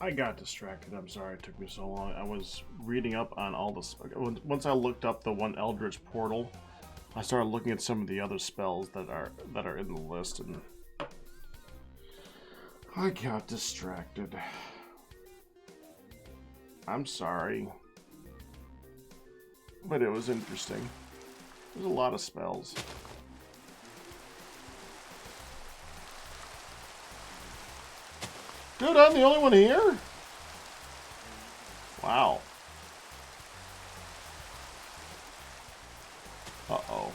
I got distracted. I'm sorry it took me so long. I was reading up on all the... Once I looked up the one Eldritch Portal, I started looking at some of the other spells that are in the list, and I got distracted. I'm sorry. But it was interesting. There's a lot of spells. Dude, I'm the only one here? Wow. Uh-oh.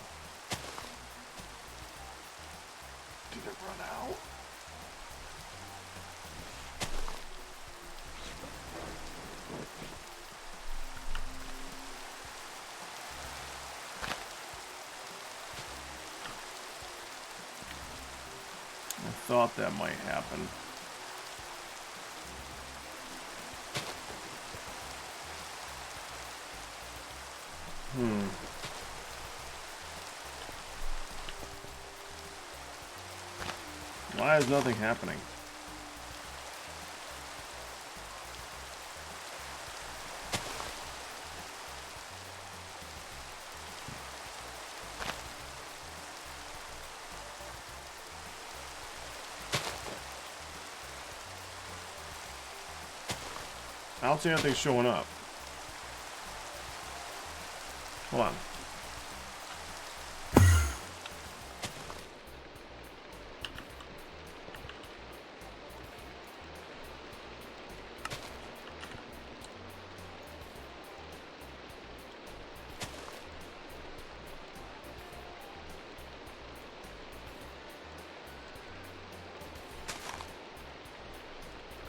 Did it run out? I thought that might happen. Why is nothing happening? I don't see anything showing up. Hold on.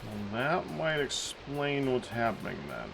Well, that might explain what's happening then.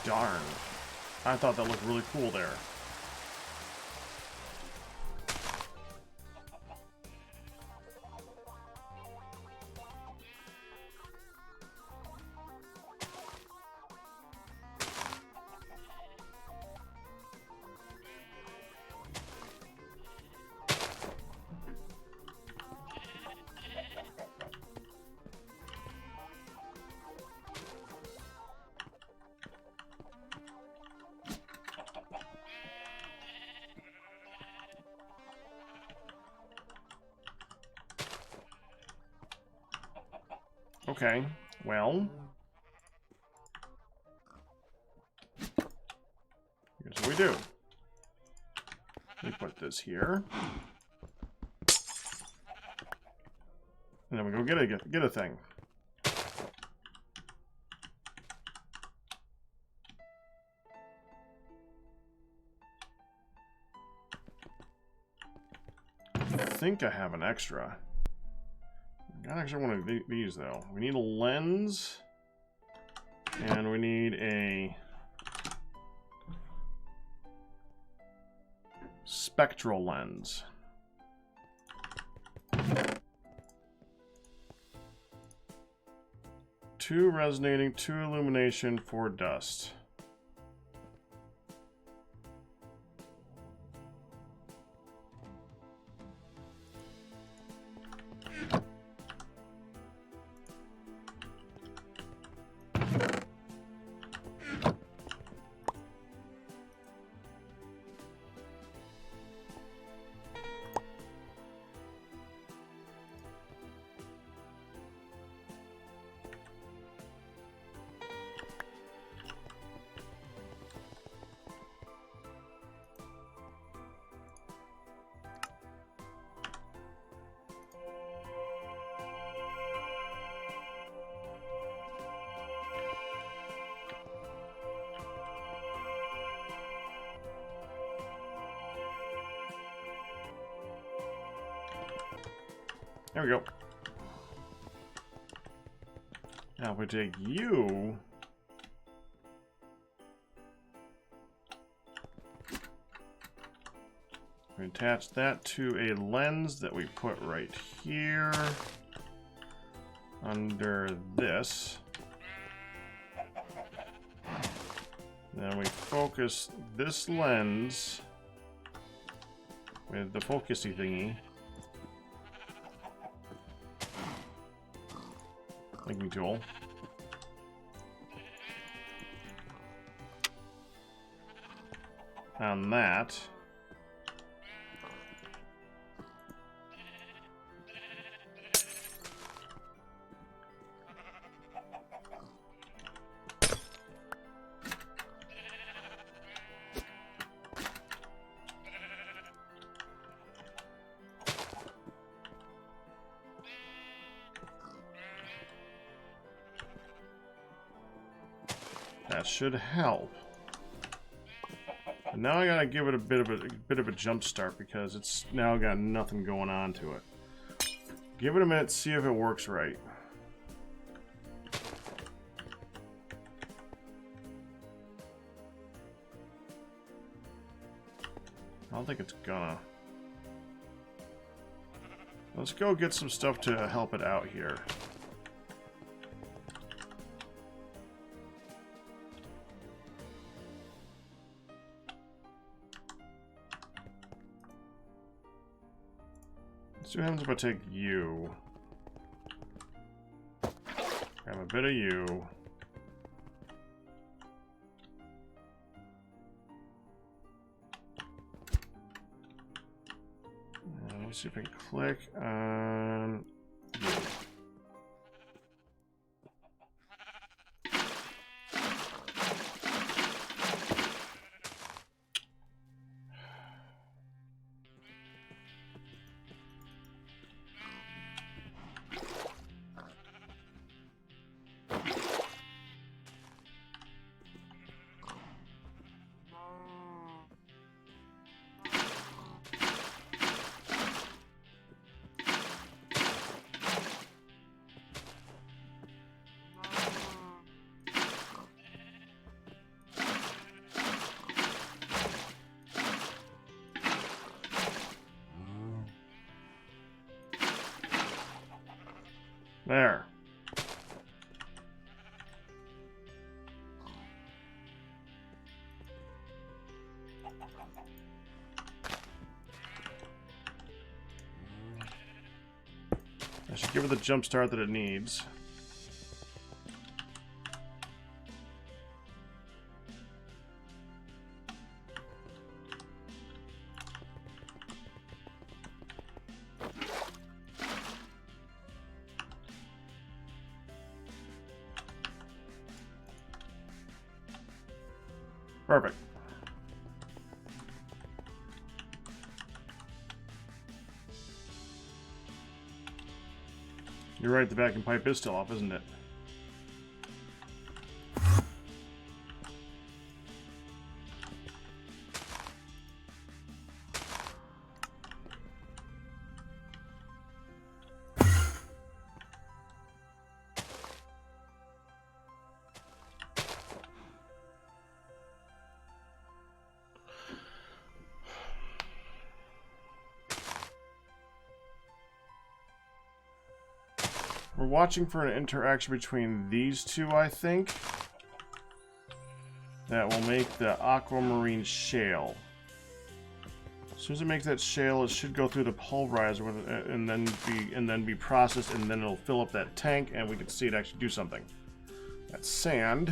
Darn. I thought that looked really cool there. Okay, well, here's what we do. We put this here, and then we go get a thing. I think I have an extra. Got actually one of these though. We need a lens, and we need a spectral lens. Two resonating, two illumination, 4 dust. There we go. Now if we take you, we attach that to a lens that we put right here under this. Then we focus this lens with the focusy thingy. Linking tool. On that. That should help. But now I gotta give it a bit of a jump start because it's now got nothing going on to it. Give it a minute, see if it works right. I don't think it's gonna. Let's go get some stuff to help it out here. See what happens if I take you. Grab a bit of you. Let's see if I can click on you. There. I should give it the jump start that it needs. Perfect. You're right, the vacuum pipe is still off, isn't it? We're watching for an interaction between these two, I think. That will make the aquamarine shale. As soon as it makes that shale, it should go through the pulverizer with it, and then be processed, and then it'll fill up that tank, and we can see it actually do something. That's sand.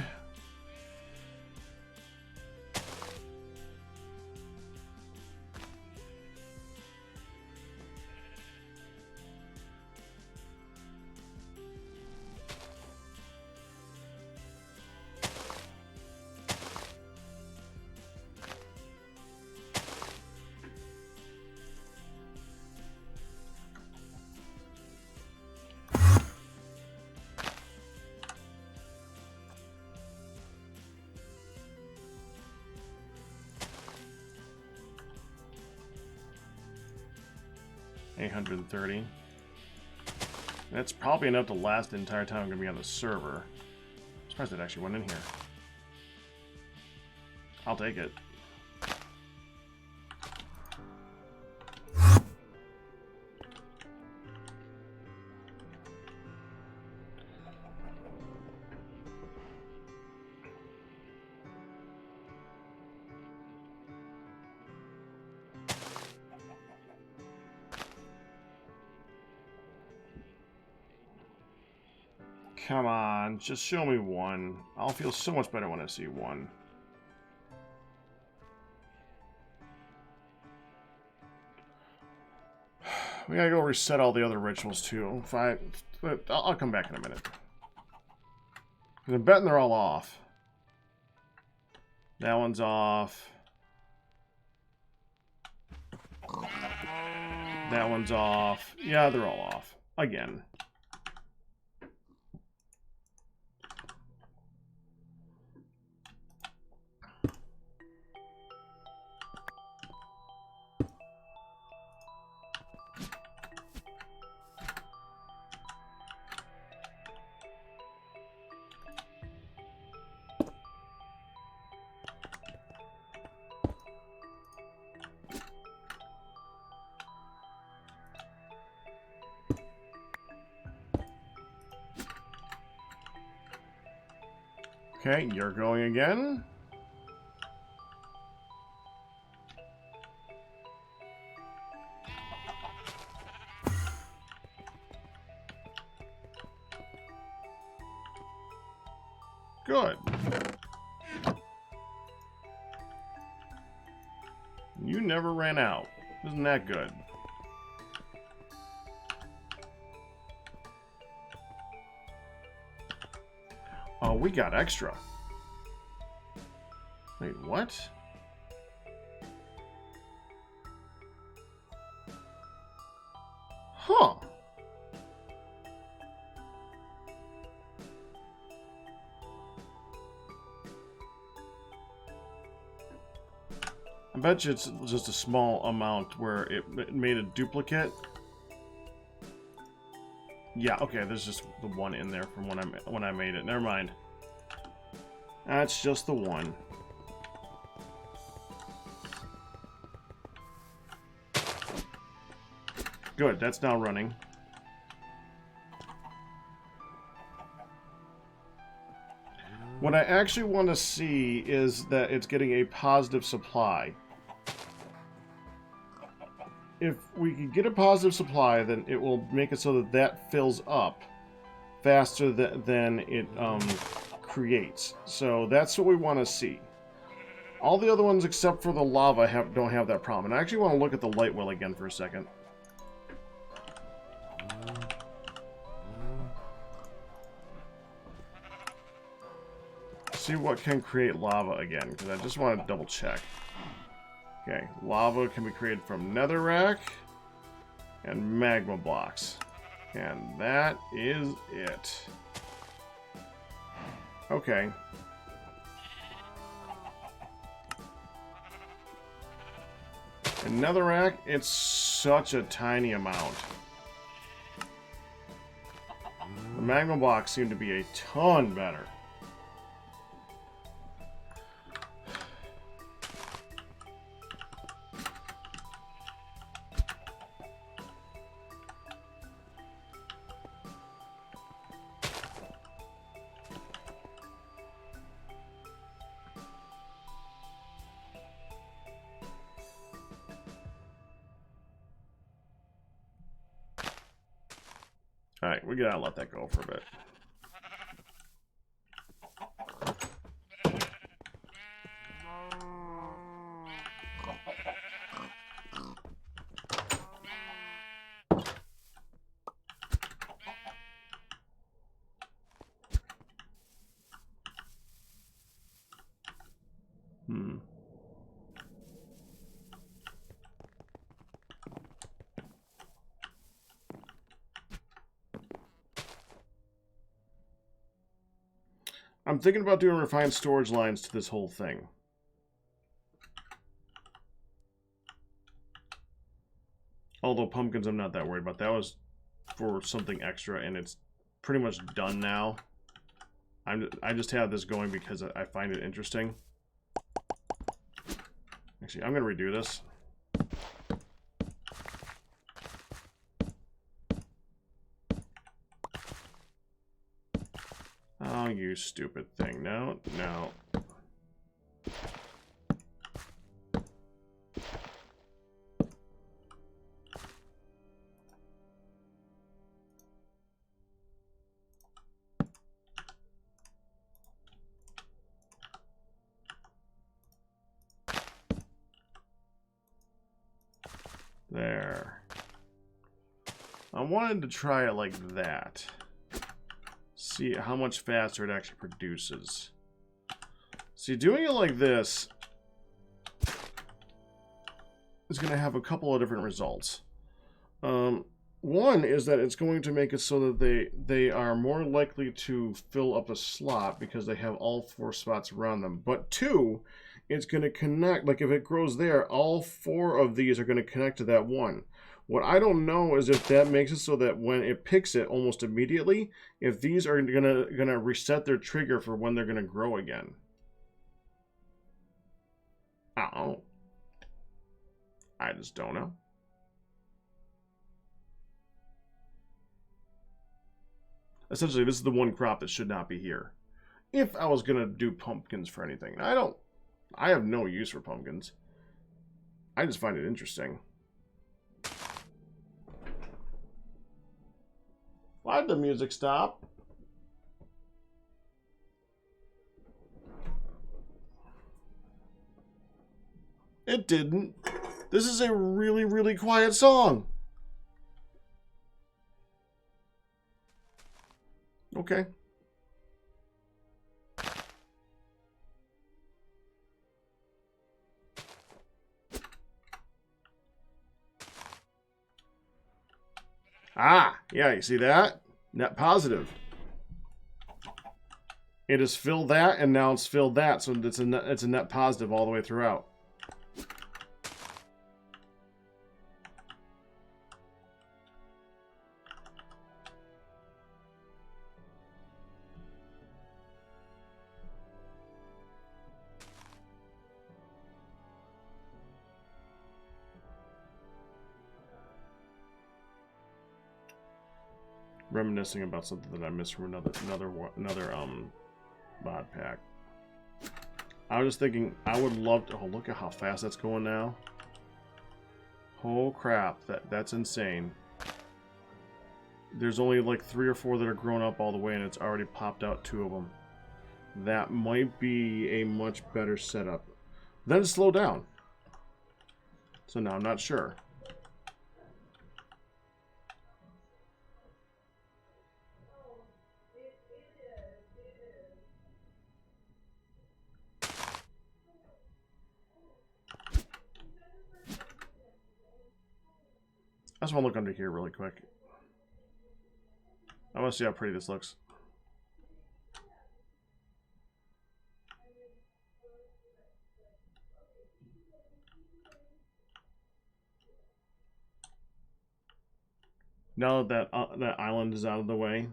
$830. That's probably enough to last the entire time I'm going to be on the server. I'm surprised it actually went in here. I'll take it. Come on, just show me one. I'll feel so much better when I see one. We gotta go reset all the other rituals too. I'll come back in a minute. I'm betting they're all off. That one's off. That one's off. Yeah, they're all off. Again. Okay, you're going again. Good. You never ran out. Isn't that good? Oh, we got extra. Wait, what? Huh. I bet you it's just a small amount where it made a duplicate. Yeah, okay, there's just the one in there from when I made it. Never mind. That's just the one. Good, that's now running. What I actually want to see is that it's getting a positive supply. If we can get a positive supply, then it will make it so that that fills up faster than it creates. So that's what we want to see. All the other ones except for the lava don't have that problem. And I actually want to look at the light well again for a second. See what can create lava again, because I just want to double check. Okay, lava can be created from netherrack and magma blocks. And that is it. Okay. And netherrack, it's such a tiny amount. The magma blocks seem to be a ton better. Alright, we gotta let that go for a bit. I'm thinking about doing refined storage lines to this whole thing. Although pumpkins I'm not that worried about. That was for something extra, and it's pretty much done now. I just have this going because I find it interesting. Actually, I'm going to redo this. Oh, you stupid thing. No, no. There. I wanted to try it like that. See how much faster it actually produces. See, doing it like this is going to have a couple of different results. One is that it's going to make it so that they are more likely to fill up a slot because they have all 4 spots around them. But 2, it's going to connect, like if it grows there, all 4 of these are going to connect to that one. What I don't know is if that makes it so that when it picks it almost immediately, if these are gonna reset their trigger for when they're gonna grow again. I don't know. I just don't know. Essentially, this is the one crop that should not be here. If I was gonna do pumpkins for anything, and I have no use for pumpkins. I just find it interesting. Why'd the music stop? It didn't. This is a really, really quiet song. Okay. Ah, yeah, you see that? Net positive. It has filled that, and now it's filled that, so it's a net positive all the way throughout. Reminiscing about something that I missed from another mod pack. I was just thinking, I would love to. Oh, look at how fast that's going now. Oh crap, that's insane. There's only like 3 or 4 that are grown up all the way, and it's already popped out 2 of them. That might be a much better setup. Then it slowed down. So now I'm not sure. I just want to look under here really quick. I want to see how pretty this looks. Now that that island is out of the way.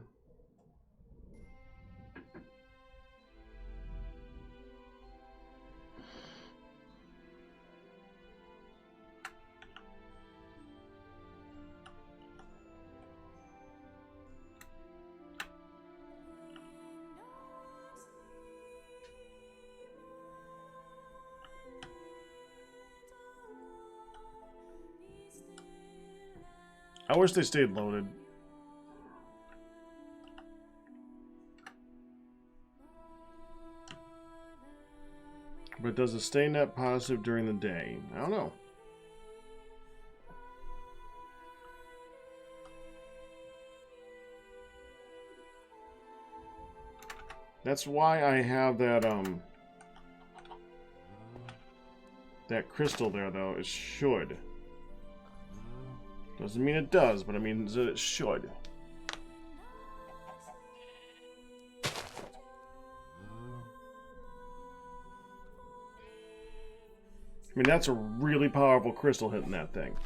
I wish they stayed loaded. But does it stay net positive during the day? I don't know. That's why I have that that crystal there, though. It should. Doesn't mean it does, but it means that it should. I mean, that's a really powerful crystal hitting that thing.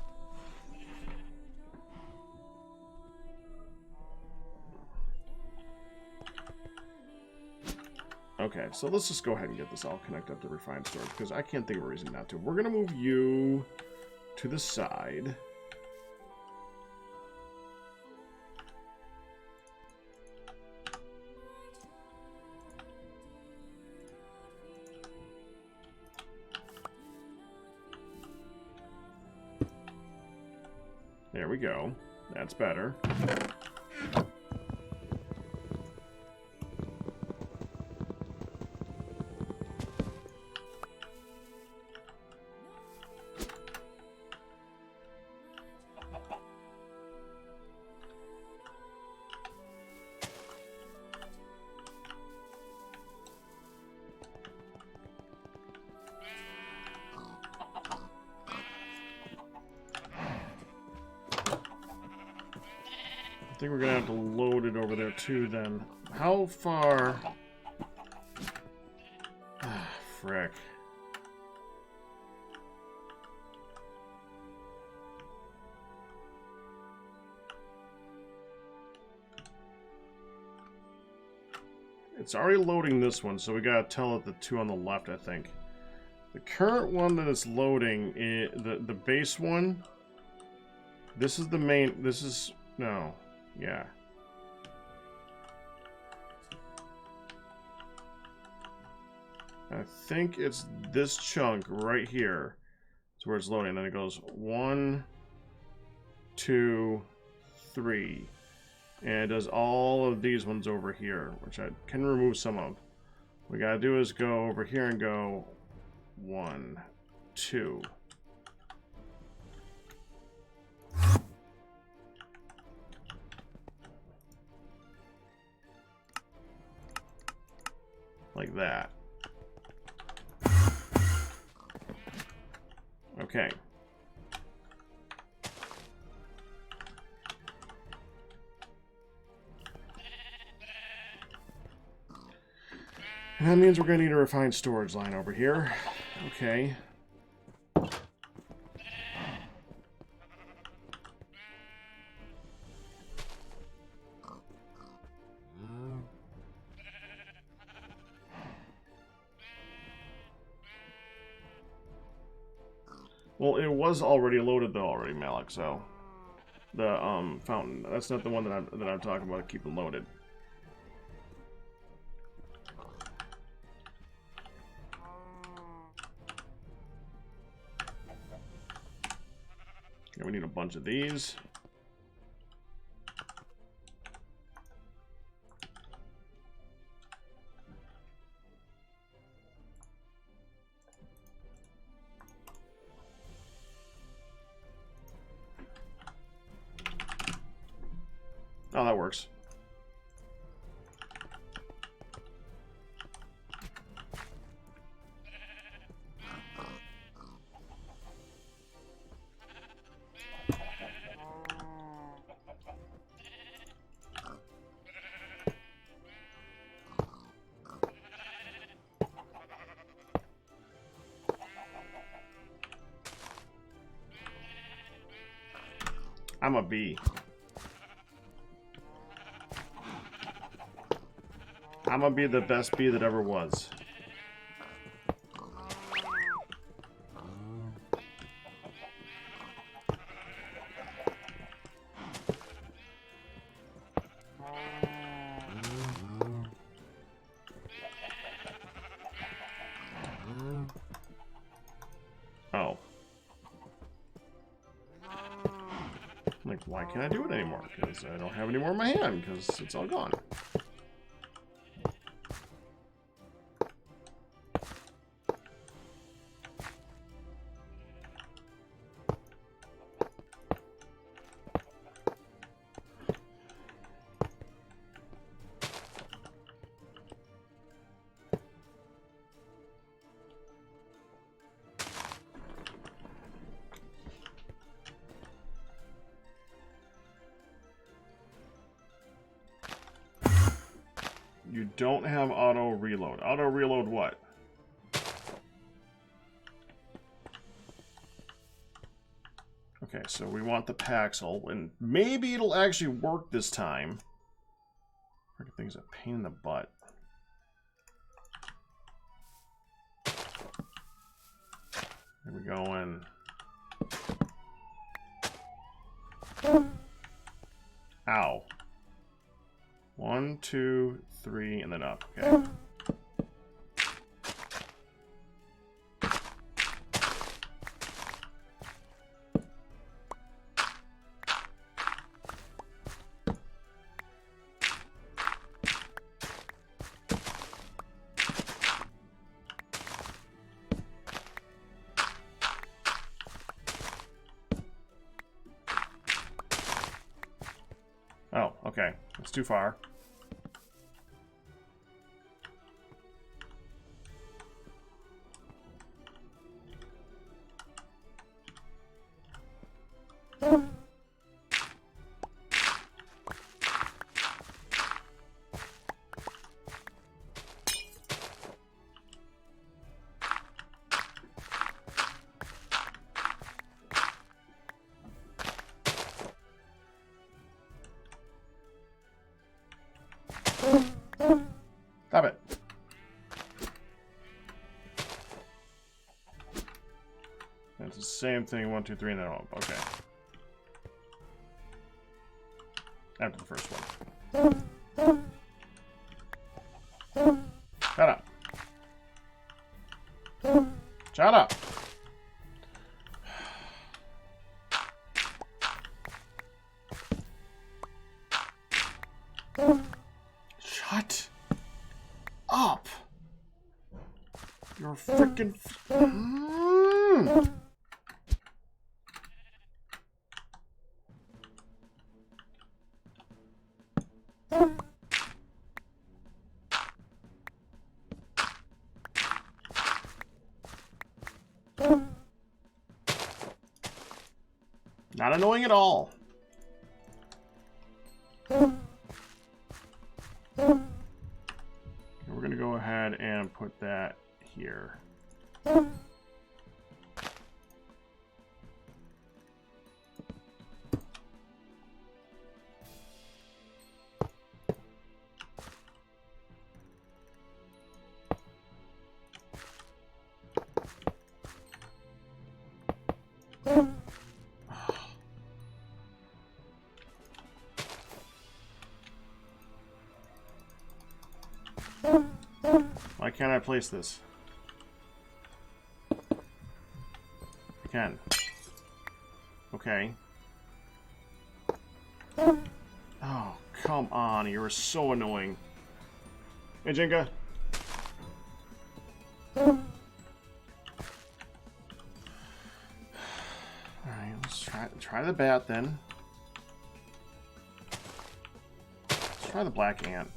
Okay, so let's just go ahead and get this all connected up to refined storage, because I can't think of a reason not to. We're going to move you to the side. There we go. That's better. I think we're gonna have to load it over there too then. How far? Ah, frick. It's already loading this one, so we gotta tell it the two on the left, I think. The current one that it's loading, the base one, this is the main, this is, no. Yeah. I think it's this chunk right here. It's where it's loading. Then it goes 1, 2, 3. And it does all of these ones over here, which I can remove some of. What we gotta do is go over here and go 1, 2. Like that. Okay. And that means we're going to need a refined storage line over here. Okay. Well, it was already loaded though already, Malik, so the fountain. That's not the one that I'm talking about keeping loaded. Yeah, we need a bunch of these. Oh, that works. I'm a bee. I'm gonna be the best bee that ever was. Oh. Like, why can't I do it anymore? Because I don't have any more in my hand, because it's all gone. You don't have auto reload. Auto reload what? Okay, so we want the Paxel, and maybe it'll actually work this time. Freaking thing's a pain in the butt. and then up. Okay. Oh, okay. That's too far. Stop it. It's the same thing. 1, 2, 3, and then up. Okay. After the first one. Shut up. Shut up. Shut up. You're freaking. Not annoying at all. We're going to go ahead and put that here. Why can't I place this? I can. Okay. Oh, come on. You're so annoying. Hey, Jenga. Alright, let's try the bat then. Let's try the black ant.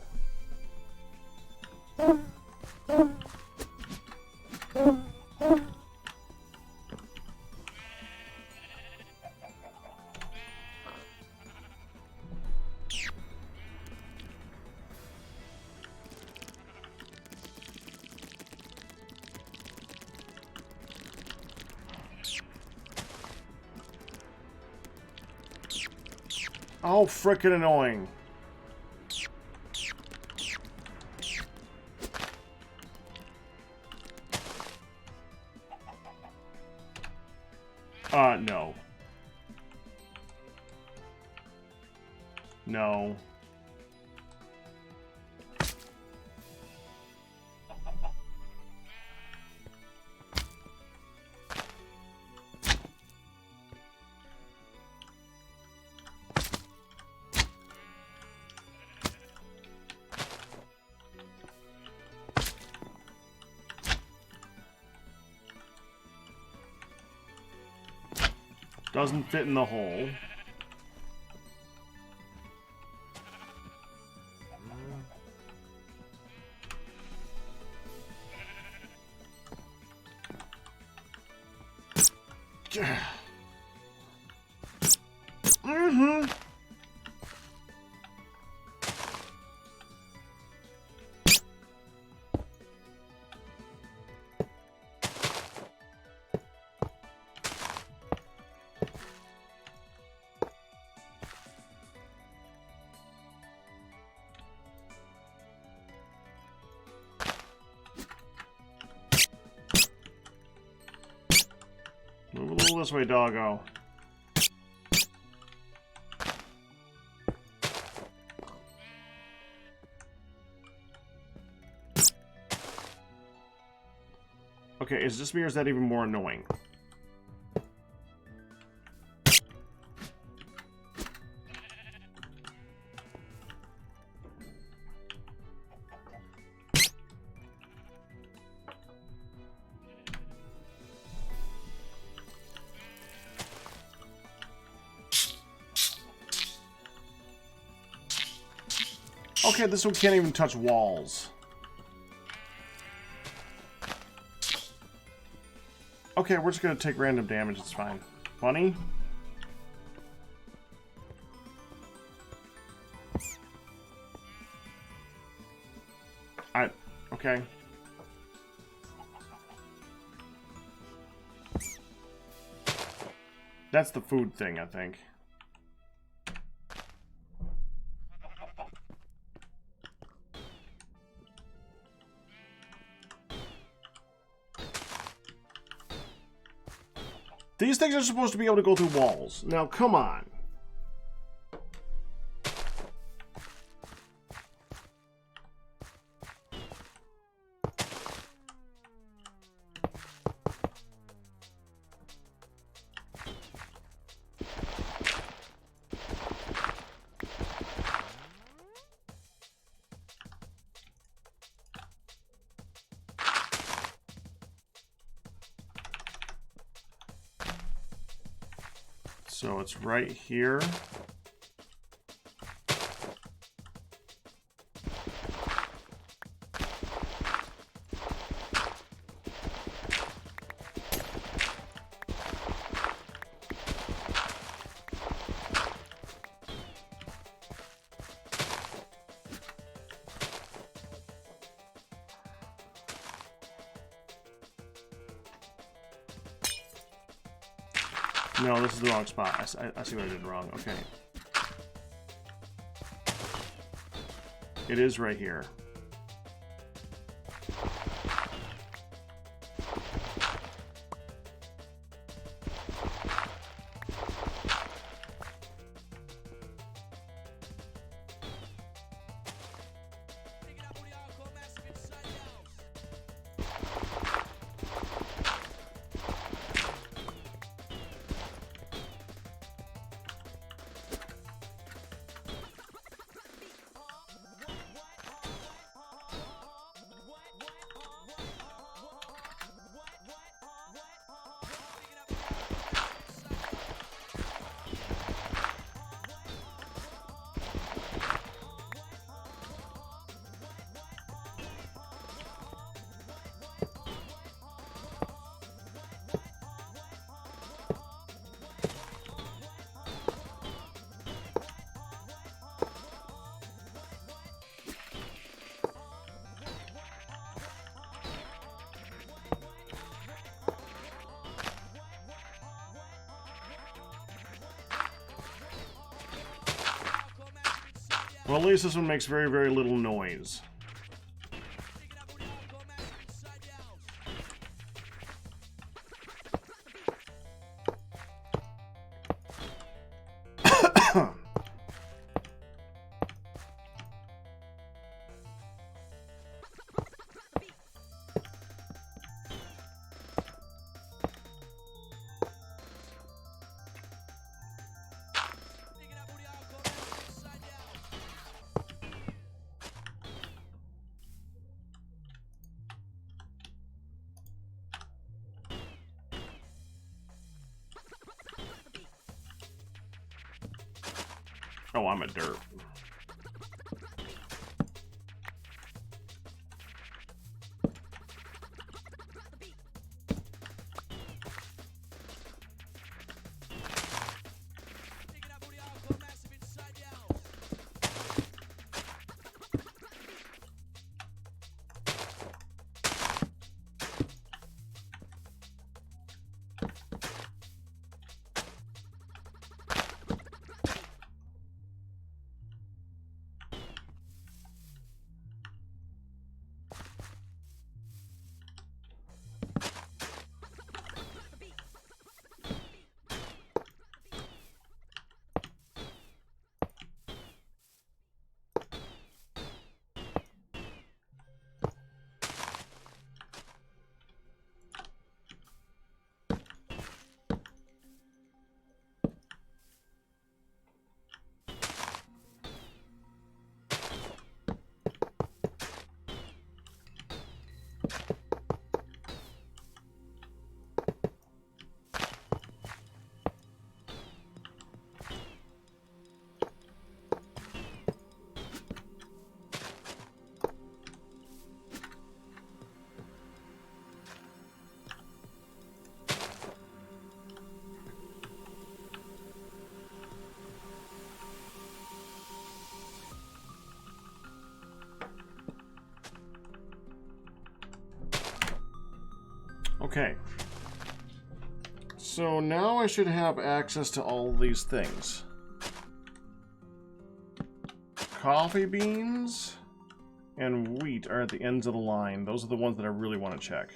Oh, frickin' annoying. No. No. Doesn't fit in the hole. Mm-hmm. Move a little this way, doggo. Okay, is this me or is that even more annoying? Okay, this one can't even touch walls. Okay, we're just gonna take random damage, it's fine. Funny? Okay. That's the food thing, I think. These things are supposed to be able to go through walls. Now, come on. So it's right here. No, this is the wrong spot. I see what I did wrong. Okay. It is right here. Well, at least this one makes very, very little noise. Oh, I'm a derp. Okay. So now I should have access to all these things. Coffee beans and wheat are at the ends of the line. Those are the ones that I really want to check.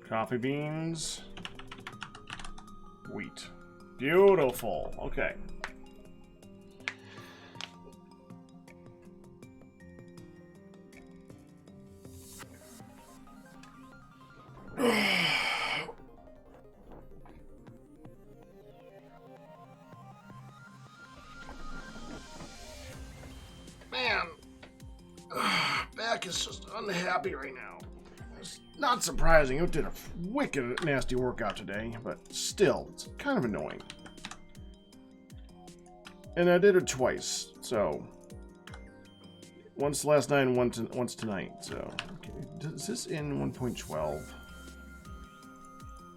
Coffee beans, wheat. Beautiful. Okay. Man, back is just unhappy right now. It's not surprising. It did a wicked nasty workout today, but still, it's kind of annoying. And I did it twice, so once last night and once tonight. So, okay. Is this in 1.12?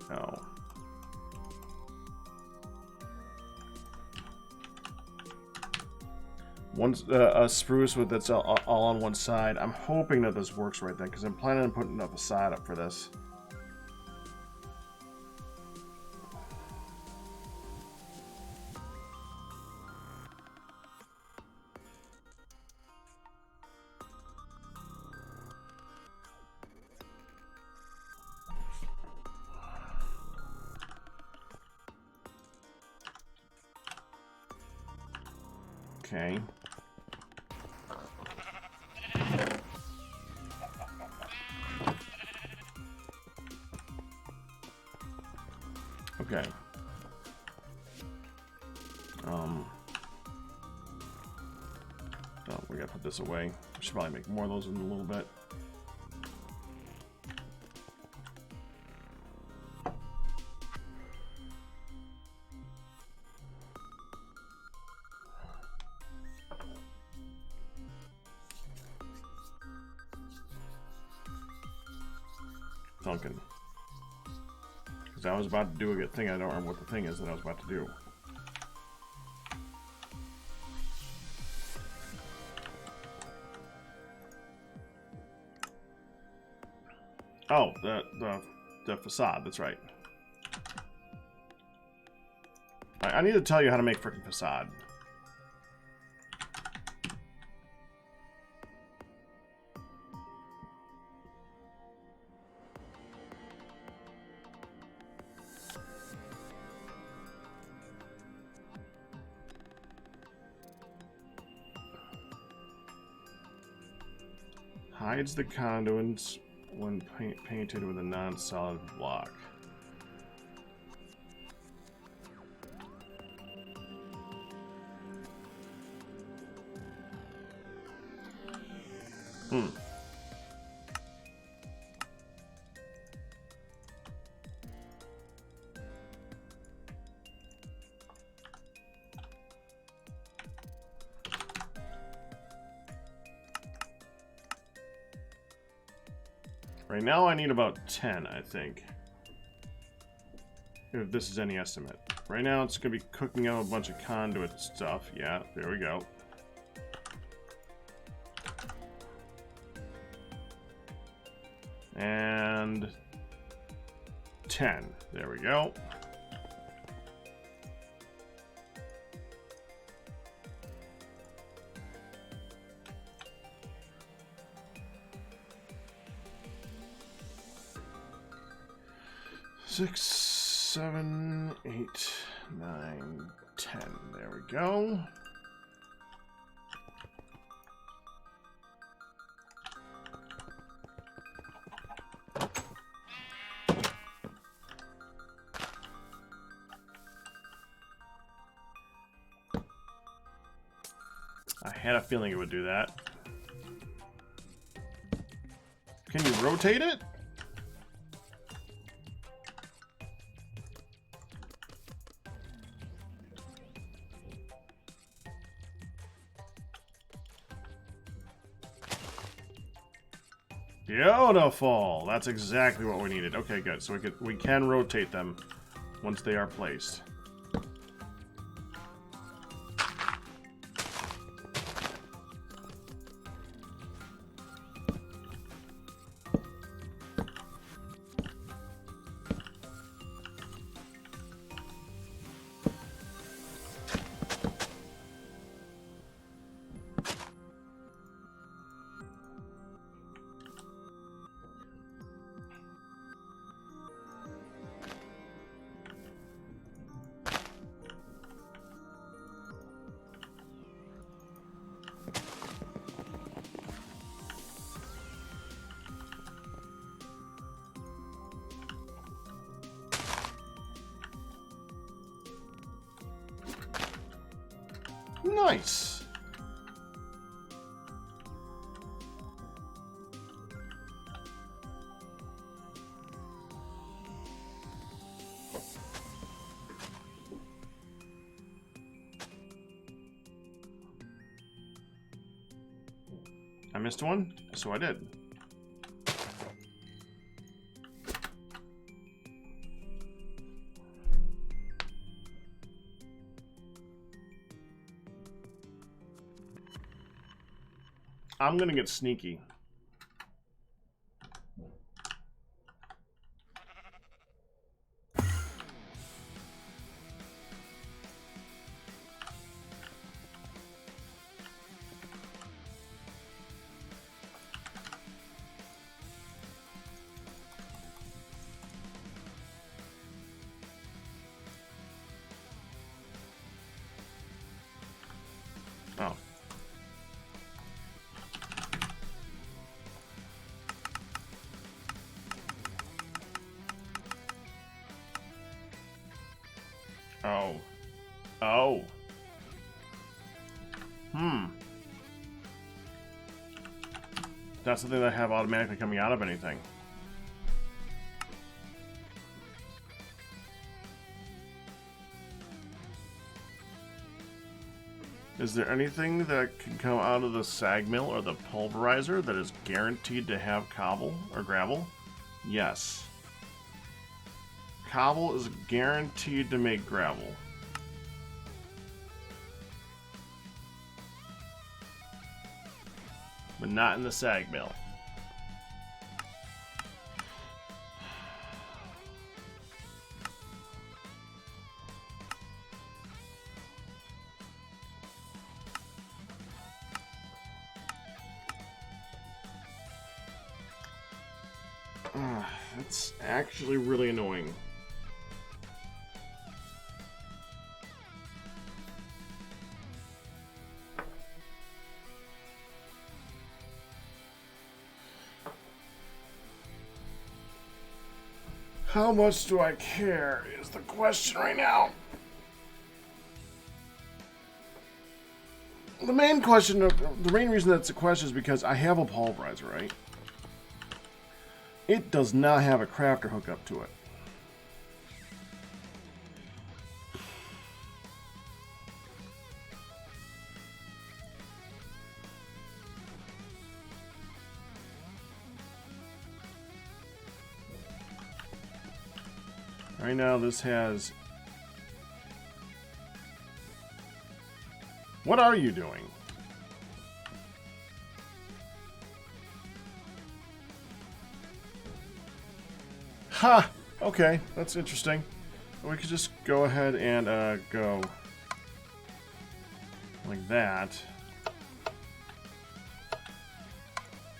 No. A spruce with that's all on one side. I'm hoping that this works right then, because I'm planning on putting a facade up for this. Okay. Okay. Oh, we gotta put this away. We should probably make more of those in a little bit. Duncan. Because I was about to do a good thing. I don't remember what the thing is that I was about to do. Oh, the facade. That's right. I need to tell you how to make frickin' facade. Hides the conduits when painted with a non-solid block. Right now I need about 10, I think. If this is any estimate. Right now it's going to be cooking out a bunch of conduit stuff. Yeah, there we go. And 10. There we go. Six, 7, 8, 9, 10. There we go. I had a feeling it would do that. Can you rotate it? Beautiful! That's exactly what we needed. Okay, good. So we can rotate them once they are placed. Nice. I missed one, so I did. I'm gonna get sneaky. Oh. Oh. Oh. That's something that I have automatically coming out of anything. Is there anything that can come out of the sag mill or the pulverizer that is guaranteed to have cobble or gravel? Yes. Cobble is guaranteed to make gravel. But not in the sag mill. That's actually really annoying. How much do I care is the question right now. The main reason that's a question is because I have a pulverizer, right? It does not have a crafter hookup to it. Right now this has... What are you doing? Ha! Okay, that's interesting. We could just go ahead and go like that.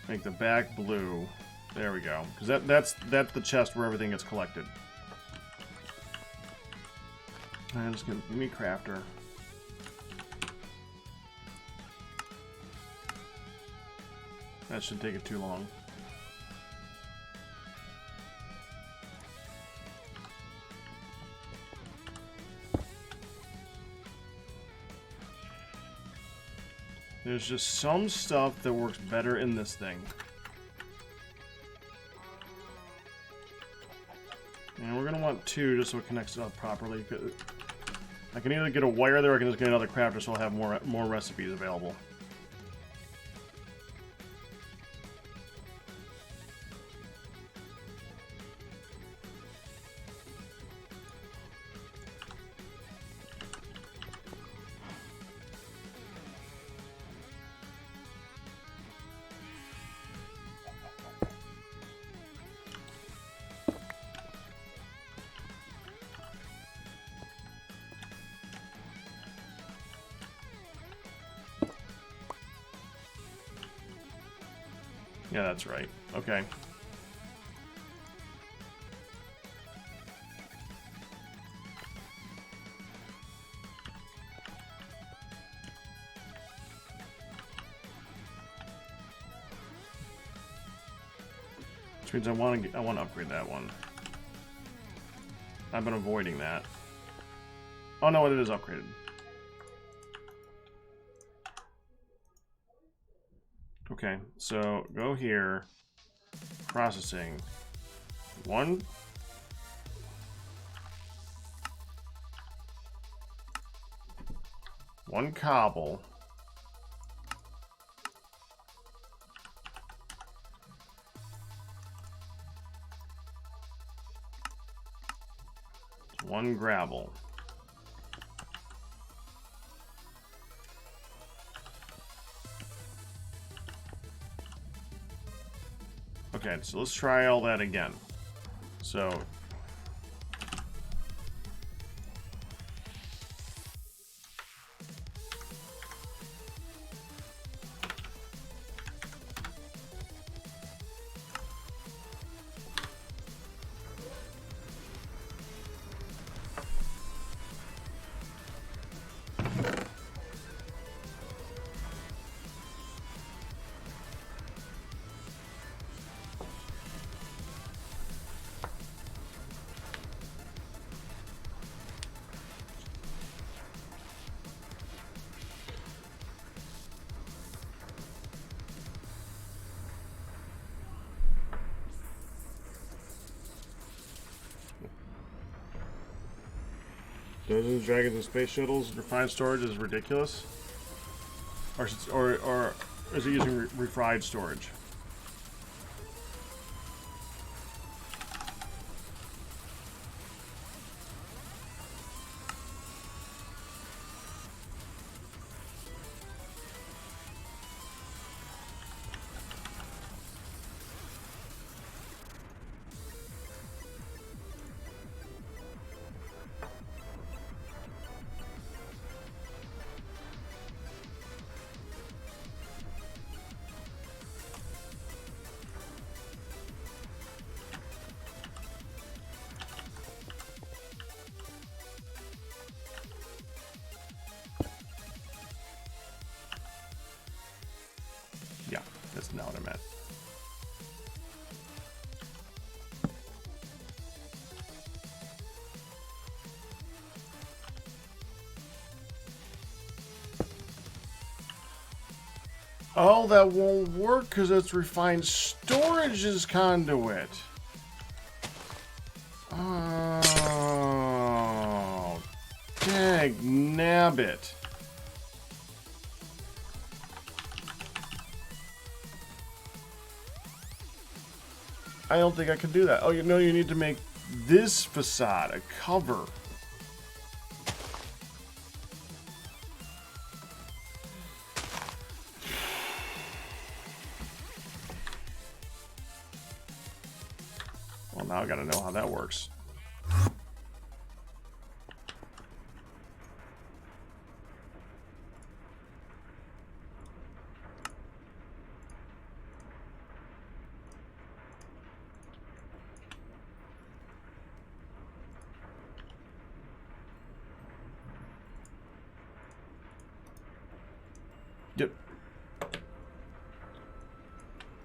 Make the back blue. There we go. Because that's the chest where everything gets collected. I'm just gonna give me crafter. That shouldn't take it too long. There's just some stuff that works better in this thing. And we're gonna want 2 just so it connects up properly. I can either get a wire there or I can just get another crafter so I'll have more recipes available. Yeah, that's right. Okay. Which means I want to upgrade that one. I've been avoiding that. Oh no, it is upgraded. Okay, so go here, processing, one cobble, one gravel. Okay, so let's try all that again. So Dungeons, Dragons, and Space Shuttles, refined storage is ridiculous? Or is it using refried storage? Yeah, that's not what I meant. Oh, that won't work because it's refined storage's conduit. Oh, dang nabbit. I don't think I can do that. Oh, you know, you need to make this facade a cover. Well, now I gotta know how that works. Yep.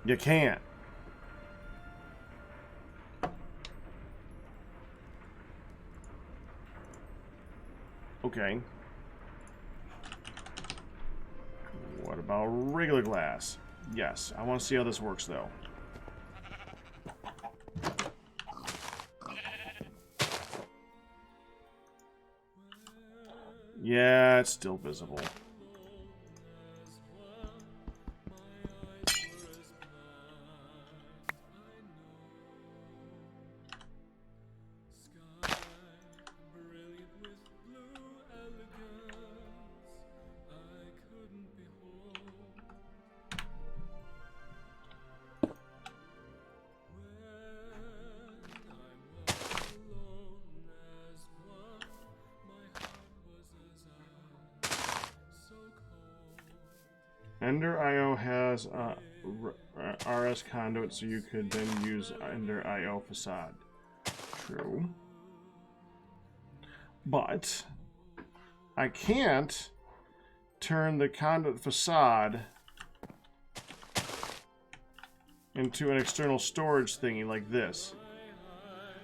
You can't. Okay. What about regular glass? Yes, I want to see how this works though. Yeah, it's still visible. Ender IO has a RS conduit, so you could then use Ender IO facade. True. But I can't turn the conduit facade into an external storage thingy like this.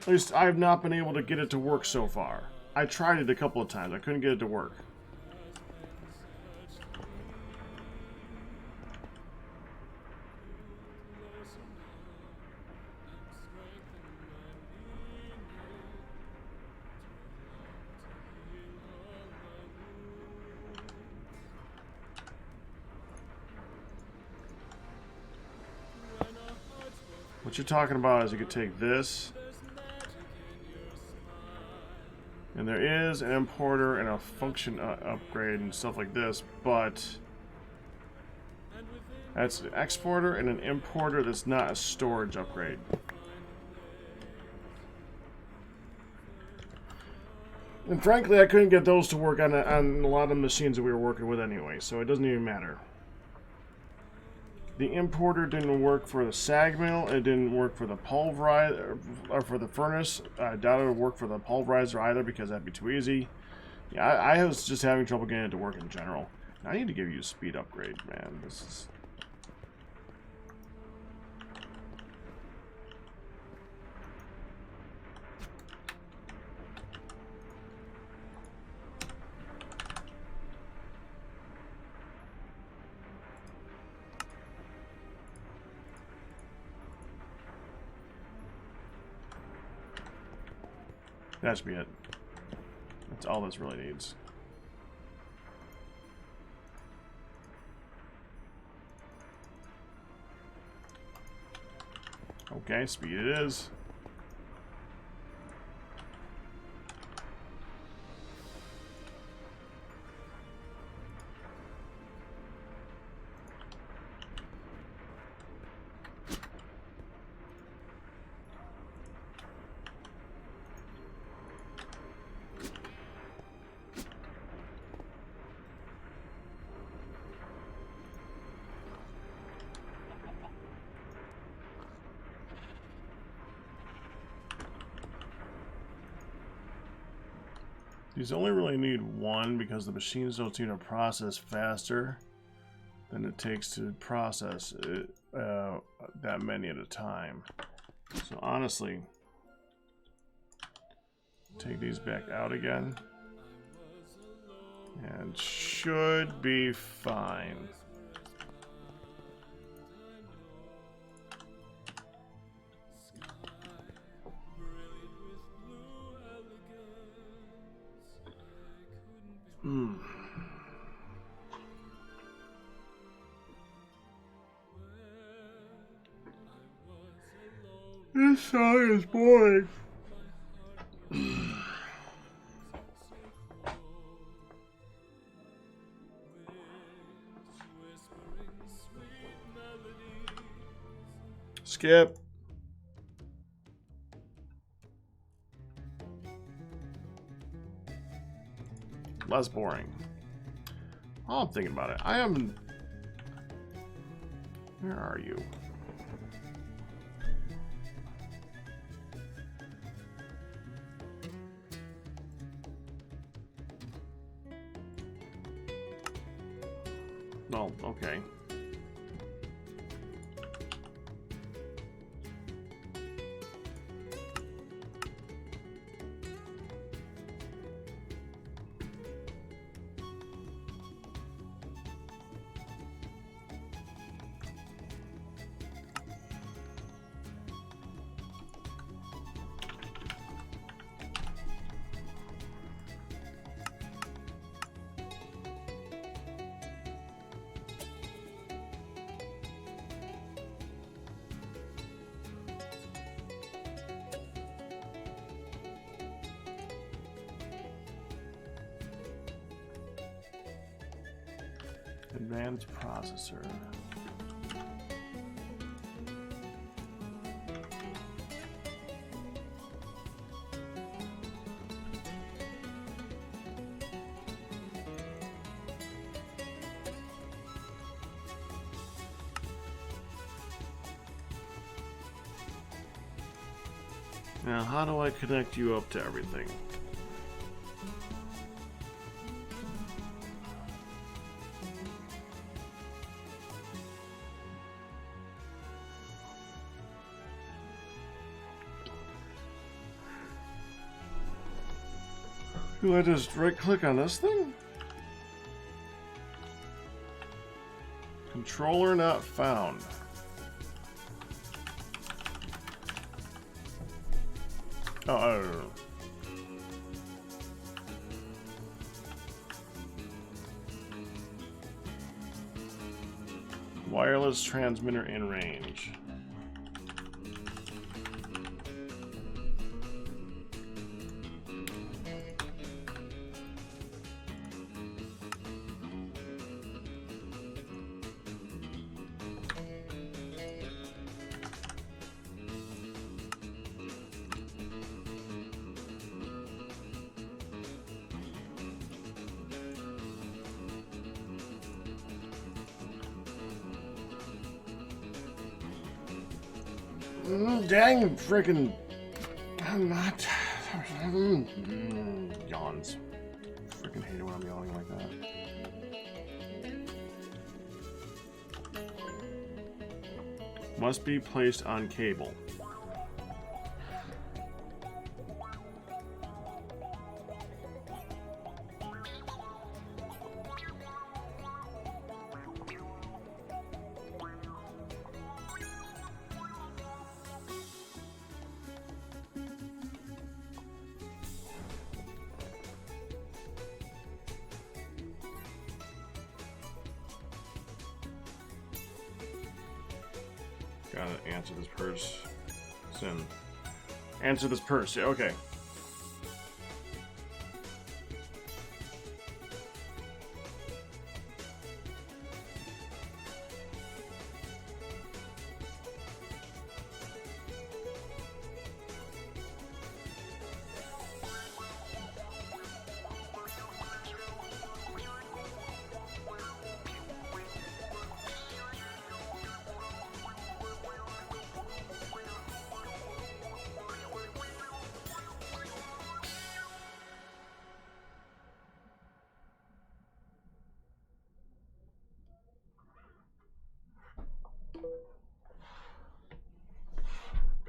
At least I have not been able to get it to work so far. I tried it a couple of times. I couldn't get it to work. What you're talking about is you could take this, and there is an importer and a function upgrade and stuff like this, but that's an exporter and an importer that's not a storage upgrade. And frankly, I couldn't get those to work on a lot of the machines that we were working with anyway, so it doesn't even matter. The importer didn't work for the sag mill. It didn't work for the pulverizer or for the furnace. I doubt it would work for the pulverizer either because that'd be too easy. Yeah, I was just having trouble getting it to work in general. I need to give you a speed upgrade, man. This is... That should be it. That's all this really needs. Okay, speed it is. These only really need one because the machines don't seem to process faster than it takes to process it, that many at a time. So honestly, take these back out again and should be fine. This song is boring. Skip. Less boring. Oh, I'm thinking about it. I am... Where are you? Oh, okay. Advanced processor. Now, how do I connect you up to everything? Do I just right-click on this thing? Controller not found. Oh, I don't know. Wireless transmitter in range. Dang freaking. I'm not. Yawns. Freaking hate it when I'm yawning like that. Must be placed on cable. Gotta answer this person. Answer this person. Okay.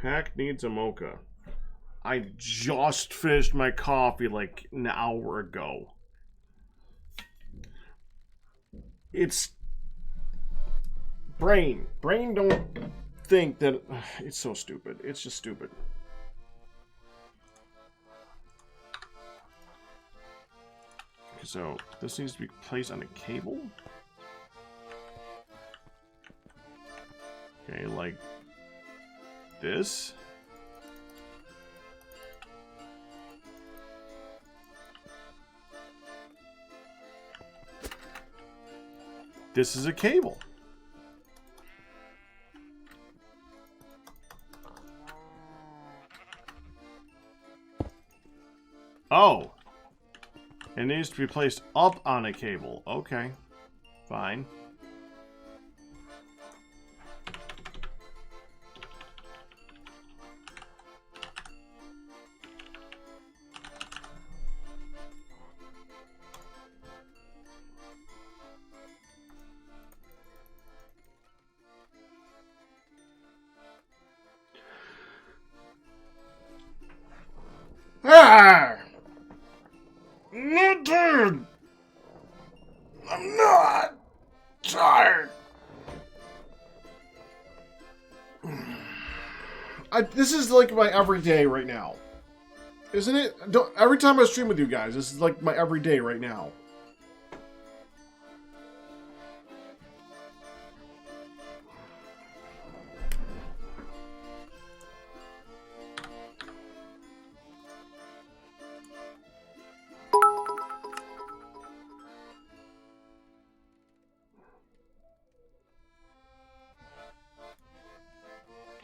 Pack needs a mocha. I just finished my coffee like an hour ago. It's brain. Brain don't think that it's so stupid. It's just stupid. So this needs to be placed on a cable. Okay, like this. This is a cable. Oh. It needs to be placed up on a cable. Okay. Fine. Ah! I'm not tired. I'm not tired. This is like my everyday right now. Isn't it? Every time I stream with you guys, this is like my everyday right now.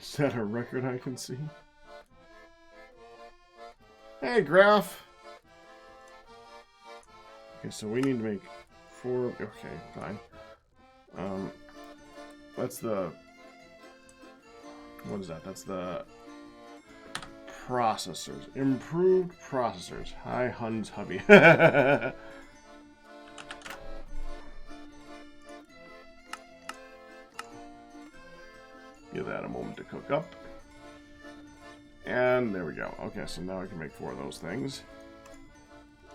Is that a record I can see? Hey, Graph! Okay, so we need to make 4... Okay, fine. That's the... What is that? That's the... Processors. Improved processors. Hi, Hun's hubby. Give that a moment to cook up. And there we go. Okay, so now I can make 4 of those things.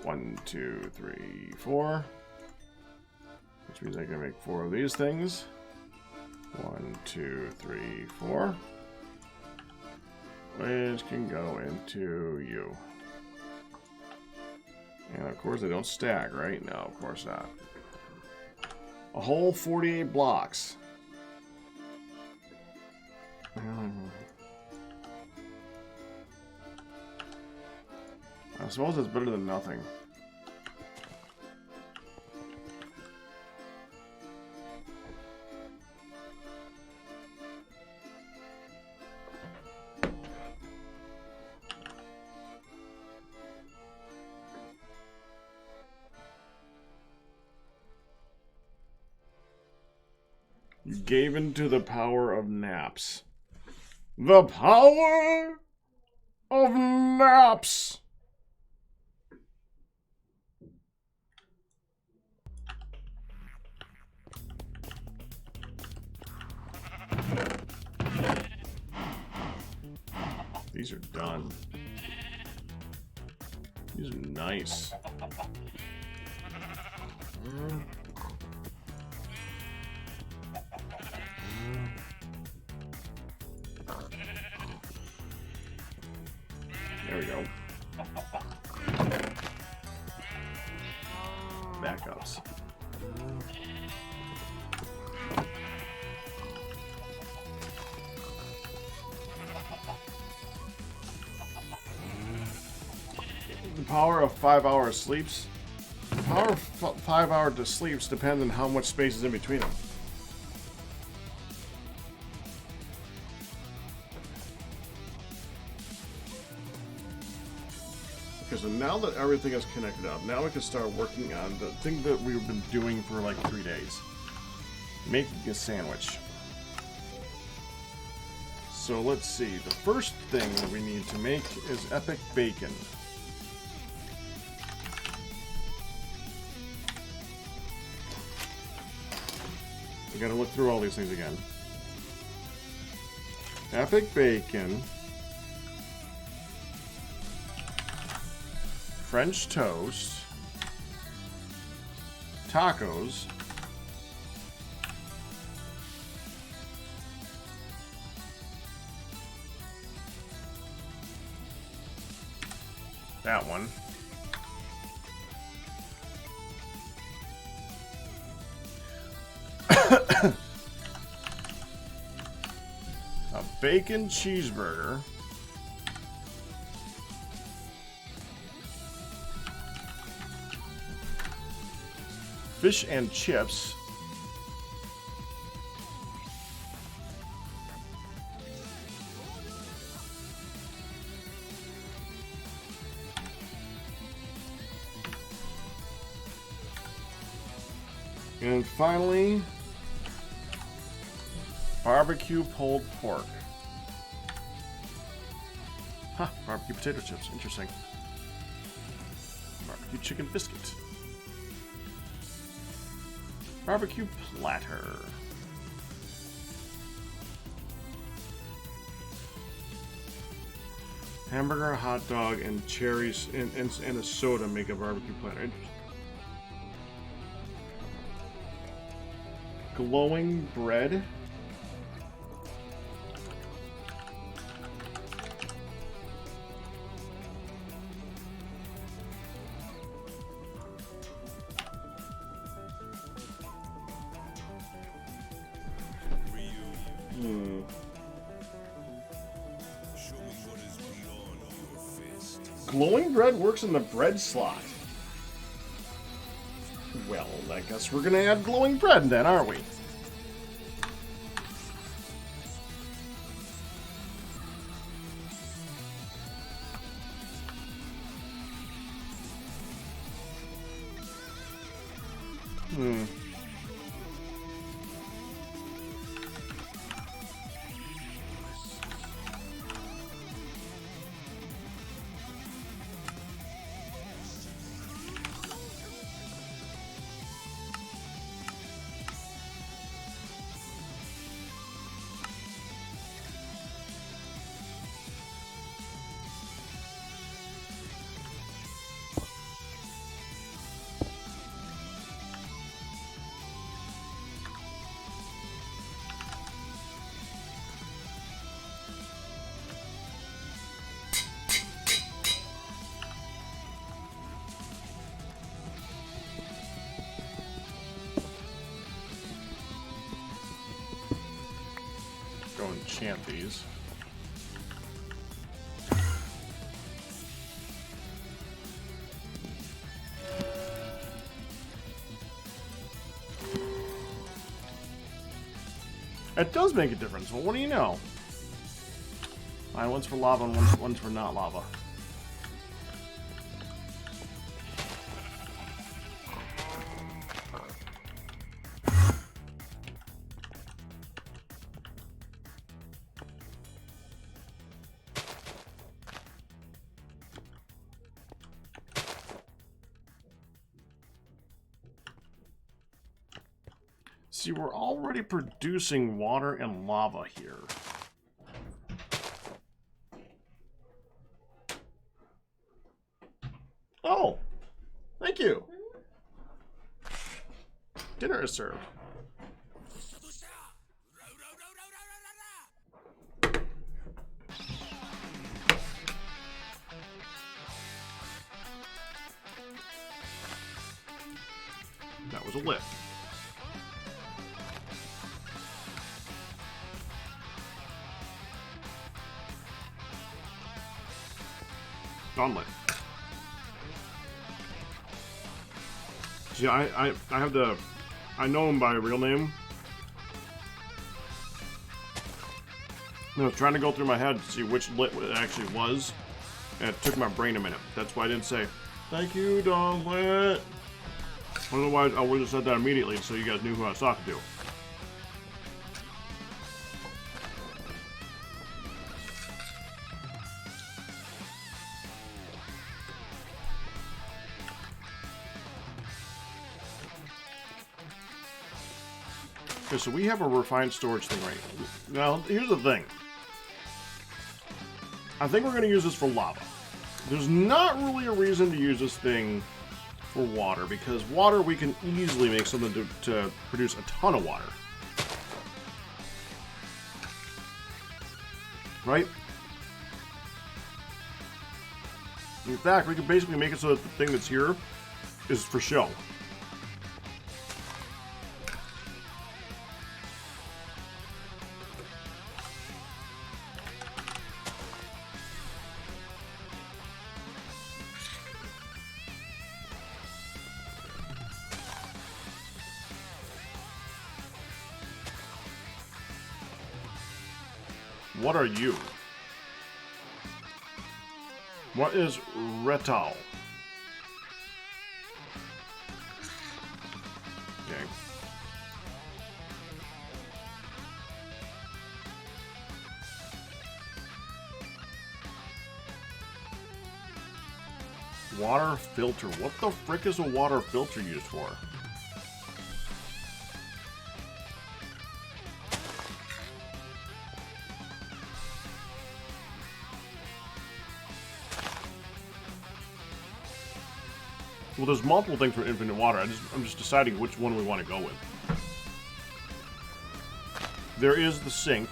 1, 2, 3, 4. Which means I can make 4 of these things. 1, 2, 3, 4. Which can go into you. And of course they don't stack, right? No, of course not. A whole 48 blocks. I suppose it's better than nothing. You gave into the power of naps. The power of naps! These are done. These are nice. There we go. Backups. The power of 5 hours sleeps. The power of 5 hours sleeps depends on how much space is in between them. Okay, so now that everything is connected up, now we can start working on the thing that we've been doing for like 3 days. Making a sandwich. So let's see, the first thing that we need to make is epic bacon. We gotta look through all these things again. Epic bacon. French toast. Tacos. That one. A bacon cheeseburger. Fish and chips. And finally, barbecue pulled pork. Huh, barbecue potato chips. Interesting. Barbecue chicken biscuit. Barbecue platter. Hamburger, hot dog, and cherries and a soda make a barbecue platter. Glowing bread. Glowing bread works in the bread slot. Well, I guess we're gonna add glowing bread then, aren't we? Hmm. Go enchant these. It does make a difference. Well, what do you know? Alright, one's for lava and one's for not lava. See, we're already producing water and lava here. Oh, thank you. Dinner is served. That was a lift. Gauntlet. See, I have the... I know him by a real name. I was trying to go through my head to see which lit it actually was, and it took my brain a minute. That's why I didn't say, thank you, Gauntlet. Otherwise, I would have said that immediately so you guys knew who I was talking to. Okay, so we have a refined storage thing right now. Here's the thing. I think we're going to use this for lava. There's not really a reason to use this thing for water, because water we can easily make something to produce a ton of water. Right? In fact, we can basically make it so that the thing that's here is for show. What are you? What is Retal? Okay. Water filter. What the frick is a water filter used for? Well, there's multiple things for infinite water. I'm just deciding which one we want to go with. There is the sink.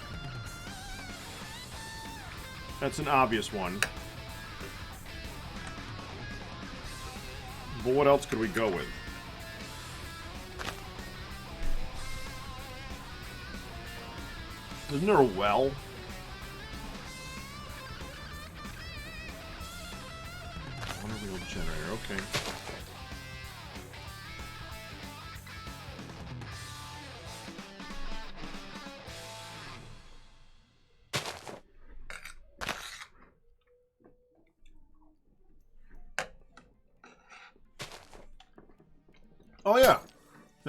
That's an obvious one. But what else could we go with? Isn't there a well? Water wheel generator, okay. Oh yeah,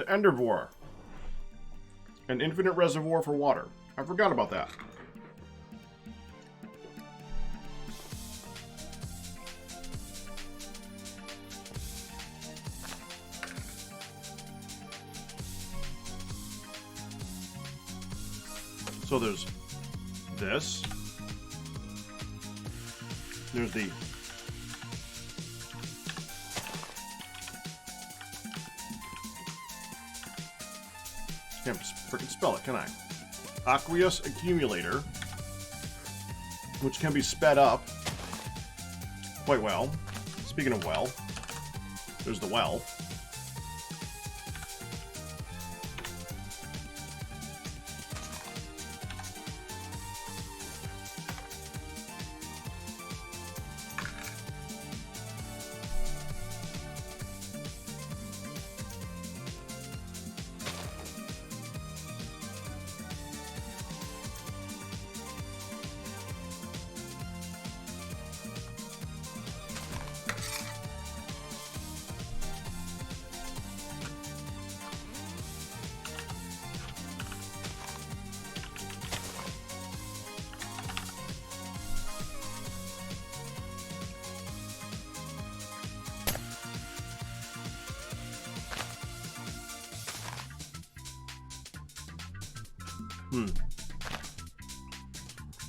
The Endervore. An infinite reservoir for water. I forgot about that. So there's this. There's the can't freaking spell it, can I? Aqueous accumulator, which can be sped up quite well. Speaking of well, there's the well.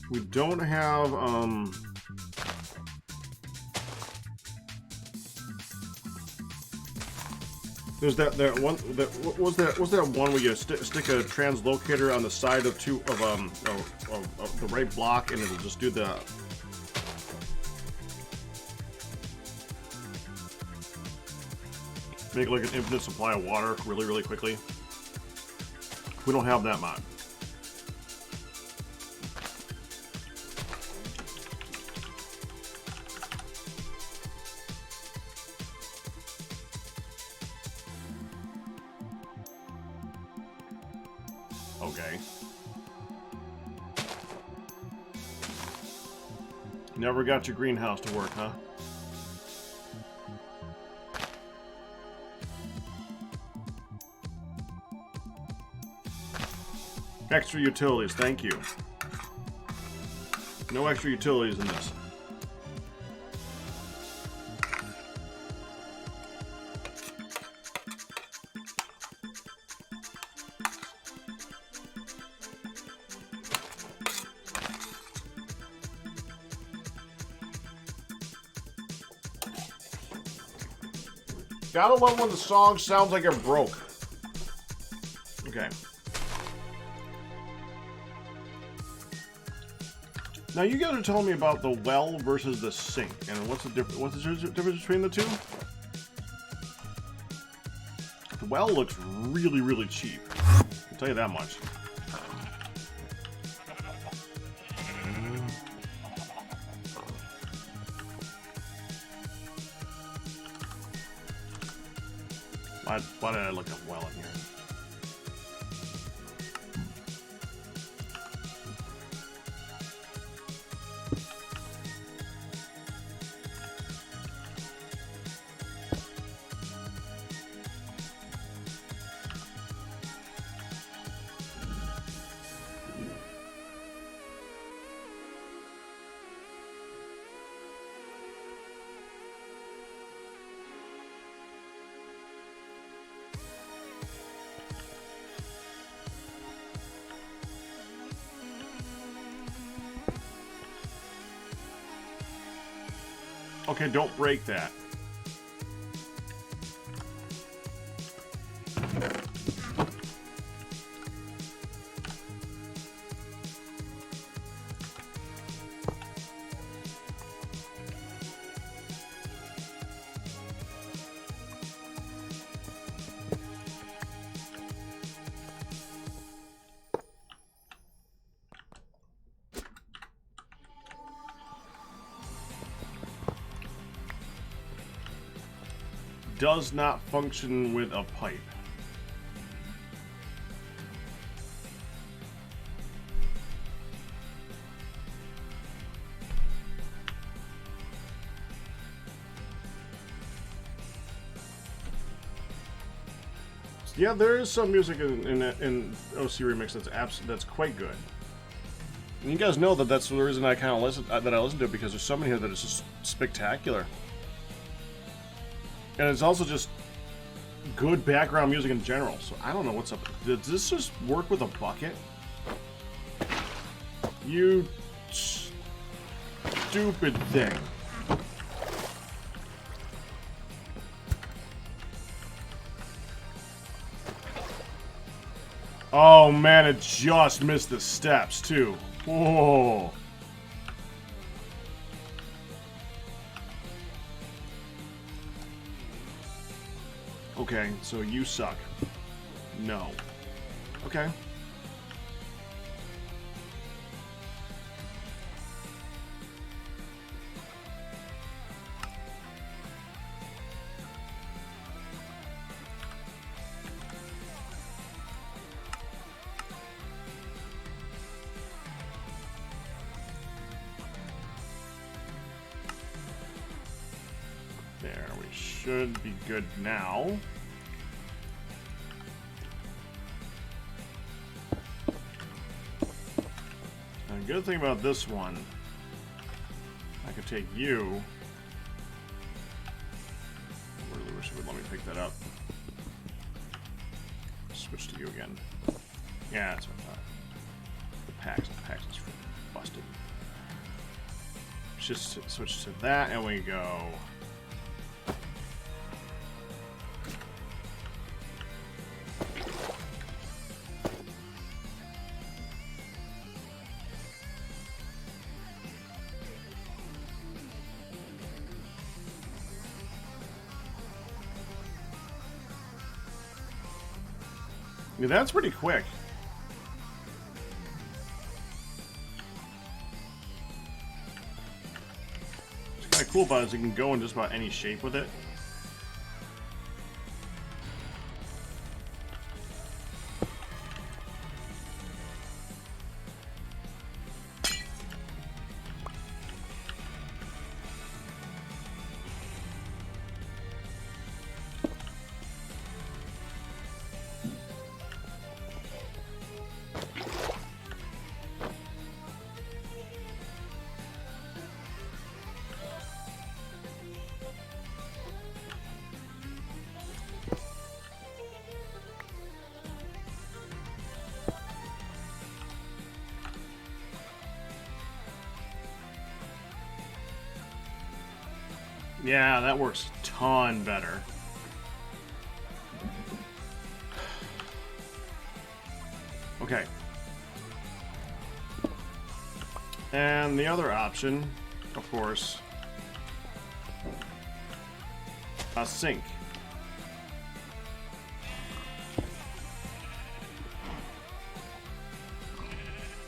We don't have, there's that one, what was that one where you stick a translocator on the side of the right block and it'll just do the, make like an infinite supply of water really, really quickly. We don't have that mod. Okay. Never got your greenhouse to work, huh? Extra utilities, thank you. No extra utilities in this. Gotta love when the song sounds like it broke. Okay. Now you guys are telling me about the well versus the sink, and what's the difference? What's the difference between the two? The well looks really, really cheap. I'll tell you that much. Why did I look up well in here? Okay, don't break that. Does not function with a pipe. Yeah, there is some music in OC Remix that's quite good. And you guys know that that's the reason I kind of listen to it, because there's so many here that is just spectacular. And it's also just good background music in general. So I don't know what's up. Does this just work with a bucket? You stupid thing. Oh man, it just missed the steps too. Whoa. Okay, so you suck. No. Okay. There, we should be good now. And the good thing about this one, I could take you. I really wish it would let me pick that up. Switch to you again. Yeah, that's what I thought. The packs is freaking busted. Just switch to that, and we go. Yeah, that's pretty quick. What's kind of cool about it is you can go in just about any shape with it. Yeah, that works a ton better. Okay. And the other option, of course, a sink.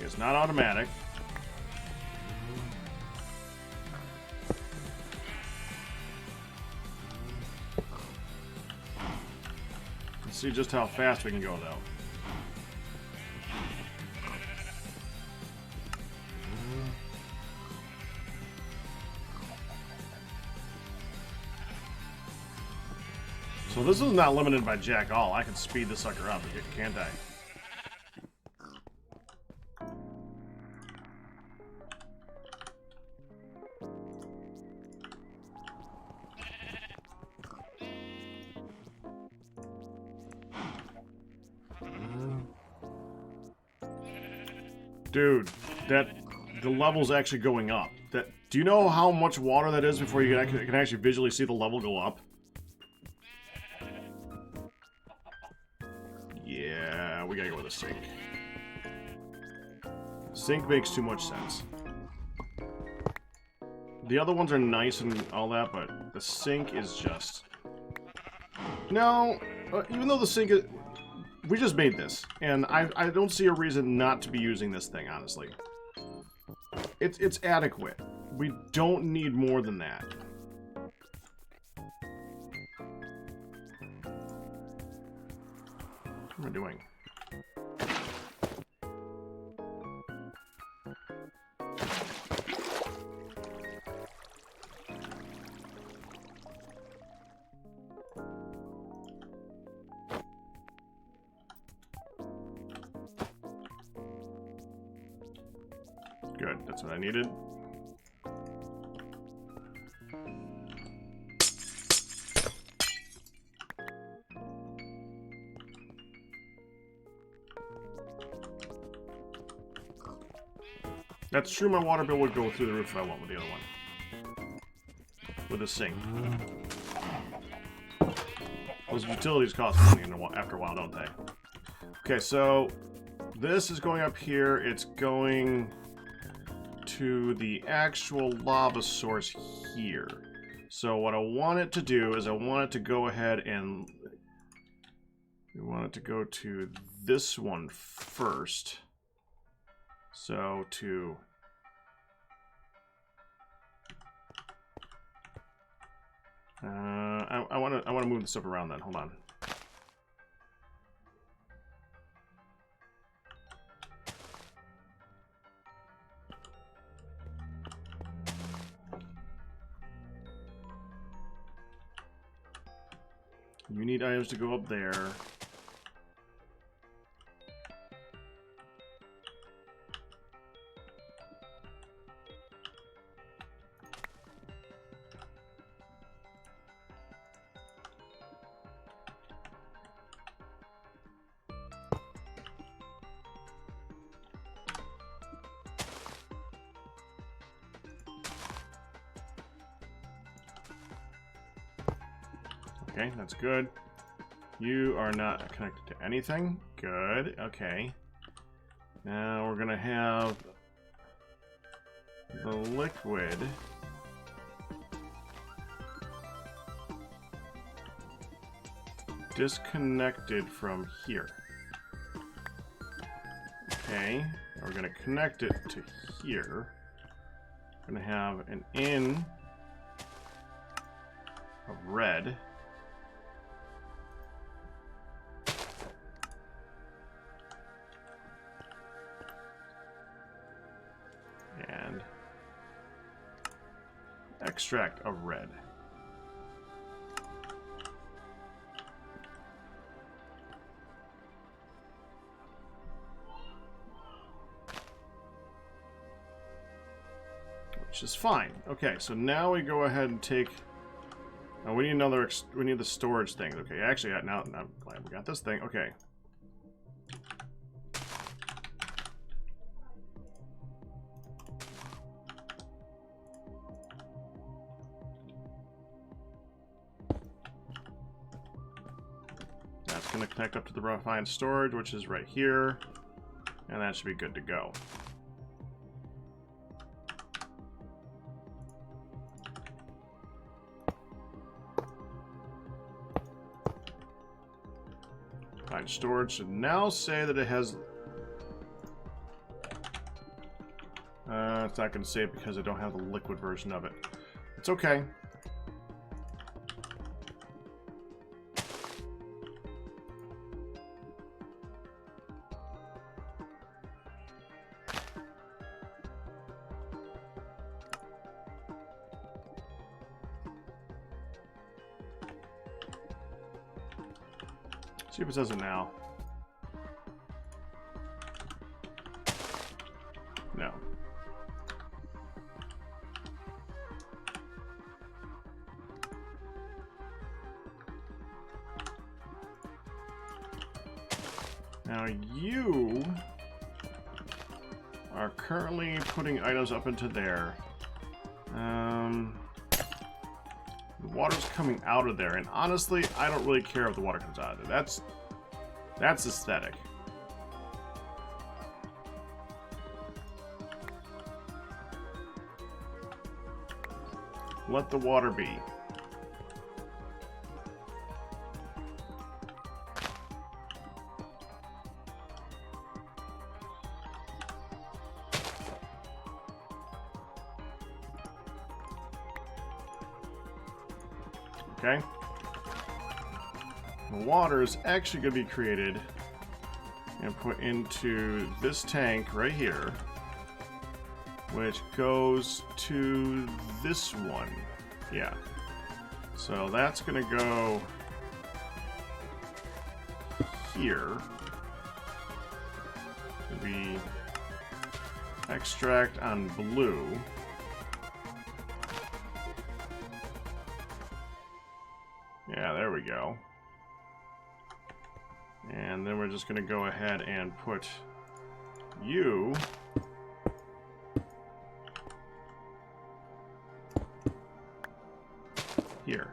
It's not automatic. Let's see just how fast we can go, though. So this is not limited by jack all. I can speed this sucker up, can't I? Dude, the level's actually going up. Do you know how much water that is before you can actually visually see the level go up? Yeah, we gotta go with a sink. Sink makes too much sense. The other ones are nice and all that, but the sink is just... No, even though the sink is... We just made this, and I don't see a reason not to be using this thing, honestly. It's adequate. We don't need more than that. What am I doing? Good, that's what I needed. That's true, my water bill would go through the roof if I went with the other one. With a sink. Those utilities cost money after a while, don't they? Okay, so this is going up here. It's going to the actual lava source here. So what I want it to do is I want it to go ahead and... we want it to go to this one first. So to... I want to move this stuff around then. Hold on. You need items to go up there. Okay, that's good. You are not connected to anything. Good, okay. Now we're gonna have the liquid disconnected from here. Okay, we're gonna connect it to here. We're gonna have an in of red. And extract of red. Which is fine. Okay, so now we go ahead and take... oh, we need another... we need the storage thing. Okay, actually, now I'm glad we got this thing. Okay. That's going to connect up to the refined storage, which is right here. And that should be good to go. Storage should now say that it has... it's not going to say it because I don't have the liquid version of it. It's okay. See if it says it now. No. Now you are currently putting items up into there. The water's coming out of there, and honestly, I don't really care if the water comes out of there. That's aesthetic. Let the water be. Okay. The water is actually going to be created and put into this tank right here, which goes to this one. Yeah. So that's going to go here. It'll be extract on blue. Yeah, there we go. And then we're just going to go ahead and put you here.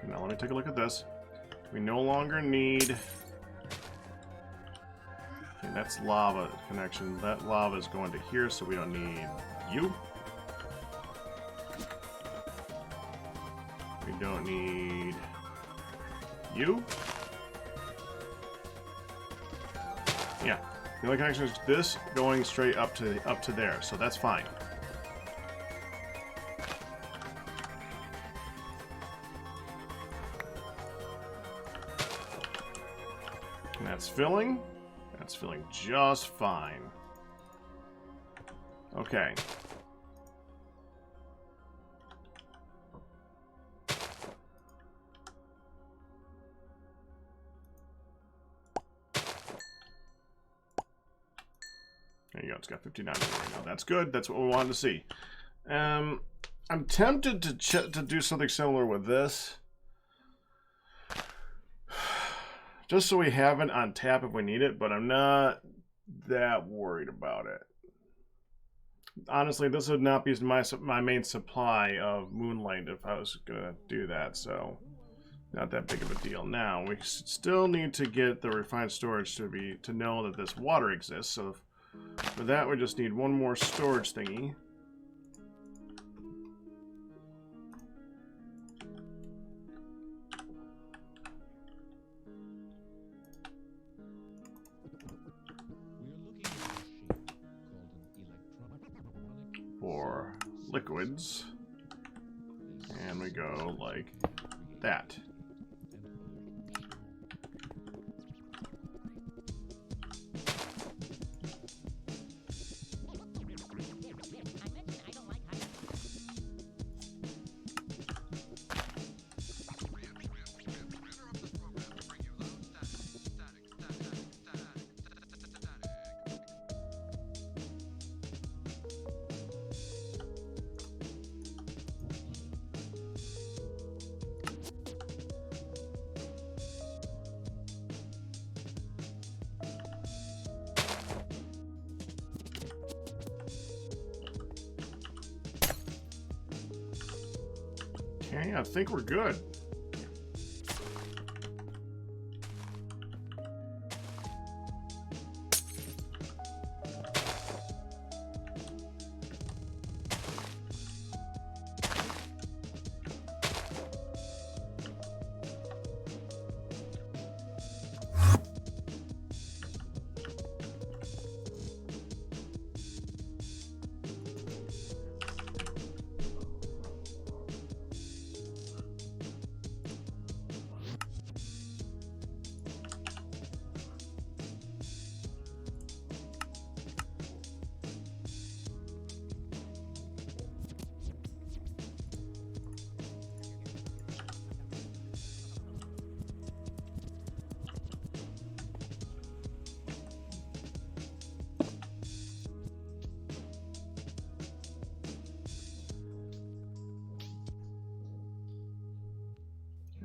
Now let me take a look at this. We no longer need... Okay, that's lava connection. That lava is going to here, so we don't need you. We don't need you. Yeah. The only connection is this going straight up to there, so that's fine. And that's filling. That's filling just fine. Okay. There you go. It's got 59 right now. That's good. That's what we wanted to see. I'm tempted to do something similar with this. Just so we have it on tap if we need it, but I'm not that worried about it. Honestly, this would not be my main supply of moonlight if I was going to do that, so not that big of a deal. Now, we still need to get the refined storage to know that this water exists, so for that we just need one more storage thingy. For liquids, and we go like that. Okay, I think we're good.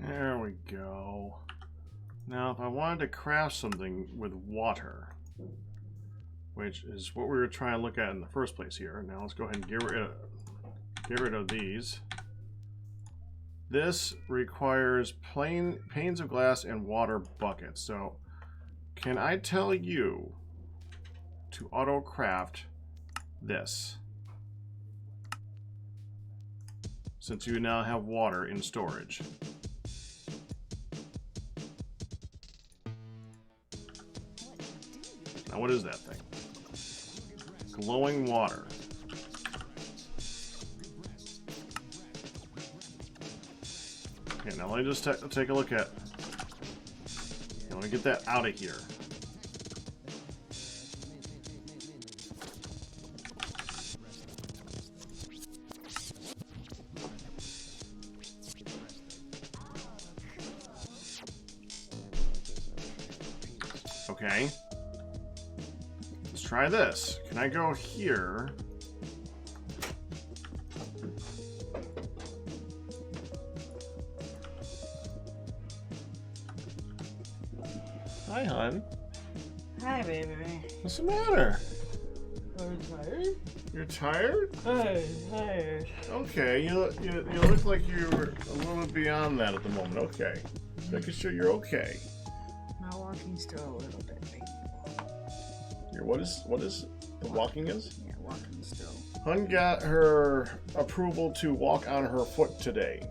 There we go. Now, if I wanted to craft something with water, which is what we were trying to look at in the first place here. Now let's go ahead and get rid of these. This requires panes of glass and water buckets. So, can I tell you to auto craft this? Since you now have water in storage. Now what is that thing? Glowing water. Okay, now let me just take a look at want to get that out of here. Okay. Let's try this. Can I go here? Hi, hon. Hi, baby. What's the matter? I'm tired. You're tired? I'm tired. Okay, you look like you were a little beyond that at the moment. Okay. Just making sure you're okay. My walking's still a little bit painful. Your what is the walking is? Yeah, walking still. Hun got her approval to walk on her foot today.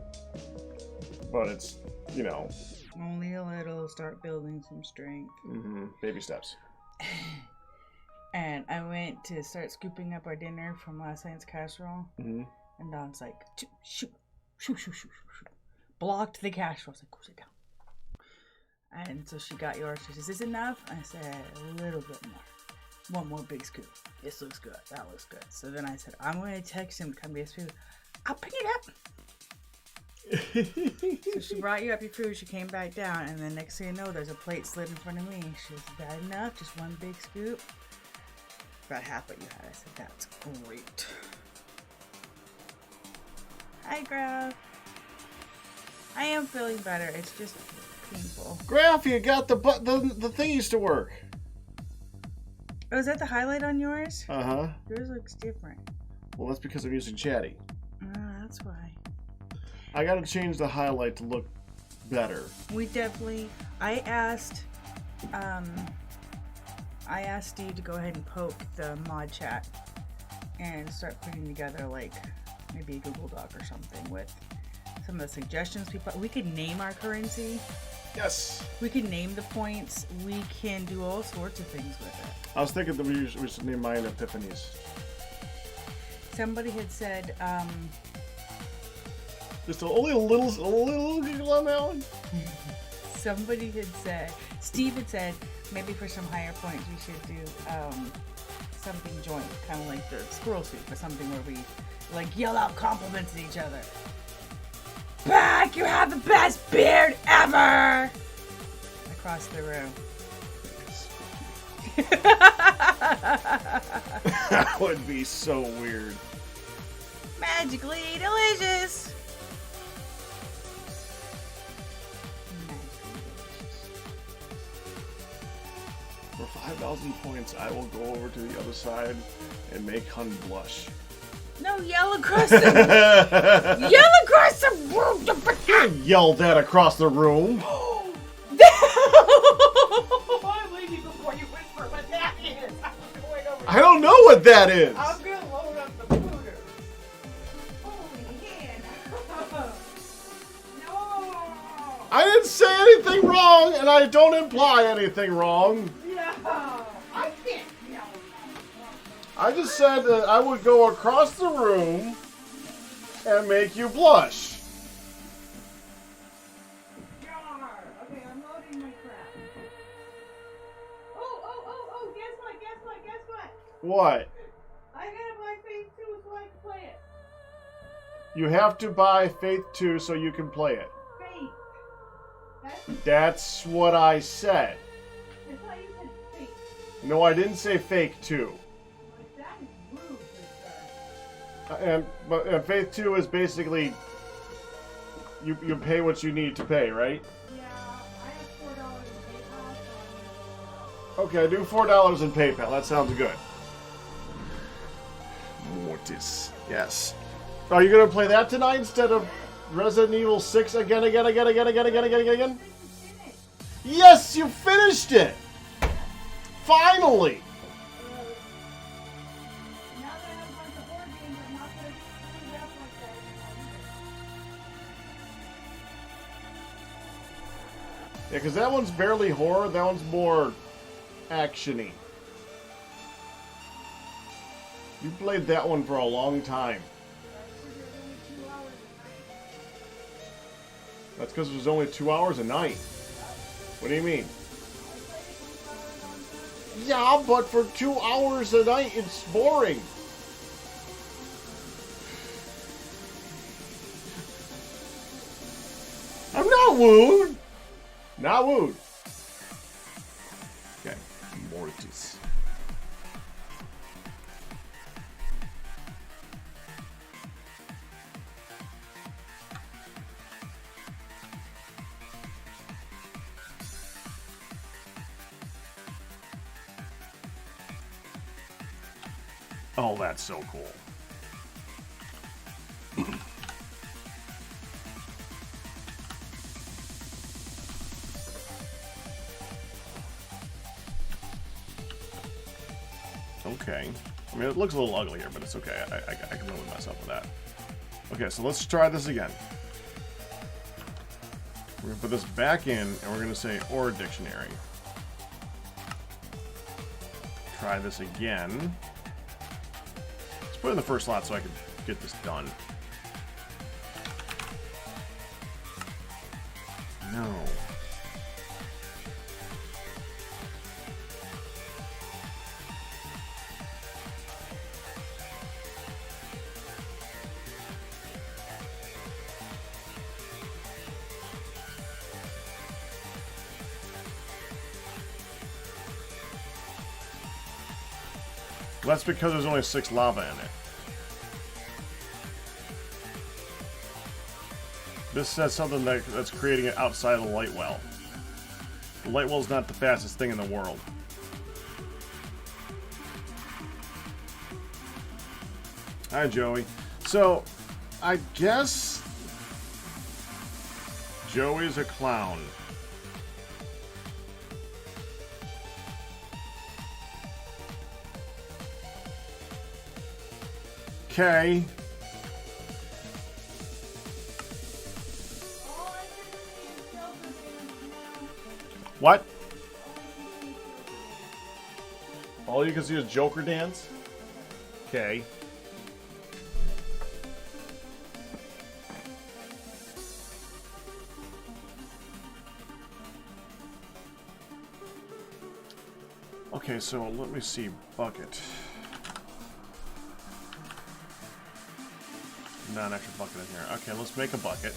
But it's, you know. Only a little. Start building some strength. Mm-hmm. Baby steps. And I went to start scooping up our dinner from last night's casserole. Mm-hmm. And Dawn's like, shoot. Blocked the casserole. I was like, go sit down. And so she got yours. She says, is this enough? I said, a little bit more. One more big scoop. This looks good. That looks good. So then I said, I'm going to text him to come get his food. I'll pick it up. So she brought you up your food. She came back down. And then next thing you know, there's a plate slid in front of me. She was bad enough. Just one big scoop. About half what you had. I said, that's great. Hi, Graf. I am feeling better. It's just painful. Graf, you got the thing used to work. Oh, is that the highlight on yours? Uh-huh. Yours looks different. Well, that's because I'm using Chatty. That's why. I gotta change the highlight to look better. We definitely... I asked Steve to go ahead and poke the mod chat and start putting together, like, maybe a Google Doc or something with some of the suggestions people... We could name our currency. Yes. We can name the points. We can do all sorts of things with it. I was thinking that we should name mine Epiphanies. Somebody had said, Just only a little giggle on that one. somebody had said, Steve had said, maybe for some higher points we should do something joint, kind of like the squirrel soup, or something where we like yell out compliments at each other. Back, you have the best beard ever! Across the room. That would be so weird. Magically delicious! For 5,000 points, I will go over to the other side and make Hun blush. No, yell across the yell across the room! Yell that across the room. I'm leaving before you whisper what that is. I'm going over. I don't know what that is. I'm gonna load up the pooter. Holy hand. No. I didn't say anything wrong, and I don't imply anything wrong. No. I can't yell. I just said that I would go across the room and make you blush. Okay, I'm loading my crap. Oh, guess what? What? I gotta buy Faith 2 so I can play it. You have to buy Faith 2 so you can play it. Faith. That's what I said. I thought you said Faith. No, I didn't say Fake 2. Like, that is rude, sister. And Faith 2 is basically you pay what you need to pay, right? Yeah, I have $4 in PayPal, so Okay, do $4 in PayPal. That sounds good. Mortis. Yes. Are you gonna play that tonight instead of Resident Evil 6 again? Yes, you finished it! Finally! now that I have a bunch of horror games, I'm not gonna do that like that anymore. Yeah, because that one's barely horror, that one's more action-y. You played that one for a long time. That's because there's only 2 hours a night. What do you mean? Yeah, but for 2 hours a night, it's boring. I'm not wooed. Not wooed. Okay, Mortis. Oh, that's so cool. Okay. I mean, it looks a little ugly here, but it's okay. I can really mess up with that. Okay, so let's try this again. We're going to put this back in, and we're going to say or dictionary. Try this again. Let's put it in the first slot so I can get this done. No. That's because there's only 6 lava in it. This says something that's creating it outside of the light well. The light well is not the fastest thing in the world. Hi, Joey. So, I guess Joey's a clown. Okay. What? All you can see is Joker dance? Okay. Okay, so let me see. Bucket. Not an extra bucket in here. Okay, let's make a bucket.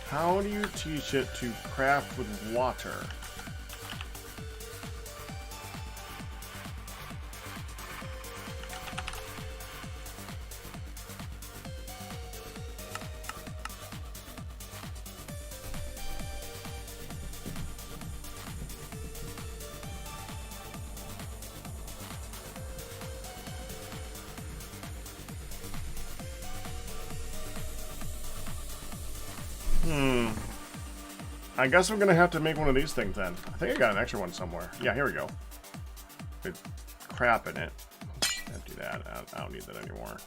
How do you teach it to craft with water? I guess I'm gonna have to make one of these things then. I think I got an extra one somewhere. Yeah, here we go. There's crap in it. Empty that. I don't need that anymore.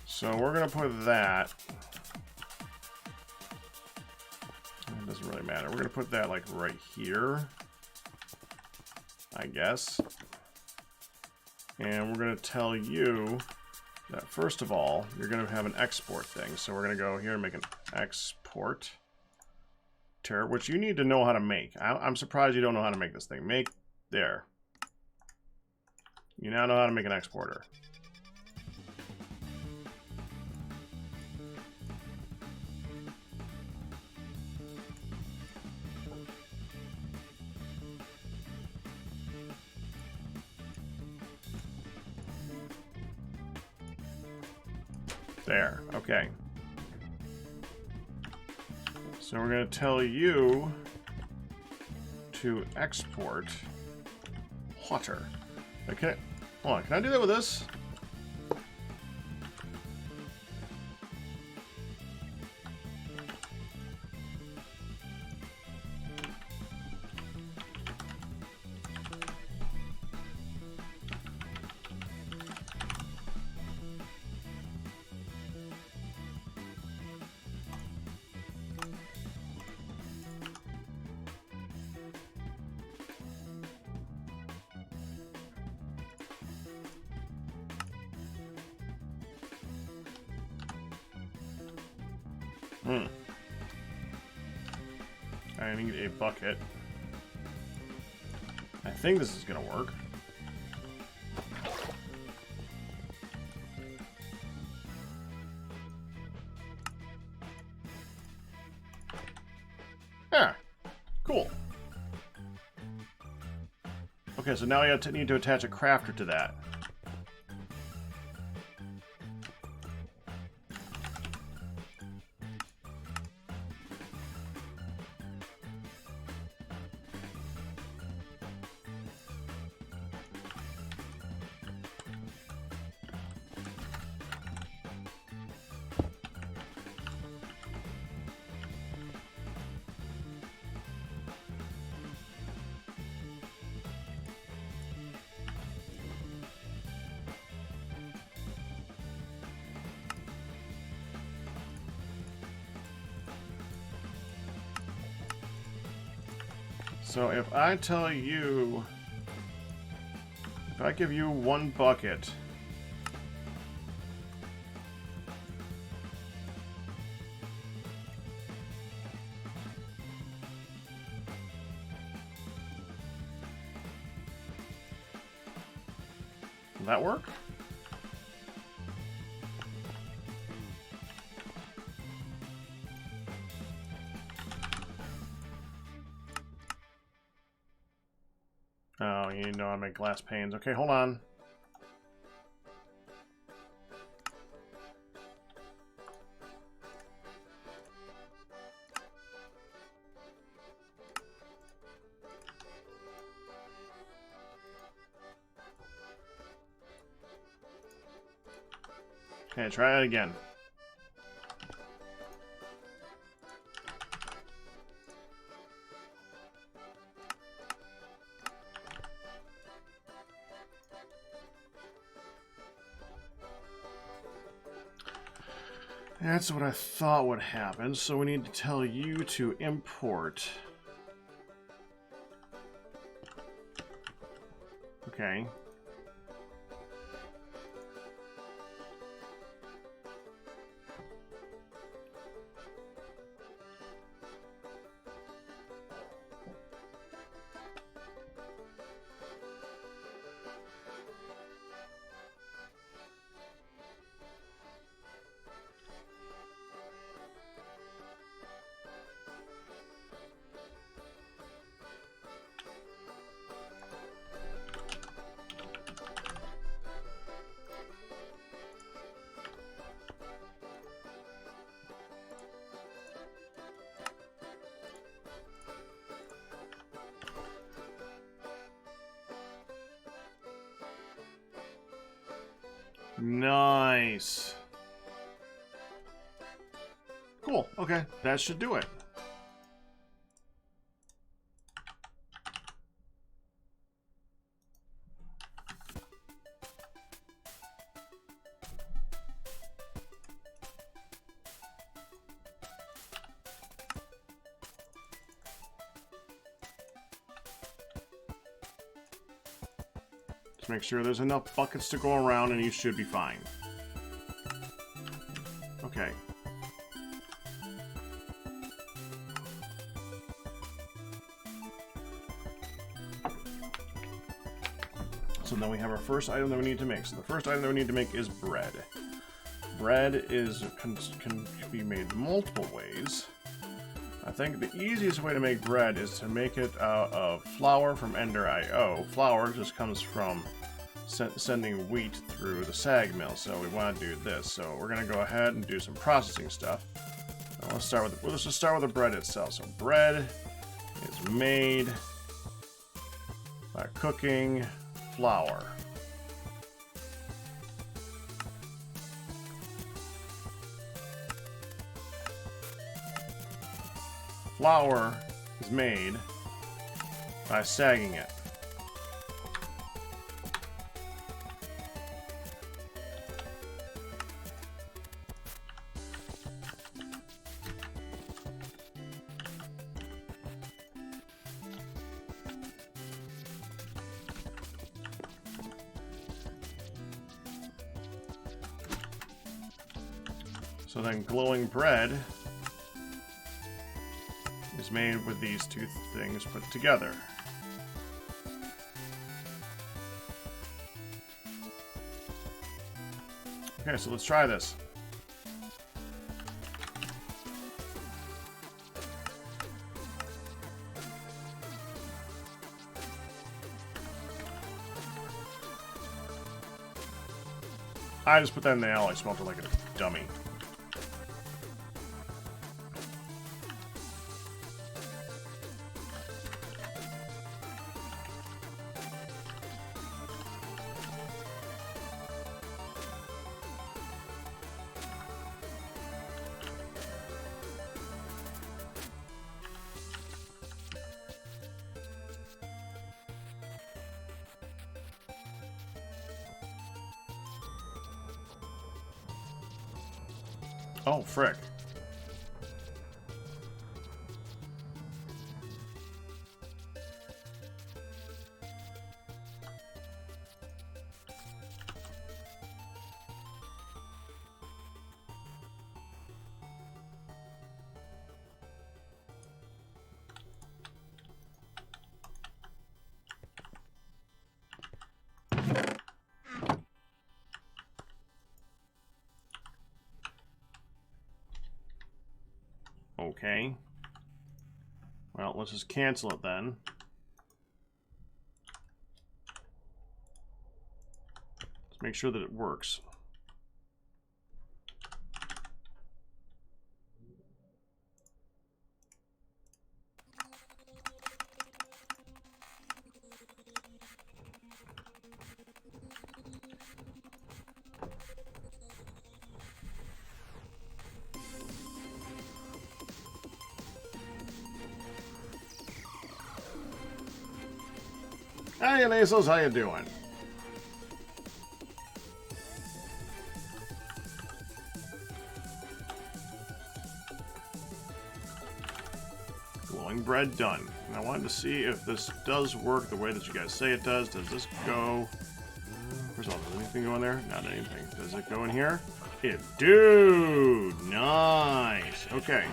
So we're gonna put that. It doesn't really matter. We're gonna put that like right here, I guess. And we're gonna tell you that first of all, you're gonna have an export thing. So we're gonna go here and make an export. Which you need to know how to make. I'm surprised you don't know how to make this thing. Make there. You now know how to make an exporter. There. Okay. So we're going to tell you to export water. Okay, hold on. Can I do that with this? Mm-hmm. I need a bucket. I think this is gonna work. Yeah, cool. Okay, so now you need to attach a crafter to that. So if I tell you, if I give you 1 bucket, will that work? Oh, you know I make glass panes. Okay, hold on. Okay, try it again. That's what I thought would happen, so we need to tell you to import. Okay. Nice. Cool. Okay, that should do it. Just make sure there's enough buckets to go around and you should be fine. Okay. So then we have our first item that we need to make. So the first item that we need to make is bread. Bread can be made multiple ways. I think the easiest way to make bread is to make it out of flour from Ender.io. Flour just comes from sending wheat through the sag mill, so we want to do this. So we're going to go ahead and do some processing stuff. Let's just start with the bread itself. So bread is made by cooking flour. Flour is made by sagging it. So then glowing bread is made with these two things put together. Okay, so let's try this. I just put that in the alley, smelt it like a dummy. Oh, frick. Okay. Well, let's just cancel it then. Let's make sure that it works. Hey, Nasals, how you doing? Glowing bread done. And I wanted to see if this does work the way that you guys say it does. Does this go... First of all, does anything go in there? Not anything. Does it go in here? It do! Nice! Okay.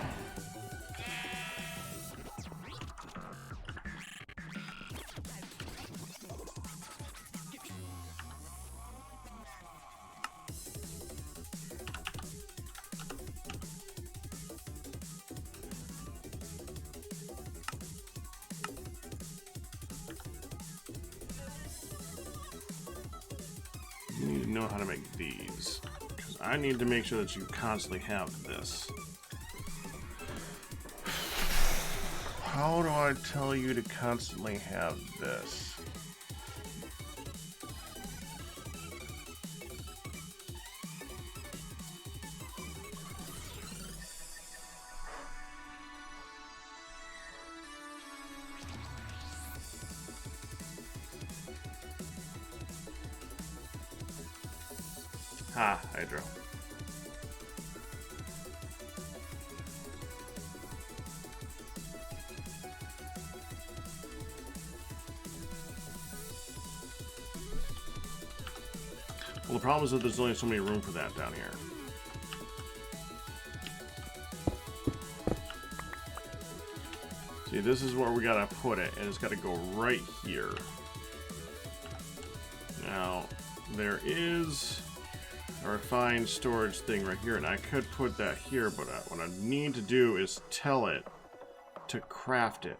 You need to know how to make these. Because I need to make sure that you constantly have this. How do I tell you to constantly have this? Ah, Hydro. Well, the problem is that there's only so many room for that down here. See, this is where we gotta put it, and it's gotta go right here. Now, there is a refined storage thing right here, and I could put that here, but what I need to do is tell it to craft it.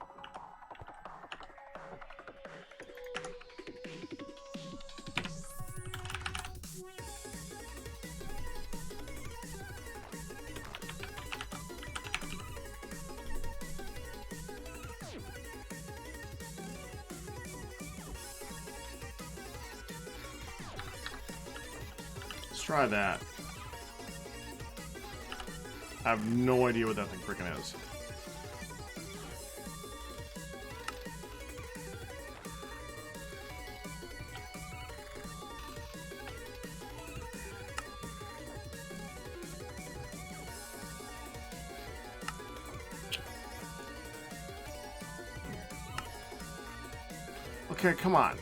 Try that. I have no idea what that thing freaking is. Okay, come on.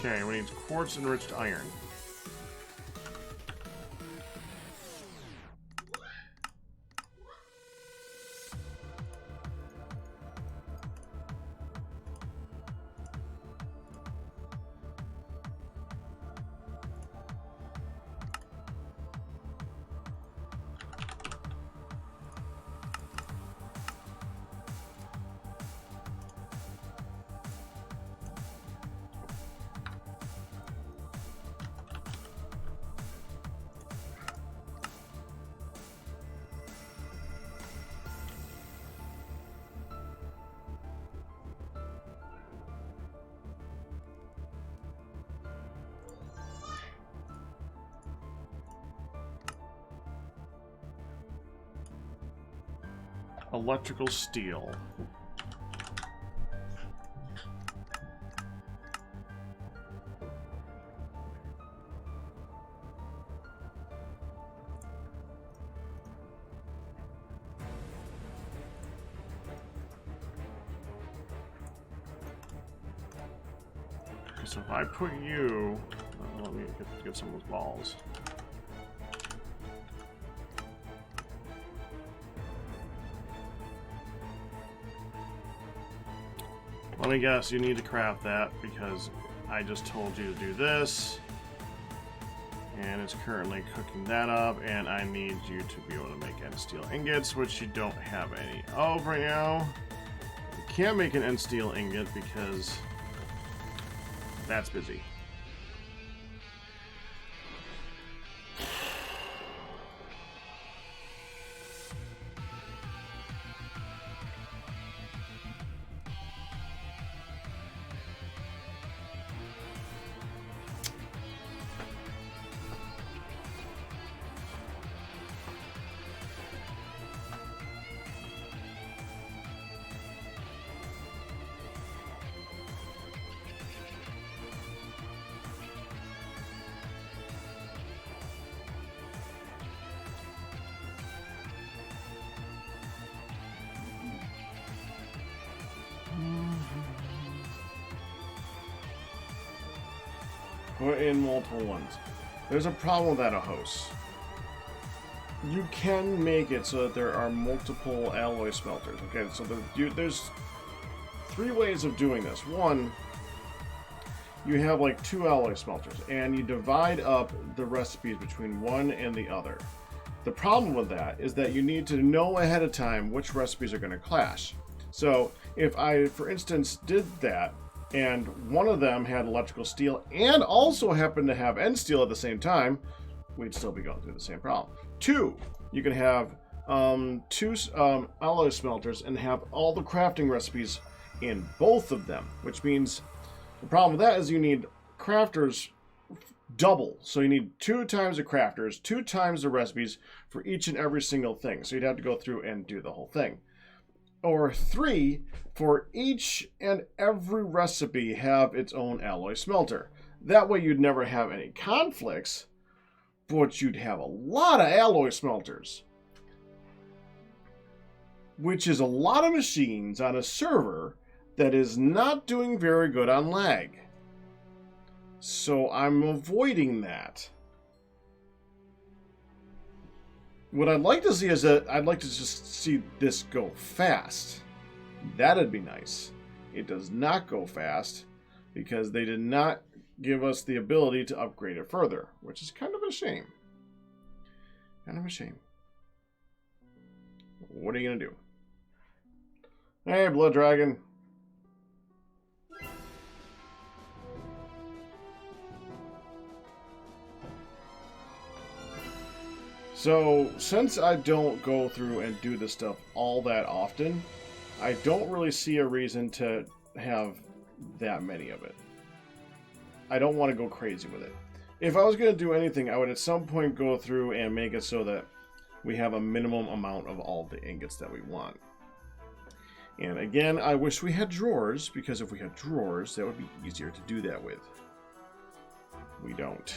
Okay, we need quartz enriched iron. Electrical steel. Okay, so if I put you, let me get some of those balls. Let me guess, you need to craft that because I just told you to do this. And it's currently cooking that up, and I need you to be able to make end steel ingots, which you don't have any of right now. You can't make an end steel ingot because that's busy. Put in multiple ones. There's a problem with that, a host. You can make it so that there are multiple alloy smelters. Okay, so there's 3 ways of doing this. One, you have like 2 alloy smelters, and you divide up the recipes between one and the other. The problem with that is that you need to know ahead of time which recipes are going to clash. So if I, for instance, did that, and one of them had electrical steel and also happened to have end steel at the same time, we'd still be going through the same problem. 2, you can have 2 alloy smelters and have all the crafting recipes in both of them, which means the problem with that is you need crafters double. So you need 2 times the crafters, 2 times the recipes for each and every single thing. So you'd have to go through and do the whole thing. Or 3, for each and every recipe have its own alloy smelter. That way you'd never have any conflicts, but you'd have a lot of alloy smelters. Which is a lot of machines on a server that is not doing very good on lag. So I'm avoiding that. What I'd like to see is that I'd like to just see this go fast. That'd be nice. It does not go fast because they did not give us the ability to upgrade it further, which is kind of a shame. Kind of a shame. What are you going to do? Hey, Blood Dragon. So, since I don't go through and do this stuff all that often, I don't really see a reason to have that many of it. I don't want to go crazy with it. If I was going to do anything, I would at some point go through and make it so that we have a minimum amount of all the ingots that we want. And again, I wish we had drawers, because if we had drawers, that would be easier to do that with. We don't.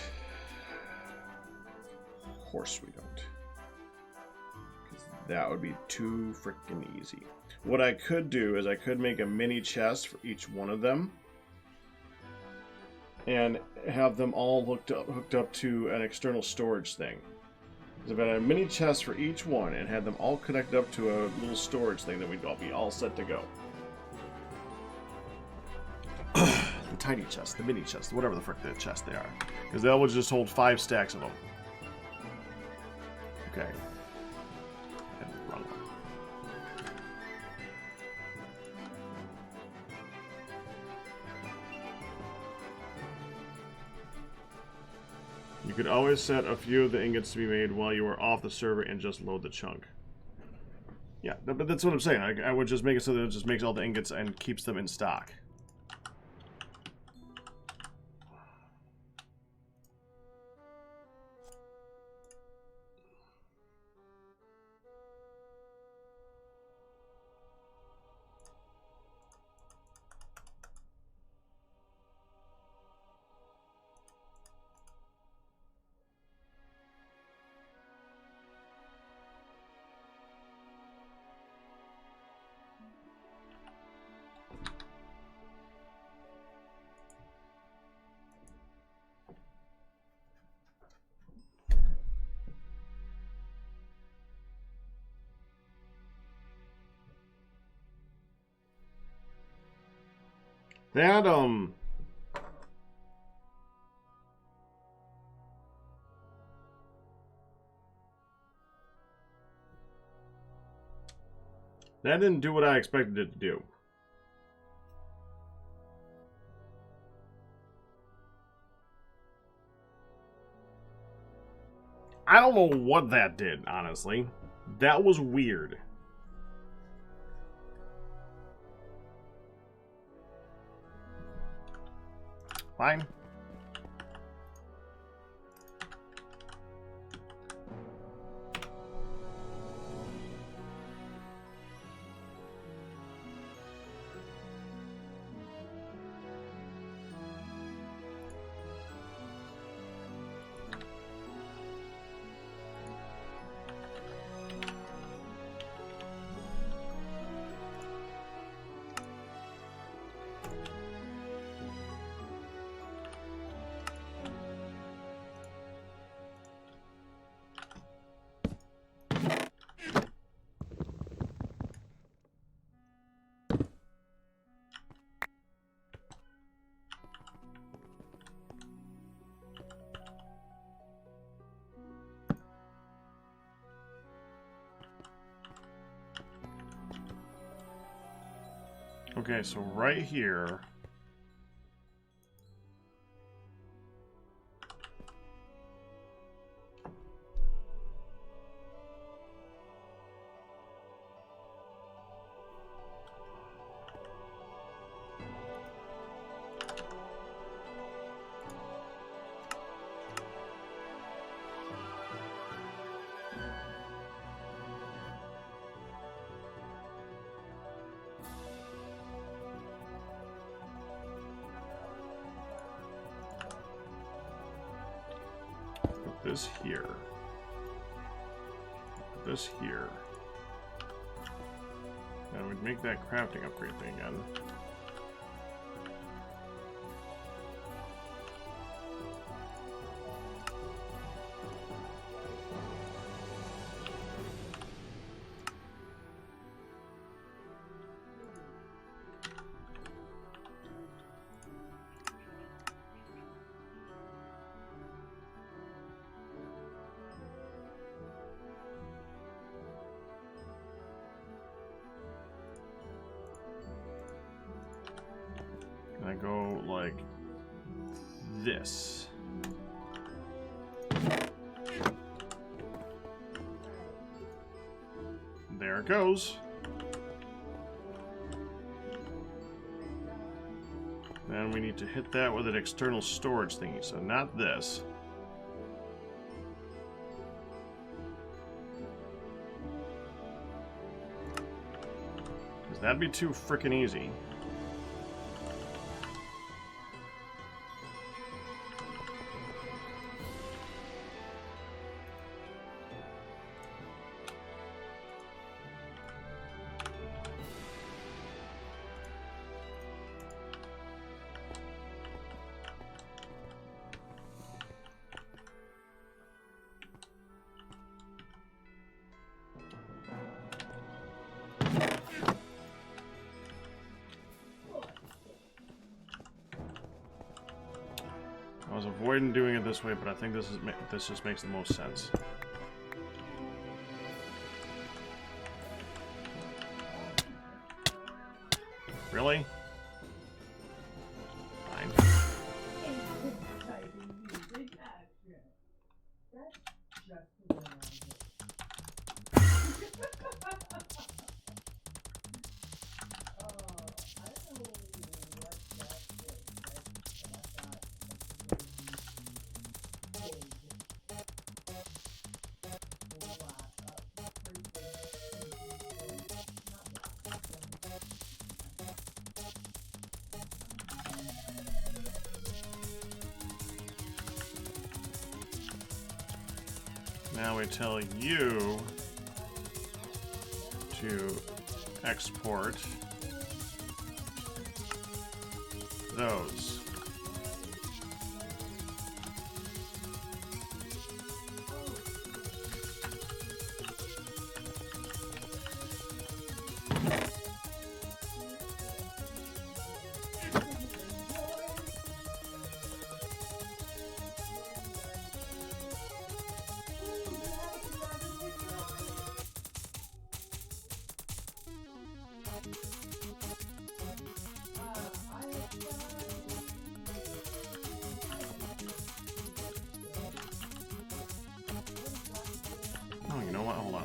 Of course we don't. Because that would be too freaking easy. What I could do is I could make a mini chest for each one of them. and have them all hooked up to an external storage thing. Because if I had a mini chest for each one and had them all connected up to a little storage thing, then we'd all be all set to go. The tiny chest, the mini chest, whatever the frick that chest they are. Because that would just hold 5 stacks of them. Okay. And wrong one. You could always set a few of the ingots to be made while you are off the server and just load the chunk. Yeah, but that's what I'm saying. I would just make it so that it just makes all the ingots and keeps them in stock. That, that didn't do what I expected it to do. I don't know what that did, honestly. That was weird. Fine. Okay, so right here... this here. This here. And we'd make that crafting upgrade thing again. I go like this. There it goes. Then we need to hit that with an external storage thingy, so not this. Because that'd be too frickin' easy. avoiding doing it this way, but I think this just makes the most sense. Really? Fine. Now we tell you to export those. Oh, you know what? Hold on.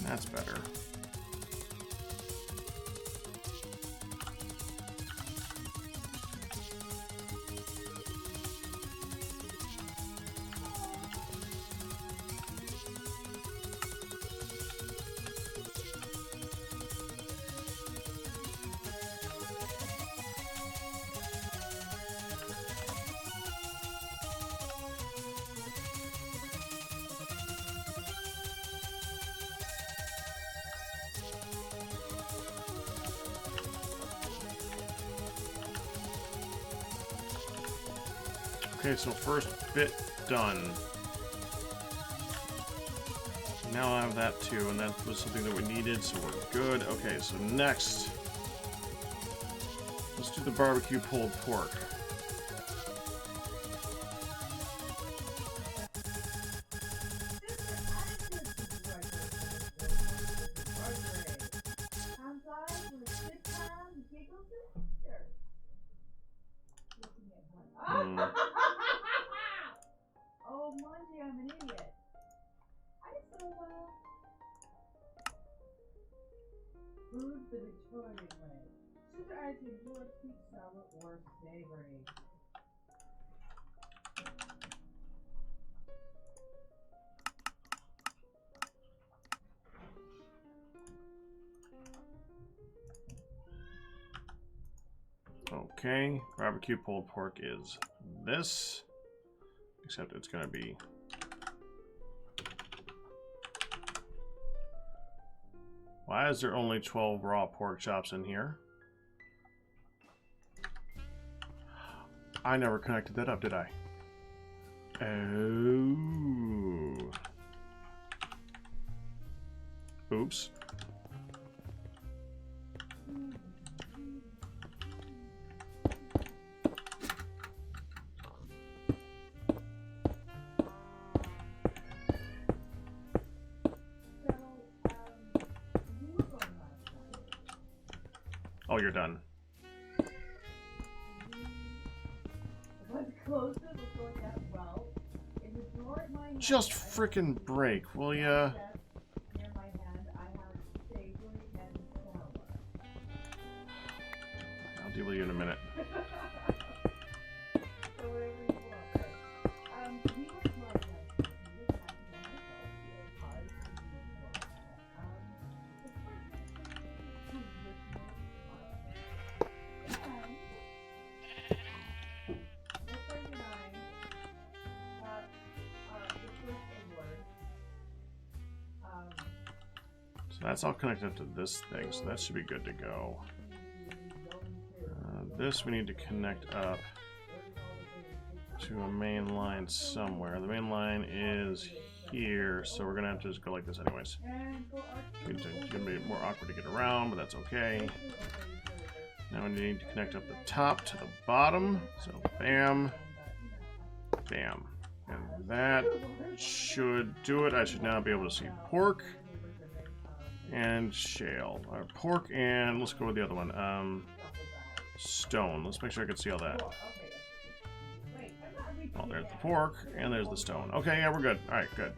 That's better. Okay, so first bit done. Now I have that too, and that was something that we needed, so we're good. Okay, so next, let's do the barbecue pulled pork. Oh, Monty, I'm an idiot. I just don't want food the Victorian way. Sugar icing, your pizza or savory. Okay, barbecue pulled pork is this, except it's gonna be why is there only 12 raw pork chops in here? I never connected that up, did I? Oh. Oops. Oh, you're done. Just frickin' break, will ya? I'll deal with you in a minute. So that's all connected up to this thing, so that should be good to go. this we need to connect up to a main line somewhere. The main line is here, so we're gonna have to just go like this anyways. It's gonna be more awkward to get around, but that's okay. Now we need to connect up the top to the bottom. So bam, bam. And that should do it. I should now be able to see pork and shale. Or pork and, let's go with the other one. Stone. Let's make sure I can see all that. Oh, there's the pork, and there's the stone. Okay, yeah, we're good. Alright, good.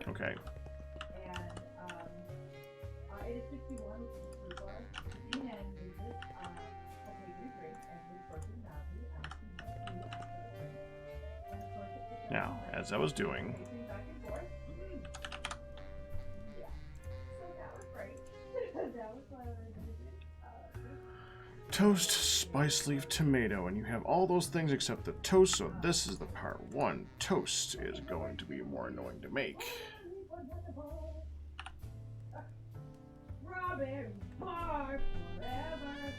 Okay. Now, as I was doing, toast, spice leaf, tomato, and you have all those things except the toast, so this is the part one. Toast is going to be more annoying to make. Strawberry park forever.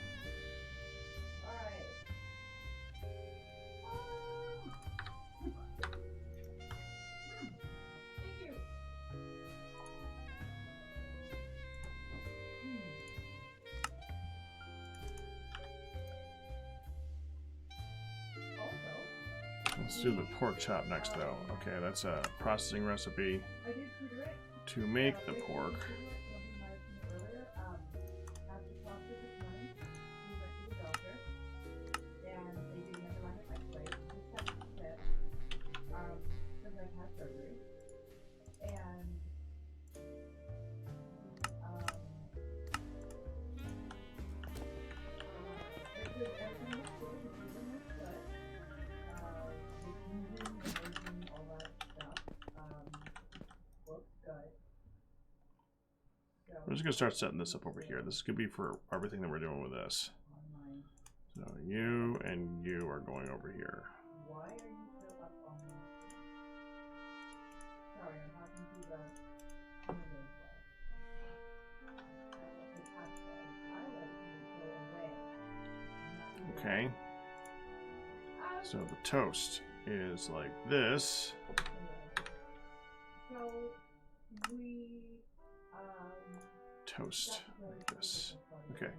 Let's do the pork chop next, though. Okay, that's a processing recipe to make the pork. We're just going to start setting this up over here. This could be for everything that we're doing with this. So you and you are going over here. Why are you still up on that? Sorry, I'm talking to the... Okay. So the toast is like this. So we... Toast like this. Okay.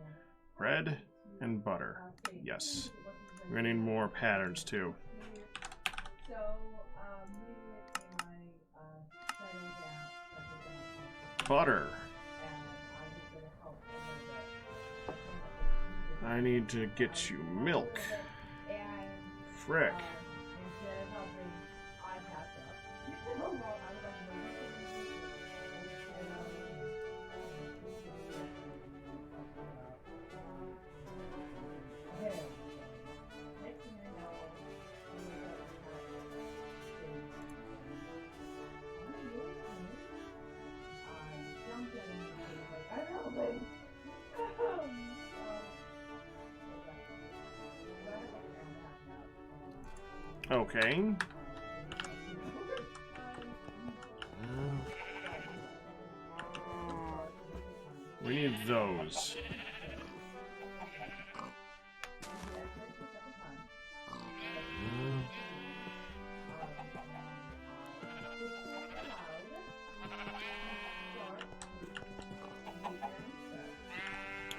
Bread and butter. Yes. We're gonna need more patterns too. Butter. I need to get you milk. Frick. Okay. We need those.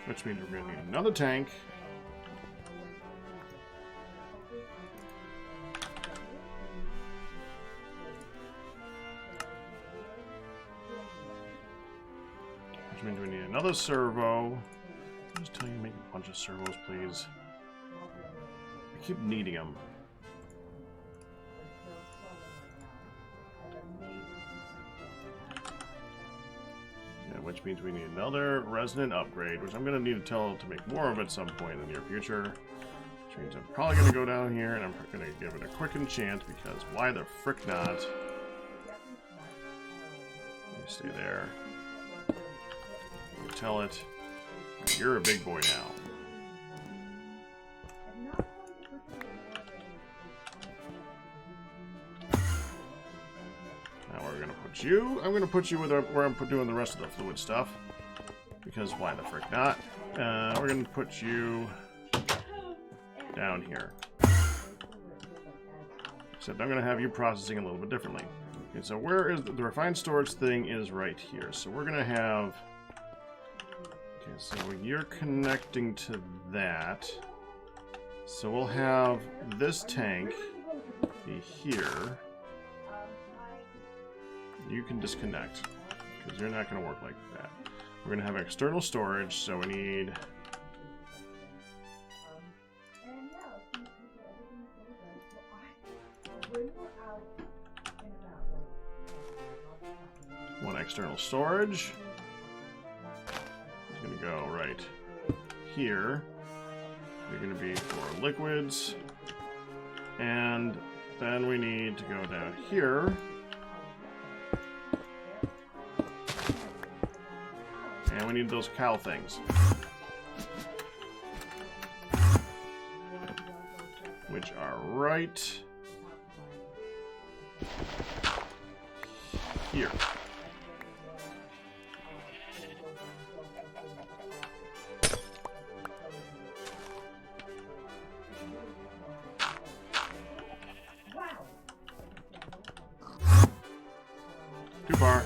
Which means we're going to need another tank. Which means we need another servo. I'll just tell you to make a bunch of servos, please. I keep needing them. Which means we need another resonant upgrade, which I'm going to need to tell to make more of at some point in the near future. Which means I'm probably going to go down here and I'm going to give it a quick enchant because why the frick not? You stay there. You tell it. You're a big boy now. Now we're going to put put you? I'm gonna put you where I'm doing the rest of the fluid stuff. Because why the frick not? We're gonna put you down here. Except I'm gonna have you processing a little bit differently. Okay, so where is the refined storage thing is right here. So we're gonna have. Okay, so you're connecting to that. So we'll have this tank be here. You can disconnect because you're not gonna work like that. We're gonna have external storage, so we need. One external storage. It's gonna go right here. You're gonna be for liquids. And then we need to go down here. And we need those cow things. Which are right here. Too far.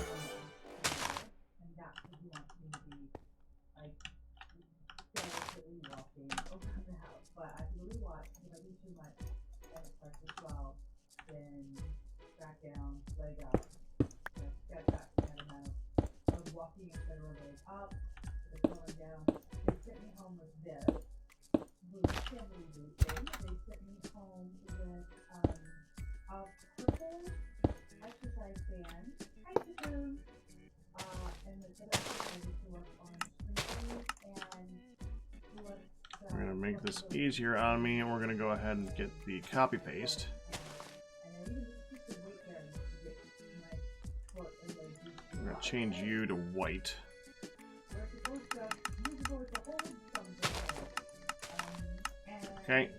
We're going to make this easier on me, and we're going to go ahead and get the copy paste. We're going to change you to white. Okay.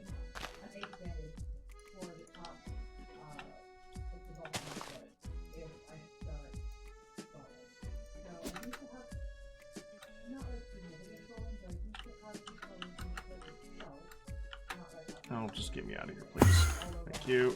Oh, just get me out of here, please. Thank you.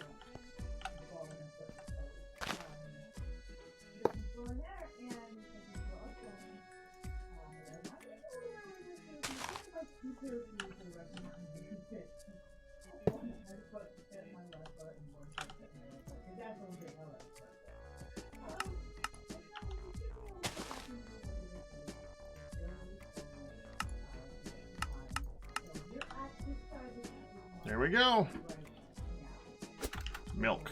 There we go. Milk.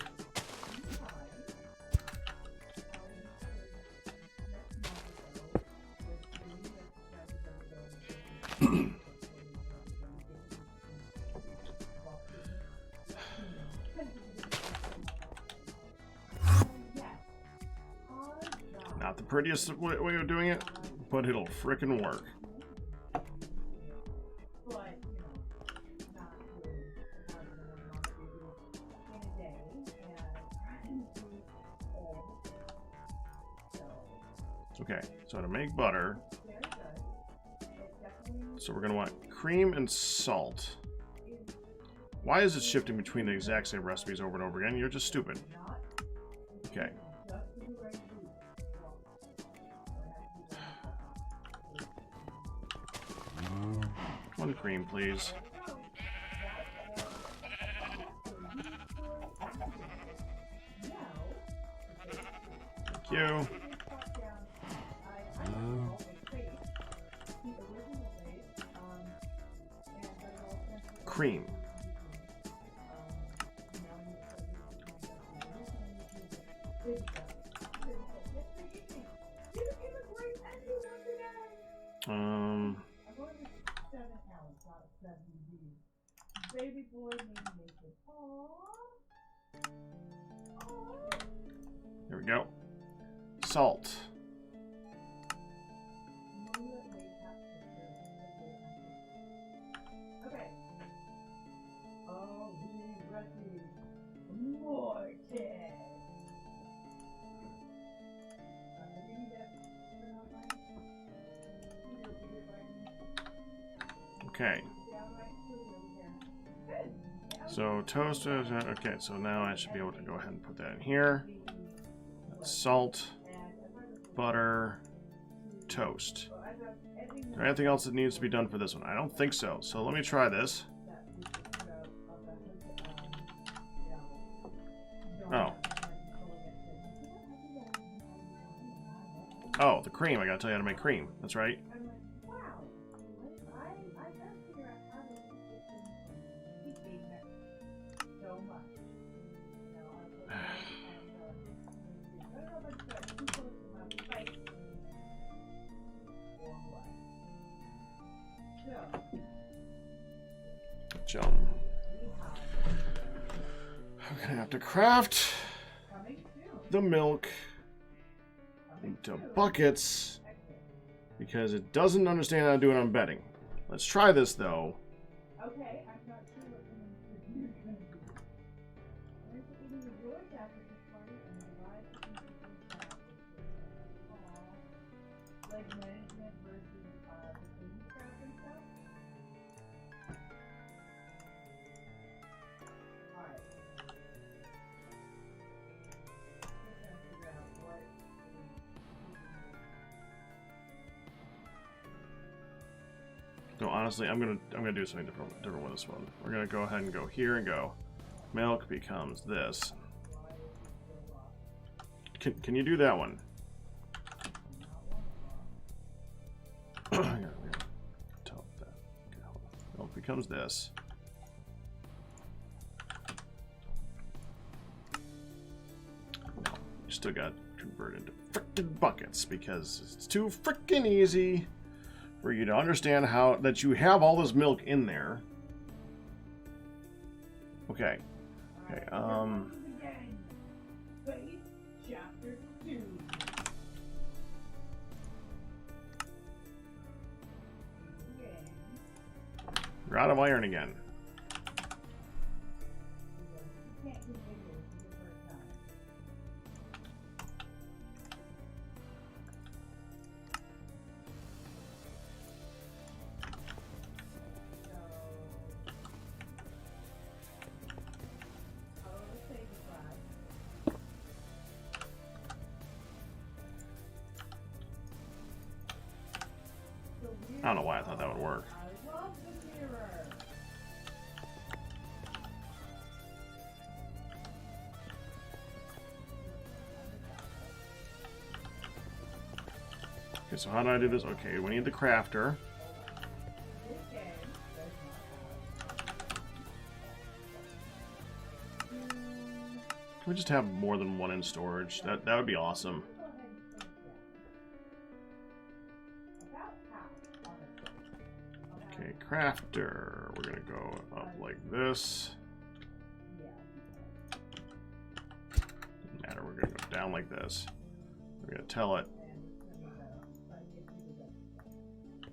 Not the prettiest way of doing it, but it'll frickin' work. Okay, so to make butter, so we're going to want cream and salt. Why is it shifting between the exact same recipes over and over again? You're just stupid. Okay. One cream, please. Thank you. Cream. There we go. Salt. Okay. So toast. Okay, so now I should be able to go ahead and put that in here. Salt, butter, toast. Is there anything else that needs to be done for this one? I don't think so. So let me try this. Oh. Oh, the cream. I gotta tell you how to make cream. That's right. Jump. I'm gonna have to craft the milk into buckets because it doesn't understand how to do it on betting. Let's try this though. Okay, I'm not sure what No, honestly, I'm gonna do something different with this one. We're gonna go ahead and go here and go. Milk becomes this. Can you do that one? Milk becomes this. You still got to convert into frickin' buckets because it's too frickin' easy for you to understand how that you have all this milk in there. Okay. Okay, Chapter 2. We're out of iron again. I don't know why I thought that would work. Okay, so how do I do this? Okay, we need the crafter. Can we just have more than one in storage? That would be awesome. Okay, crafter. We're gonna go up like this. Doesn't matter, we're gonna go down like this. We're gonna tell it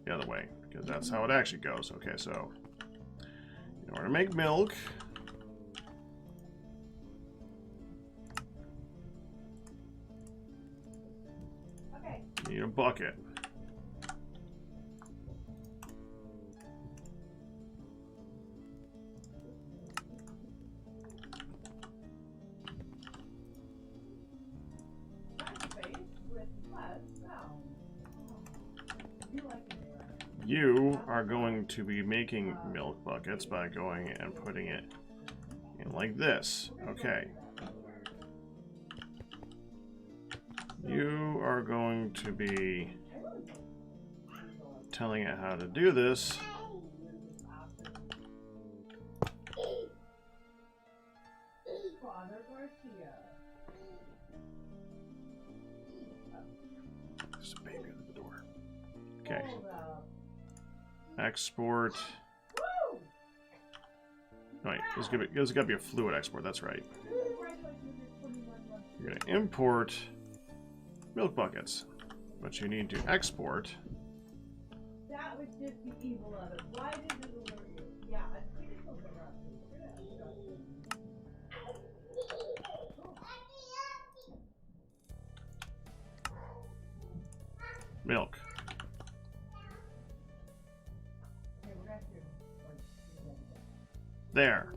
the other way, because that's how it actually goes. Okay, so in order to make milk, you need a bucket. You are going to be making milk buckets by going and putting it in like this. Okay. You are going to be telling it how to do this. There's a baby at the door. Okay. Export. Wait, there's got to be a fluid export. That's right. You're going to import milk buckets, but you need to export. That would just be evil of it. Why did it alert you? Yeah, I think it's over. Milk. Okay, we're gonna have to There.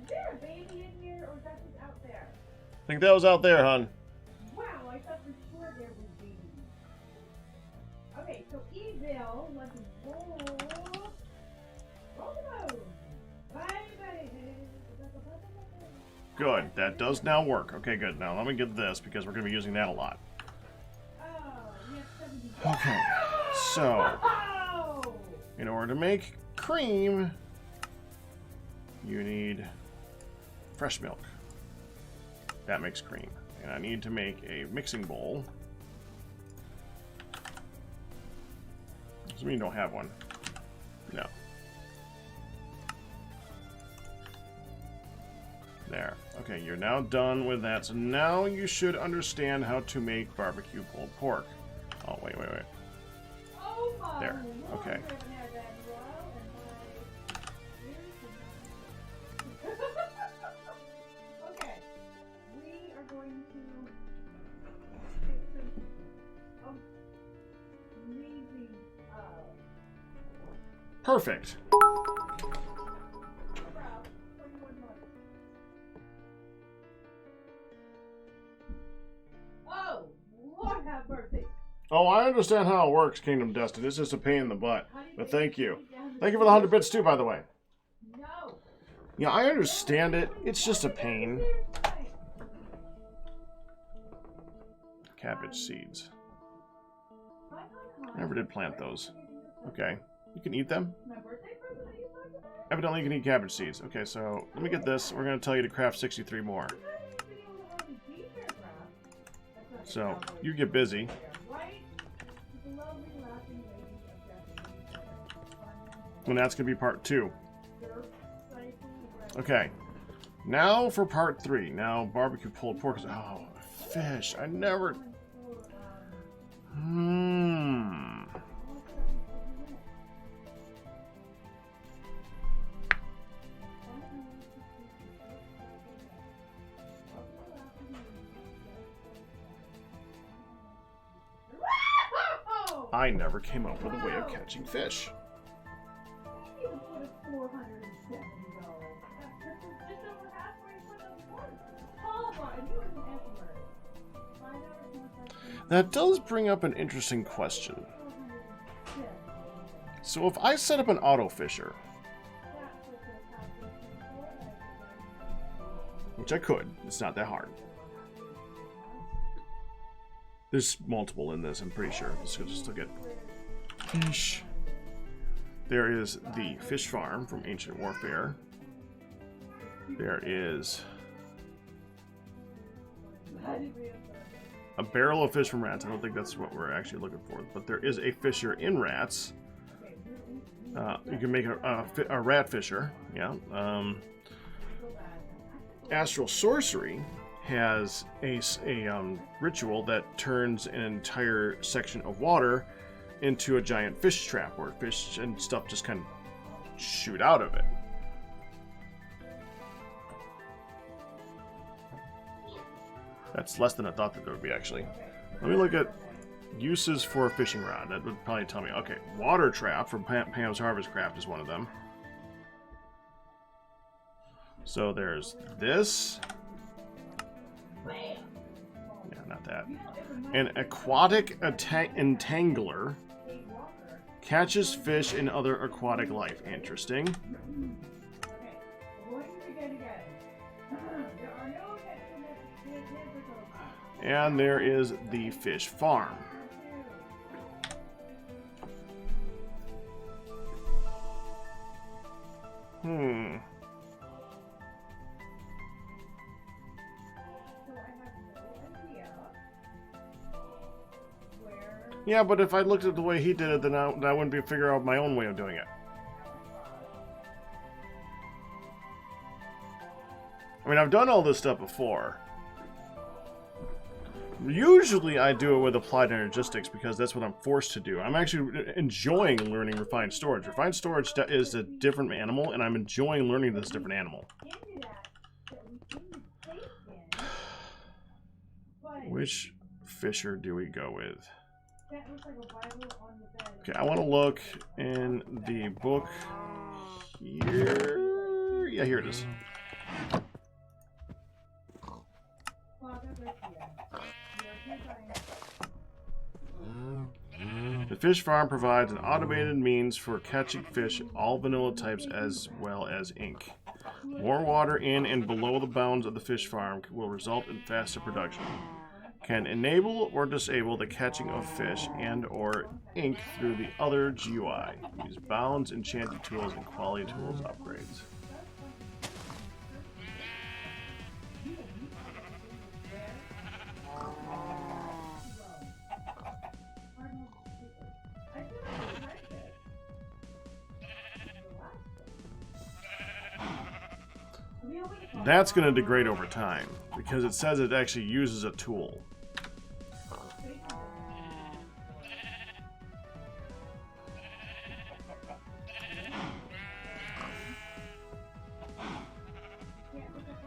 Is there a baby in here, or is that just out there? I think that was out there, hon. Wow, I thought for sure there would be. Okay, so Evil, let's roll. Roll the bones. Bye. Good. That does now work. Okay, good. Now let me get this because we're going to be using that a lot. Oh, we have 70. Okay. So, Oh! in order to make cream, you need fresh milk. That makes cream. And I need to make a mixing bowl. Does mean you don't have one? No. There. Okay, you're now done with that. So now you should understand how to make barbecue pulled pork. Oh, wait. Oh my There. Lord, Okay. I haven't had that in a while, and my ears are not- Okay, we are going to get some amazing, Perfect. crap, 21 months. Oh, Lord have mercy. Oh, I understand how it works, Kingdom Destiny. It's just a pain in the butt. How do you But get thank you. it down to Thank you for the 100 bits too, by the way. No. Yeah, I understand it. It's just a pain. Cabbage seeds. I never did plant those. Okay. You can eat them? My birthday present that you talked about? Evidently you can eat cabbage seeds. Okay, so let me get this. We're going to tell you to craft 63 more. So, you get busy. And that's going to be part 2. Okay. Now for part 3. Now, barbecue pulled pork is... Oh, fish. I never... I never came up with a way of catching fish. That does bring up an interesting question. So if I set up an auto fisher, which I could, it's not that hard. There's multiple in this, I'm pretty sure. Let's just look at fish. There is the fish farm from Ancient Warfare. There is a barrel of fish from rats. I don't think that's what we're actually looking for, but there is a fisher in rats. You can make a rat fisher. Yeah. Astral sorcery has a ritual that turns an entire section of water into a giant fish trap where fish and stuff just kind of shoot out of it. That's less than I thought that there would be, actually. Let me look at uses for a fishing rod. That would probably tell me. Okay, water trap from Pam's Harvest Craft is one of them. So there's this. Yeah, not that. An aquatic entangler catches fish and other aquatic life. Interesting. And there is the fish farm. Yeah, but if I looked at the way he did it, then I wouldn't be figure out my own way of doing it. I mean, I've done all this stuff before. Usually I do it with applied energistics because that's what I'm forced to do. I'm actually enjoying learning refined storage. Refined storage is a different animal, and I'm enjoying learning this different animal. Which fisher do we go with? Okay, I want to look in the book here? Yeah, here it is. The fish farm provides an automated means for catching fish, all vanilla types, as well as ink. More water in and below the bounds of the fish farm will result in faster production. Can enable or disable the catching of fish and or ink through the other GUI. Use bounds, enchanted tools, and quality tools upgrades. That's going to degrade over time because it says it actually uses a tool.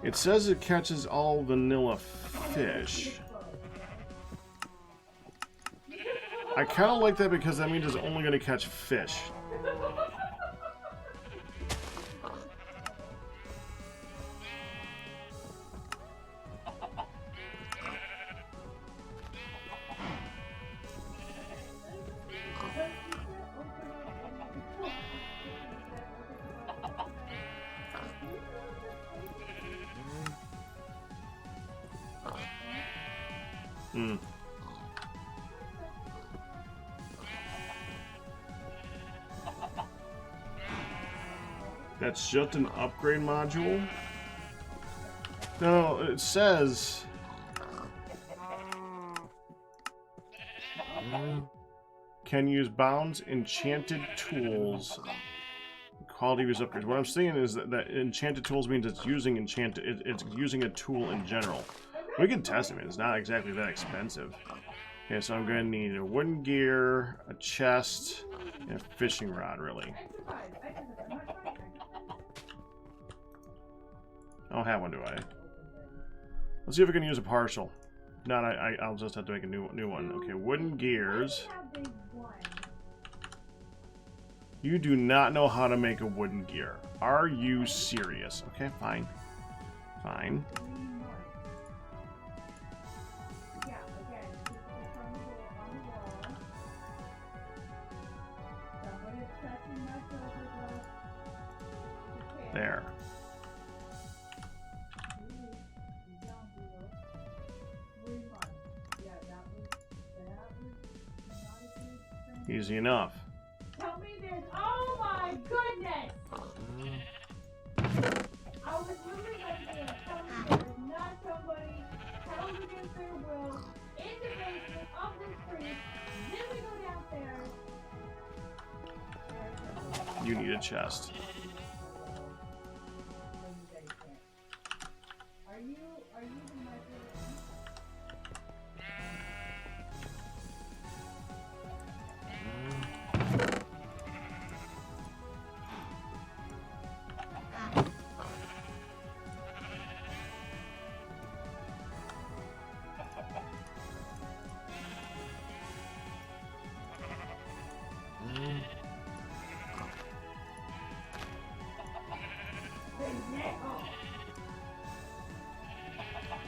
It says it catches all vanilla fish. I kind of like that because that means it's only going to catch fish. That's just an upgrade module? No, it says... Can use bounds, enchanted tools, quality use upgrades. What I'm saying is that enchanted tools means it's using it's using a tool in general. We can test it, man. It's not exactly that expensive. Okay, so I'm gonna need a wooden gear, a chest, and a fishing rod, really. I don't have one, do I? Let's see if we can use a partial. If not, I'll just have to make a new one. Okay, wooden gears. You do not know how to make a wooden gear. Are you serious? Okay, fine. Fine. There. Easy enough. Tell me this. Oh my goodness! I was literally going to tell me there is not somebody held against their will in the basement of this creek. Then we go downstairs. You need a chest. Are you the mother?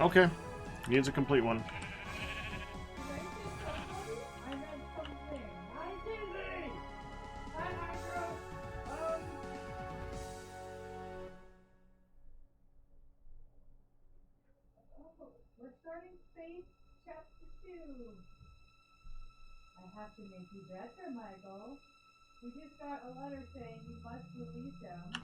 Okay. Needs a complete one. We're starting Space Chapter 2. I have to make you better, Michael. We just got a letter saying you must release him.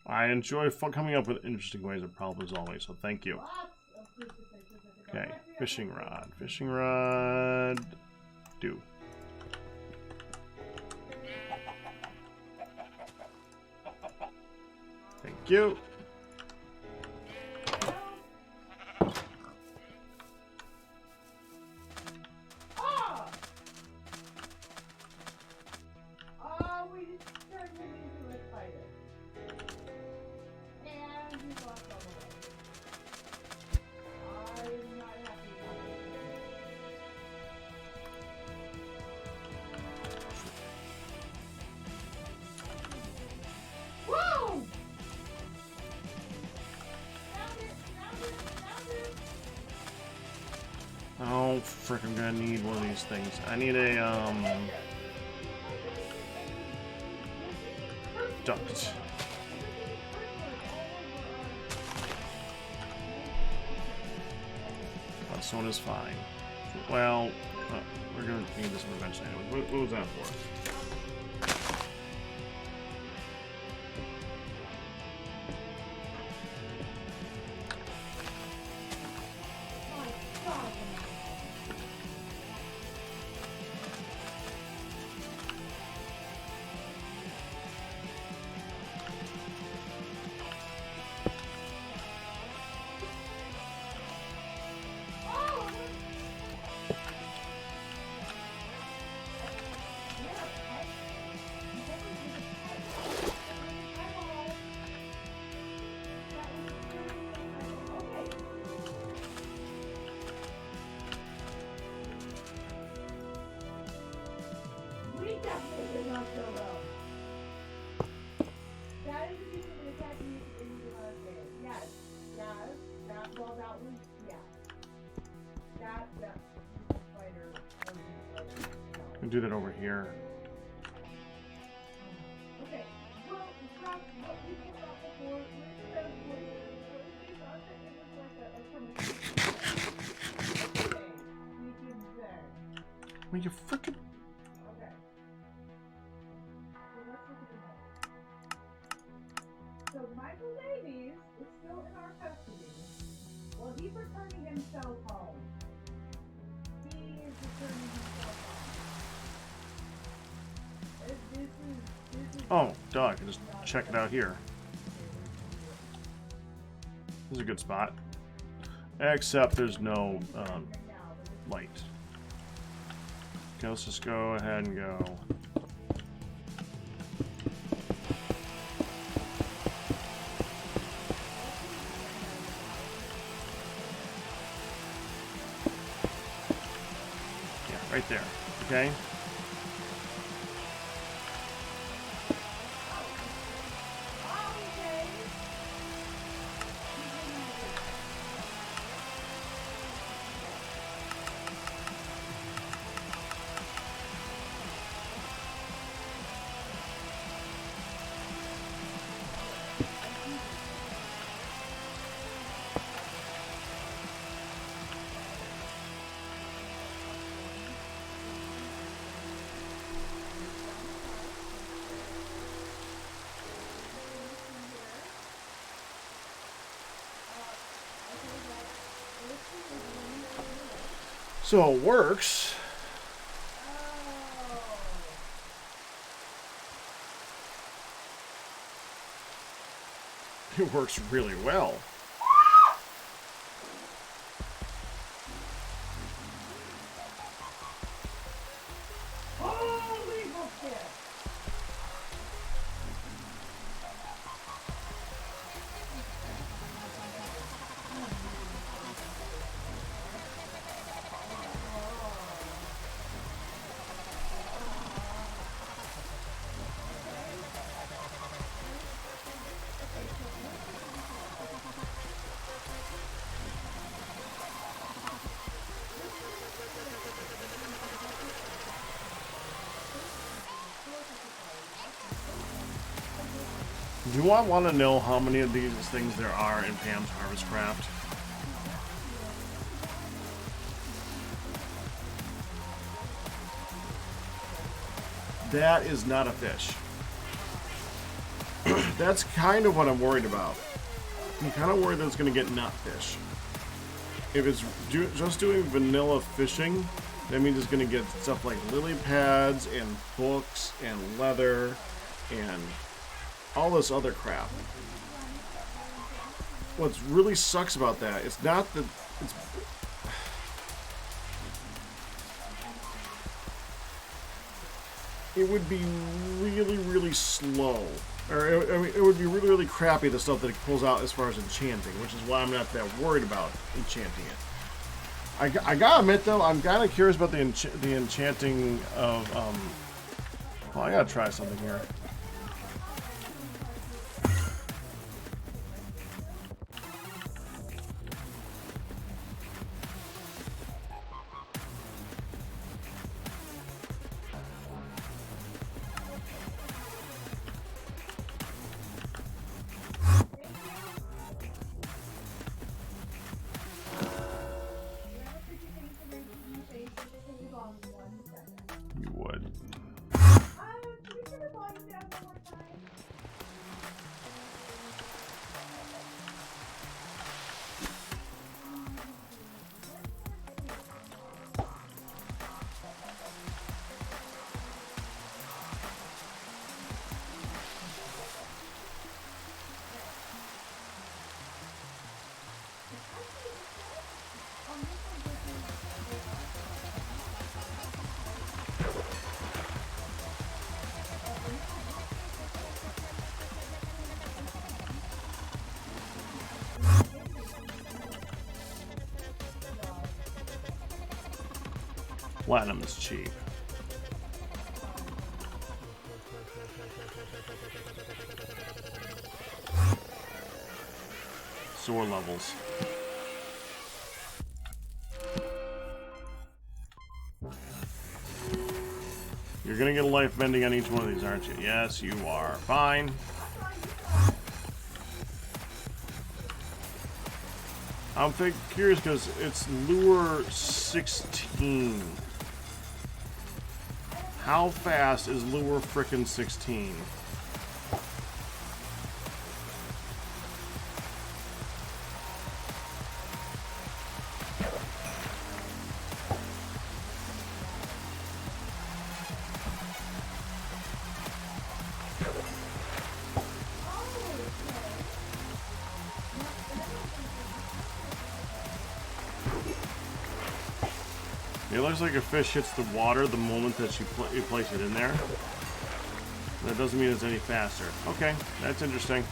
I enjoy coming up with interesting ways of problems always, so thank you. Lots of crucifixes at the Okay, door. fishing rod. Fishing rod. Do. Thank you. Oh, we just turned him into a spider. And we lost all the way. I'm not happy about it. gonna need one of these things. I need a duct. This one is fine. Well, we're gonna need this one eventually anyway. What was that for? Do that over here. Okay. Well, what we talked about before, Will you frickin'? Okay. So let's look at the notes. So Michael Davies is still in our custody. Well, he's returning himself home. He is returning himself home. This is Oh, duh, I can just check it out here. This is a good spot. Except there's no light. Okay, let's just go ahead and go. Yeah, right there. Okay? So it works. It works really well. holy bullshit. Do I want to know how many of these things there are in Pam's Harvest Craft? That is not a fish. That's kind of what I'm worried about. I'm kind of worried that it's going to get nutfish. If it's just doing vanilla fishing, that means it's going to get stuff like lily pads and books and leather and all this other crap. What really sucks about that, it's not that it's... It would be really, really slow. Or, I mean, it would be really, really crappy, the stuff that it pulls out as far as enchanting, which is why I'm not that worried about enchanting it. I gotta admit, though, I'm kind of curious about the enchanting of, well, I gotta try something here. Platinum is cheap. Sword levels. You're gonna get a life bending on each one of these, aren't you? Yes, you are. Fine. I'm curious because it's lure 16. How fast is lure frickin' 16? It looks like a fish hits the water the moment that you place it in there. That doesn't mean it's any faster. Okay, that's interesting.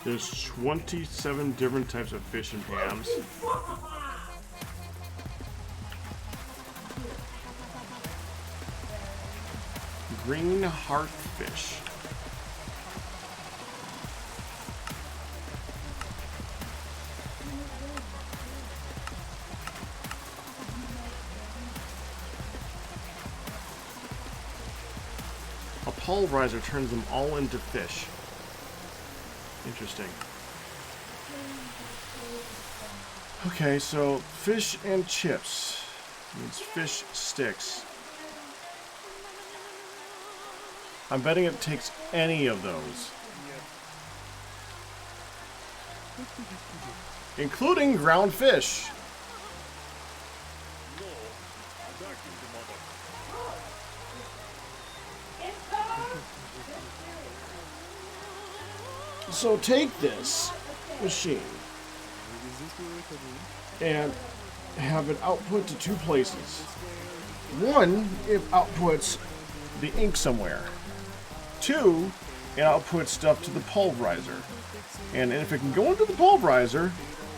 There's 27 different types of fish and hams. Green heartfish. A pulverizer turns them all into fish. Interesting. Okay, so fish and chips means fish sticks. I'm betting it takes any of those. Including ground fish. So take this machine and have it output to two places. One, it outputs the ink somewhere. Two, it outputs stuff to the pulverizer. And if it can go into the pulverizer,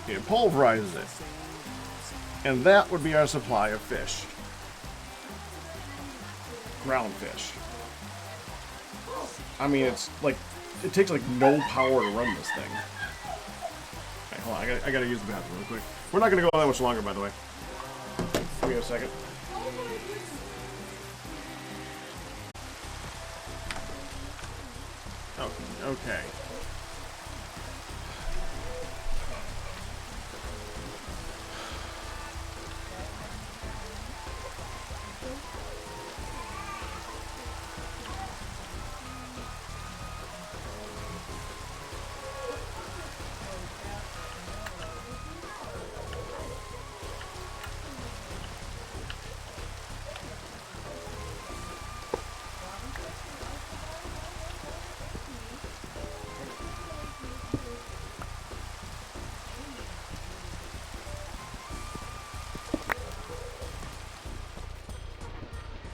it pulverizes it. And that would be our supply of fish. Ground fish. I mean, it's like, it takes like no power to run this thing. Alright, hold on, I gotta use the bathroom real quick. We're not gonna go that much longer, by the way. Give me a second. Oh, okay.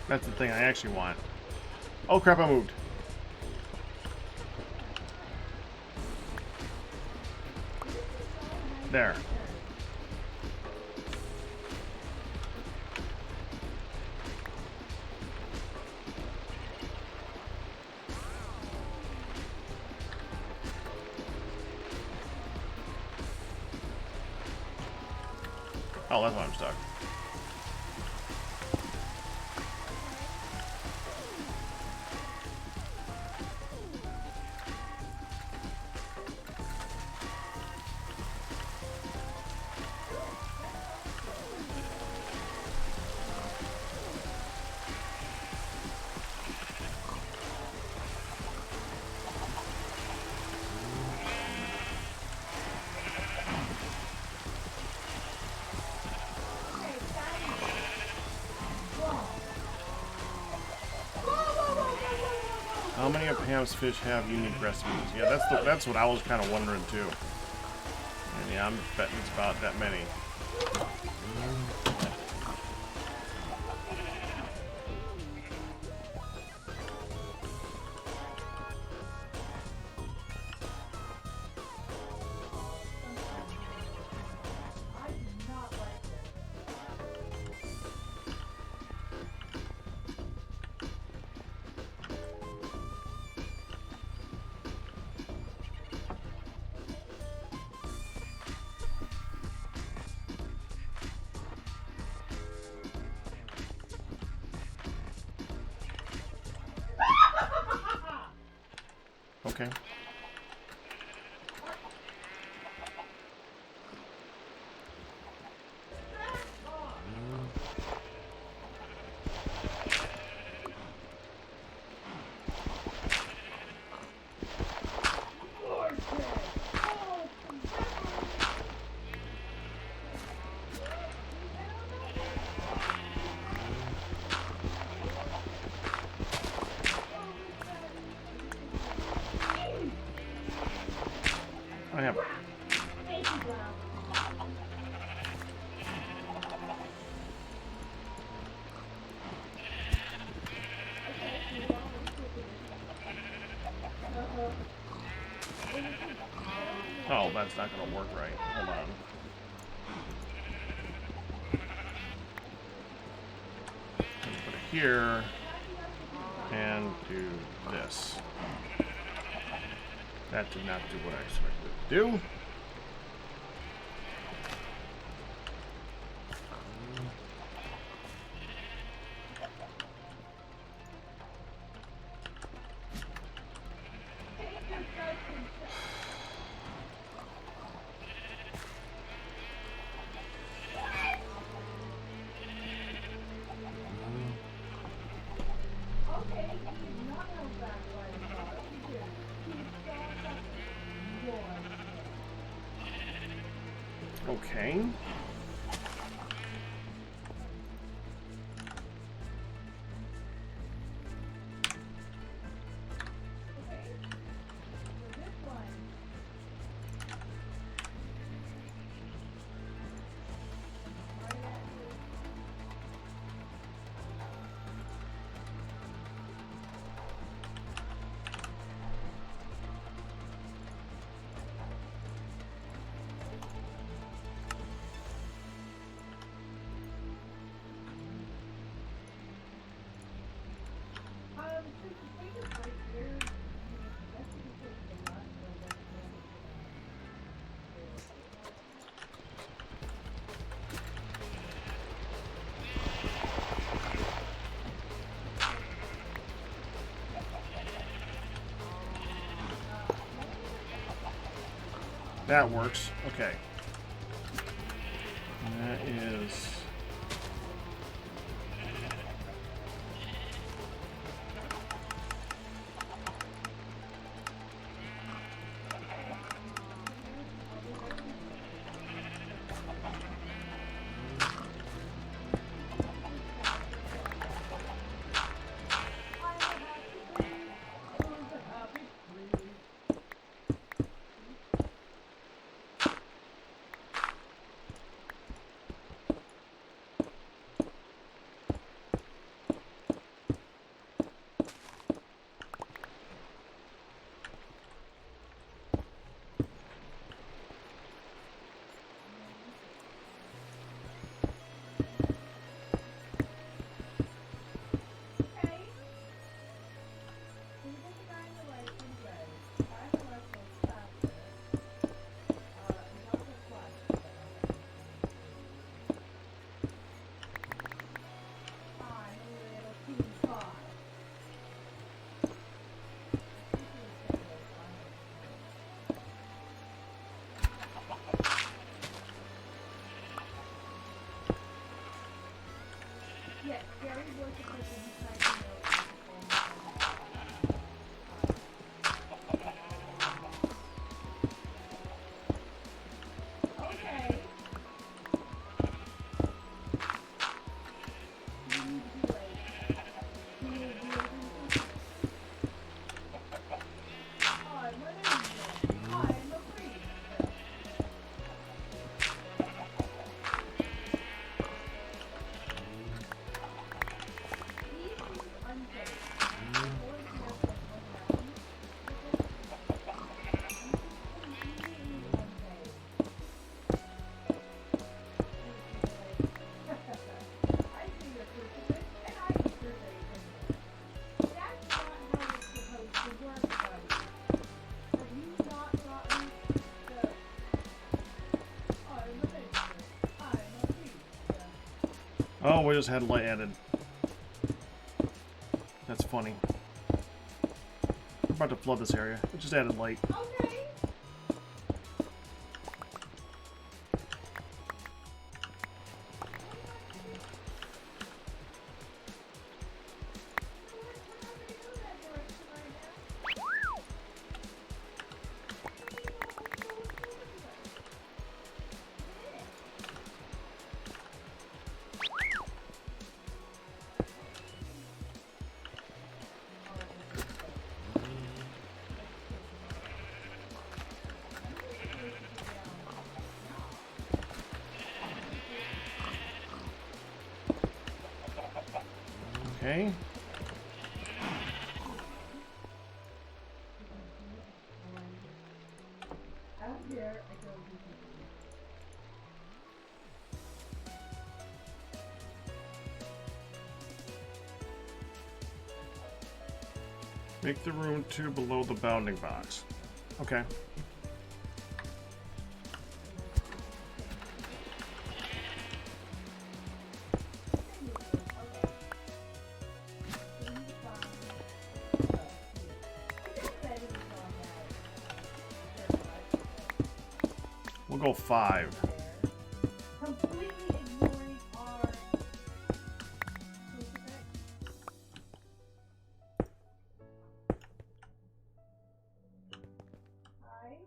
That's the thing I actually want. Oh crap, I moved. There. Oh, that's why I'm stuck. can't Pam's fish have unique recipes? Yeah, that's what I was kind of wondering too. And yeah, I'm betting it's about that many. Okay. I have. Oh, that's not going to work right. Hold on. Put it here and do this. That did not do what I expected it to do. Okay. That works. Okay. That is... Oh, we just had light added. That's funny. We're about to flood this area. We just added light. Okay. Okay. Out here, I go do Make the room 2 below the bounding box. Okay. We'll go 5. completely ignoring our crucifix. Hi.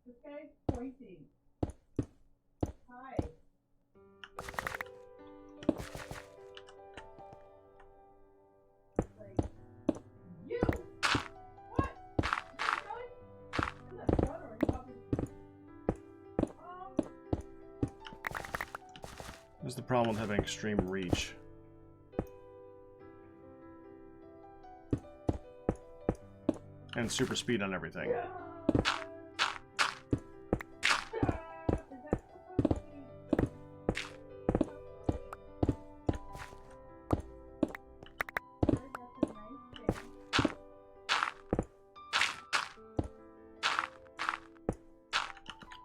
This guy's pointing. Hi. Like, you! What? Really? I'm not done already, Bobby. This is the problem with having extreme reach. And super speed on everything. Is that supposed to be? That's a nice thing.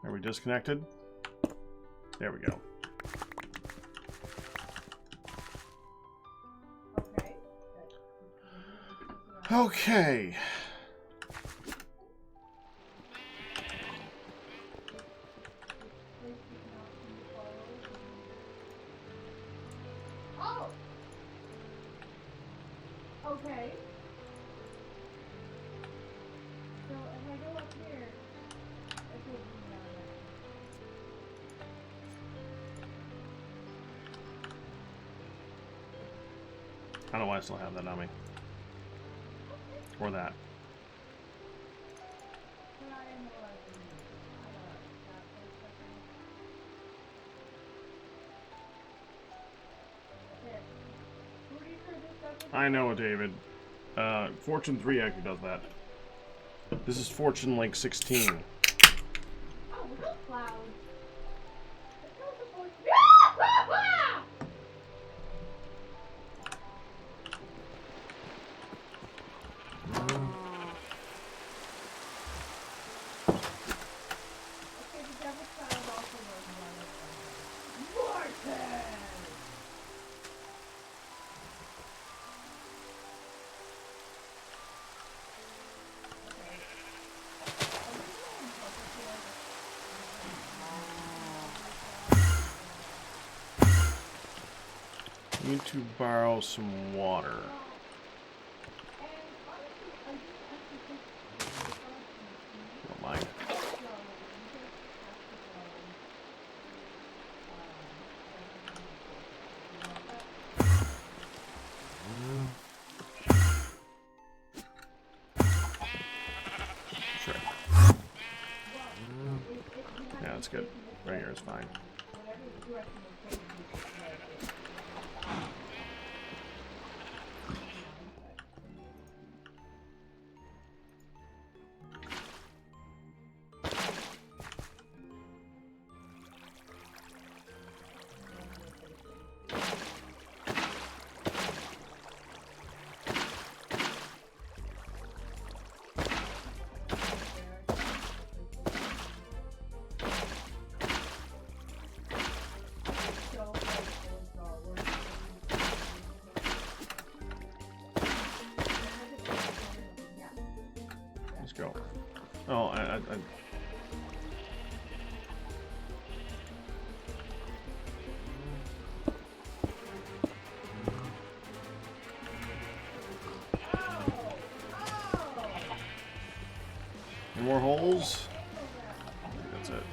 Are we disconnected? There we go. Okay. Okay. Oh! Okay. So if I go up here, it will be down there. I don't know why I still have that on me. Or that. But I am allowed to use it. I got that for a second. There. Who do you turn this stuff into? I know, David. Fortune 3 actually does that. This is Fortune like 16. Oh, look at clouds. It's not supposed to be. Okay, the devil's child also knows about it. Morton! Need to borrow some water. Don't mind. Sure. Yeah, that's good. Right here is fine. Oh, any more holes? I think that's it.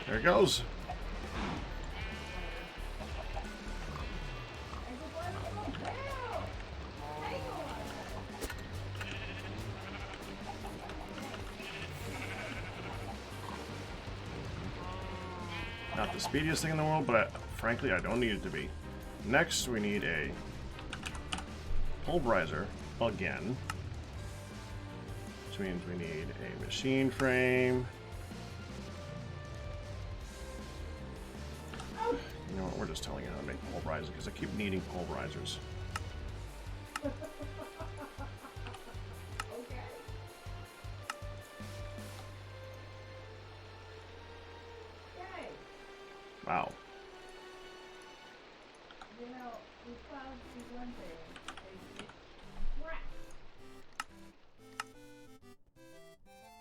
There it goes. Not the speediest thing in the world, but frankly, I don't need it to be. Next, we need a pulverizer again, which means we need a machine frame. You know what? We're just telling you how to make pulverizer because I keep needing pulverizers. Wow. You know, we found one thing. Crack.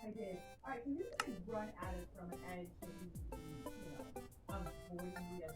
I did. Alright, so you can run at it from an edge so you know, avoiding the other.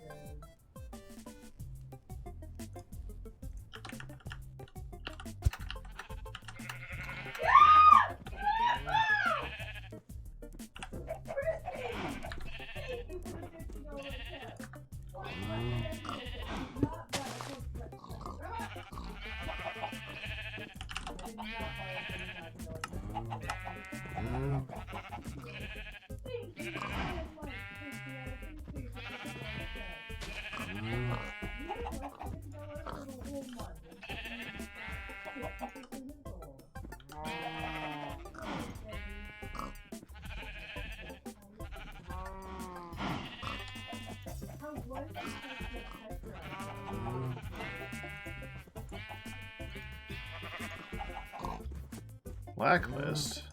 Blacklist.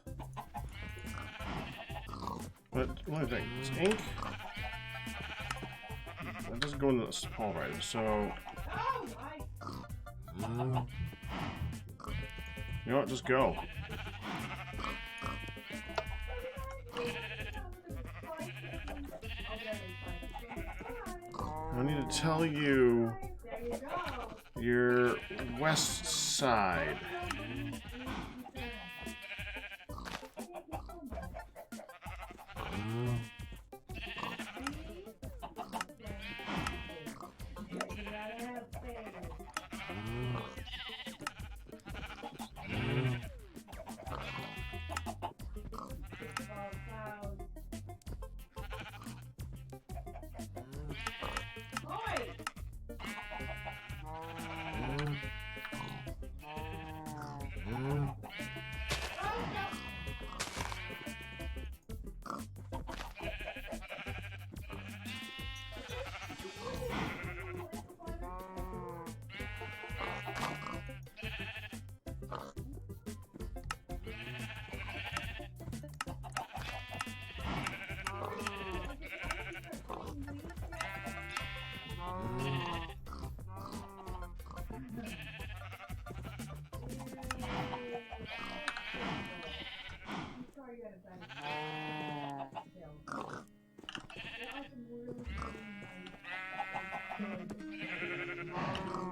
What do I think? It's ink. That doesn't go into the pulverizer, so. You know what? Just go. I need to tell you your west side.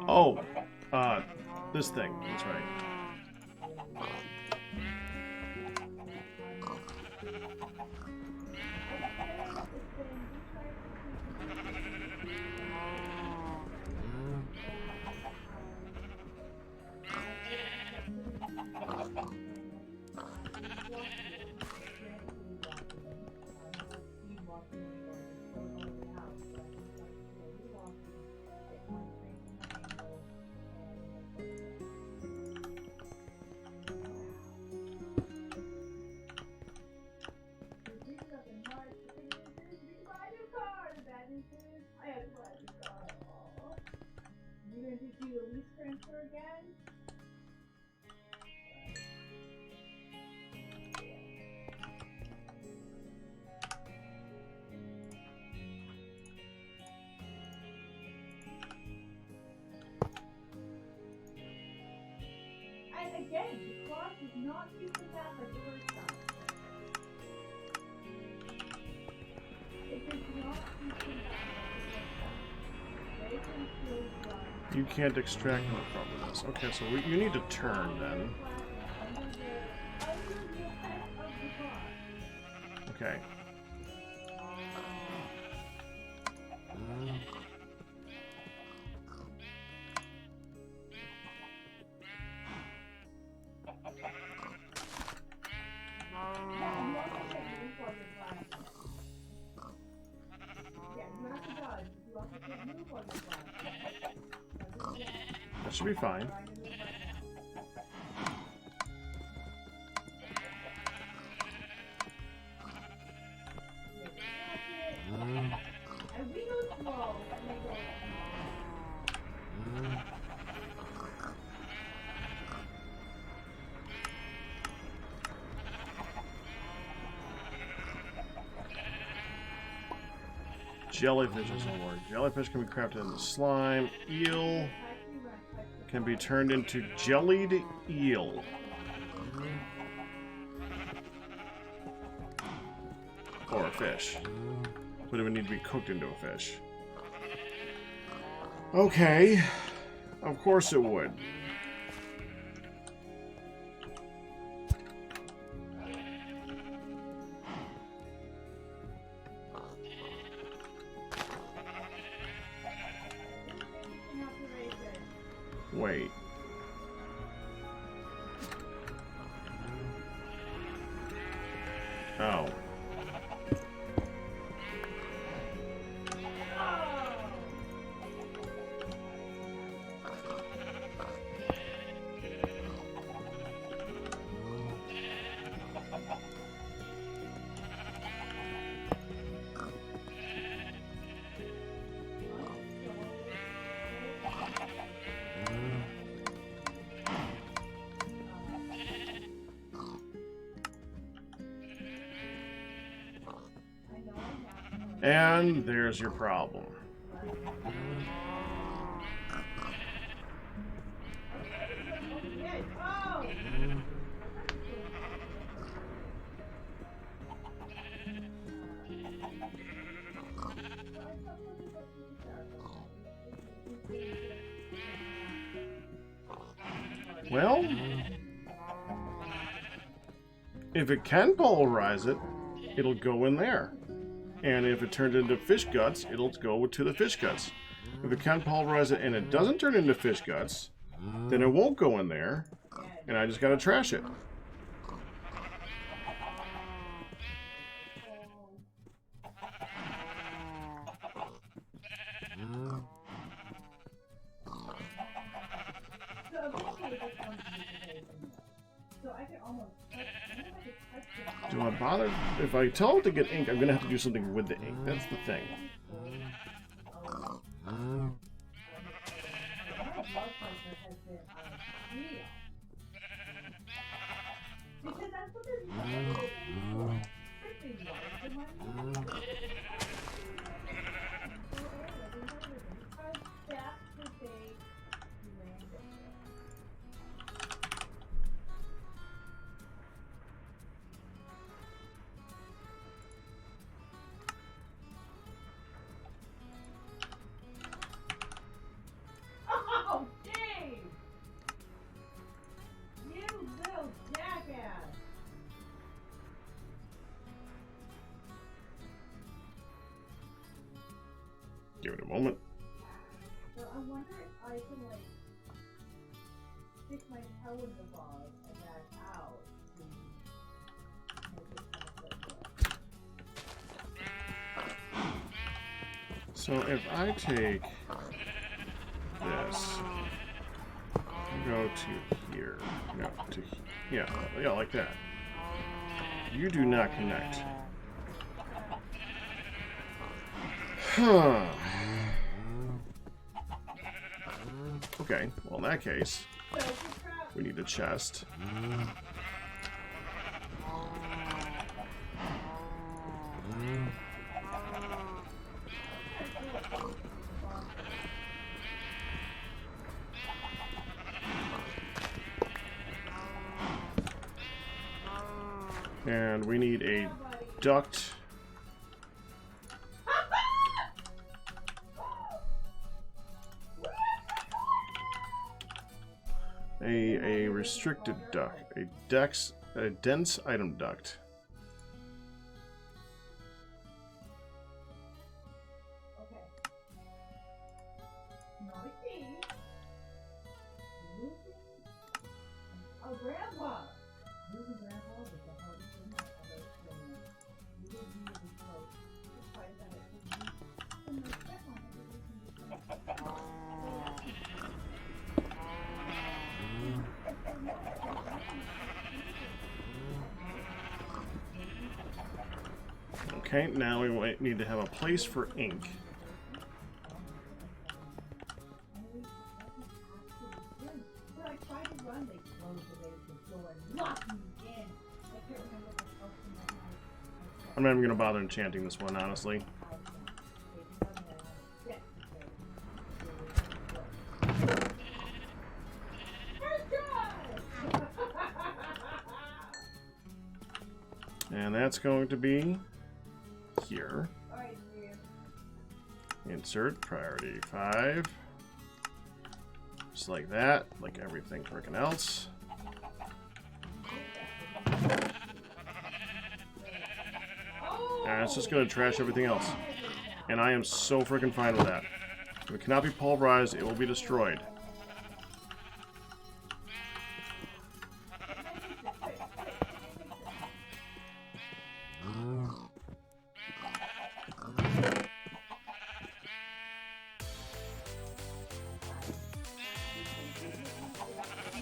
Oh, this thing. That's right. the release transfer again. And again, the cross is not using that like the first time. It does not using that like the first time. They can still run. You can't extract more from this. Okay, so you need to turn then. Under the effect of the cross. Okay. That should be fine. And we go slow, and they go Jellyfish doesn't work. Jellyfish can be crafted into slime. Eel can be turned into jellied eel. Or a fish. But it would need to be cooked into a fish. Okay. Of course it would. Wait. Oh. And there's your problem. Well, if it can polarize it, it'll go in there. And if it turns into fish guts, it'll go to the fish guts. If it can polarize it and it doesn't turn into fish guts, then it won't go in there, and I just gotta trash it. Do I bother? If I tell it to get ink, I'm gonna have to do something with the ink. That's the thing. Give it a moment. So I wonder if I can like stick my toe in the ball and back out and make it kind of like So if I take this, go to here, no, to yeah, like that. You do not connect. Huh. Okay, well in that case, So it's a trap. we need a chest. And we need a duct. A restricted duct. A dense item duct. Okay. Not a key. Losing. Oh, grandpa. Losing grandpa was the hardest thing I've ever experienced. You didn't need to be close. Despite that, it took me and my stepmom to listen to Okay, now we need to have a place for ink. So I tried to run, they closed the door and locked me in. I can't remember what else in my life. I'm not even going to bother enchanting this one, honestly. And that's going to be here. Insert priority 5. Just like that, like everything frickin' else. And it's just going to trash everything else. And I am so frickin' fine with that. If it cannot be pulverized, it will be destroyed.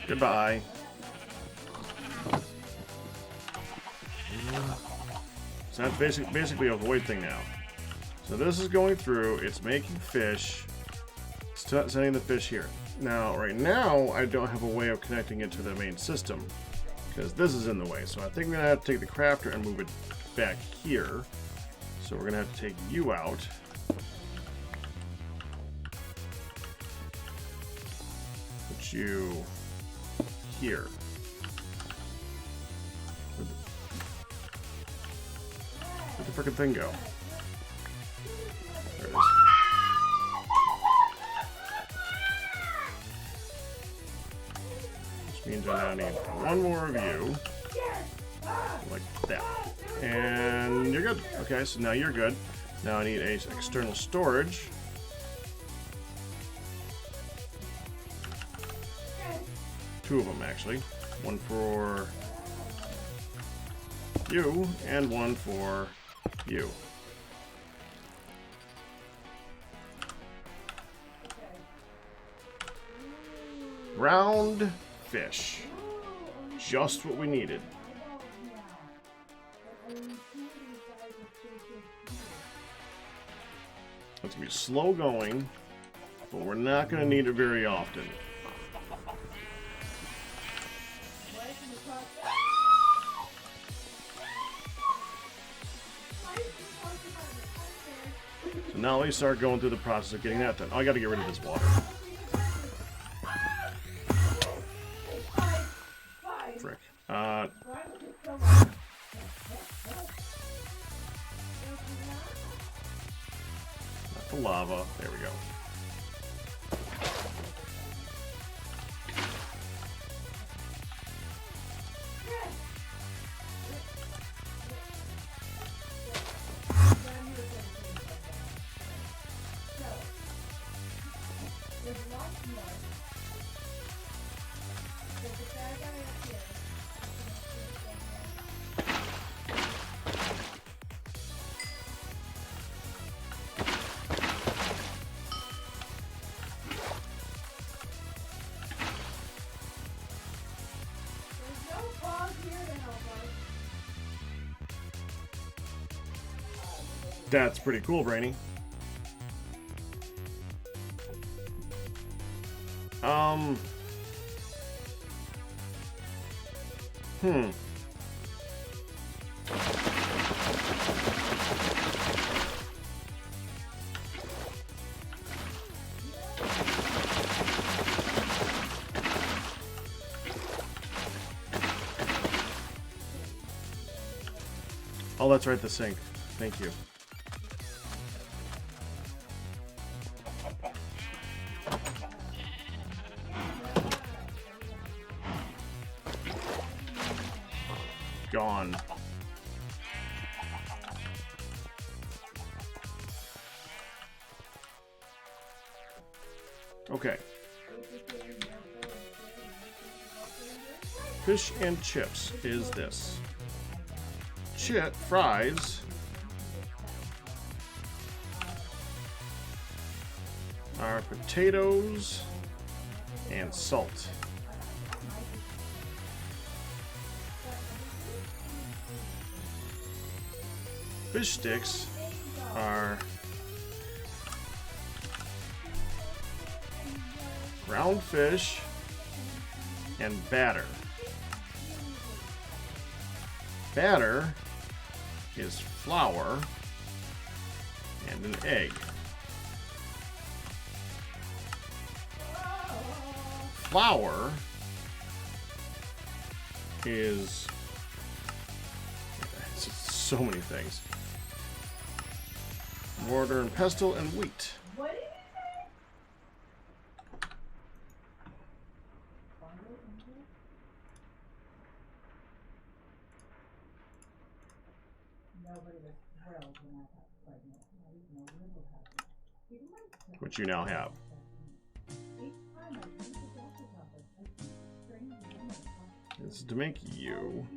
Goodbye. So that's basically a void thing now. So this is going through, it's making fish, sending the fish here. Now, right now, I don't have a way of connecting it to the main system, because this is in the way. So I think we're going to have to take the crafter and move it back here. So we're going to have to take you out. Put you here. Where'd the frickin' thing go? There it is. Which means I now need one more of you. Like that. And you're good. Okay, so now you're good. Now I need a external storage. Two of them, actually. One for you, and one for you. Round fish. Just what we needed. It's going to be slow going, but we're not going to need it very often. So now let me start going through the process of getting that done. Oh, I got to get rid of this water. Frick. Not the lava. There we go. That's pretty cool, Brainy. Oh, that's right, the sink. Thank you. Gone. Okay. Fish and chips is this. Fries are potatoes and salt. Fish sticks are ground fish and batter. Batter is flour and an egg. Flour is so many things. Mortar and pestle and wheat. What did you say? Nobody was thrilled when I got pregnant. Not even a little happy. Even my Which you now have. each time I went to the doctor's office, I see strange women talking. This is to make you.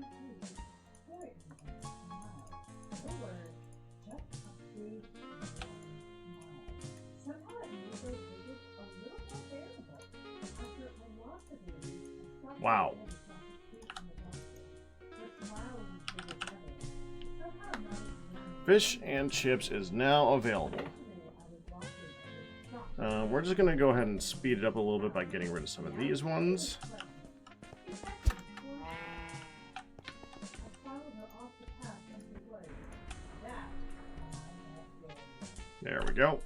Wow. Fish and chips is now available. We're just going to go ahead and speed it up a little bit by getting rid of some of these ones. There we go.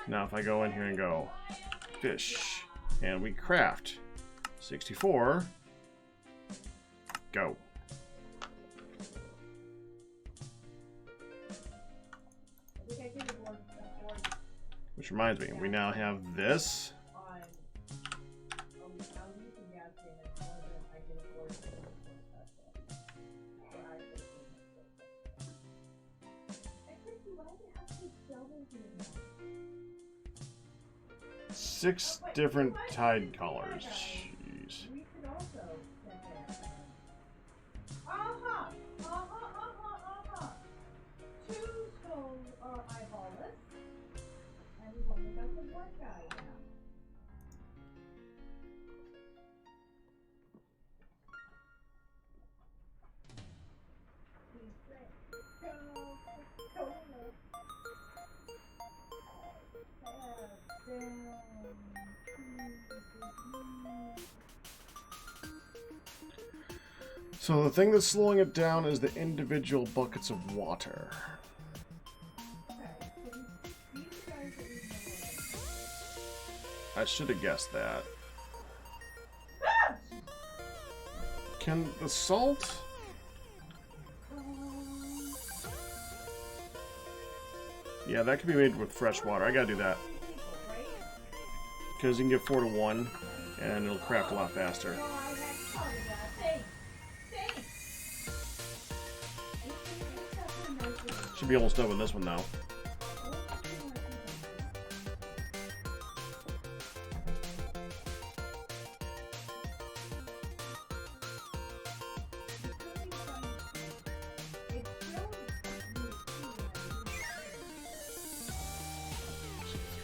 Now if I go in here and go fish, and we craft 64, go. Which reminds me, we now have this. Six different tide colors. Jeez. Two stones are eyeballless, and we've only got the one guy now. He's great. So the thing that's slowing it down is the individual buckets of water. I should have guessed that. Can the salt? Yeah, that could be made with fresh water. I gotta do that. Because you can get 4 to 1, and it'll craft a lot faster. Should be almost done with this one now.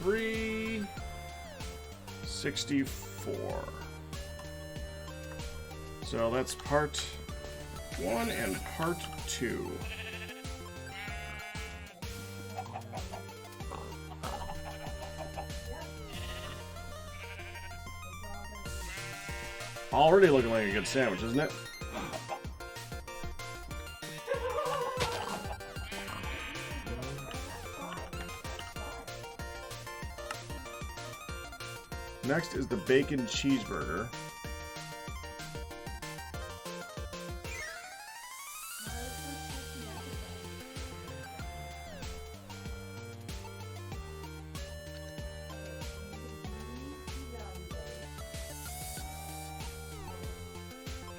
$364. So that's part 1 and part 2. Already looking like a good sandwich, isn't it? Next is the bacon cheeseburger.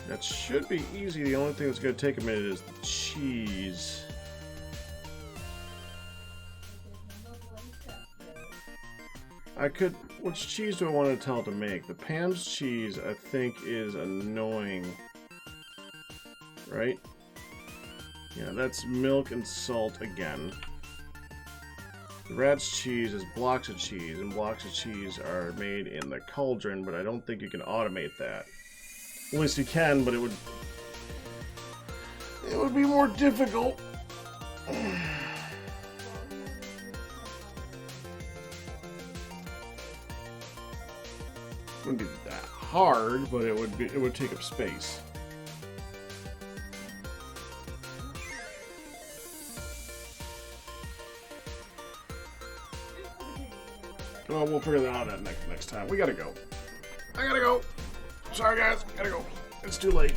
That should be easy. The only thing that's going to take a minute is the cheese. Which cheese do I want to tell it to make? The Pam's cheese, I think, is annoying. Right? Yeah, that's milk and salt again. The Rat's cheese is blocks of cheese, and blocks of cheese are made in the cauldron, but I don't think you can automate that. At least you can, but it would be more difficult. Wouldn't be that hard, but it would take up space. Well, we'll figure that out next time. We gotta go. I gotta go. Sorry guys, gotta go. It's too late.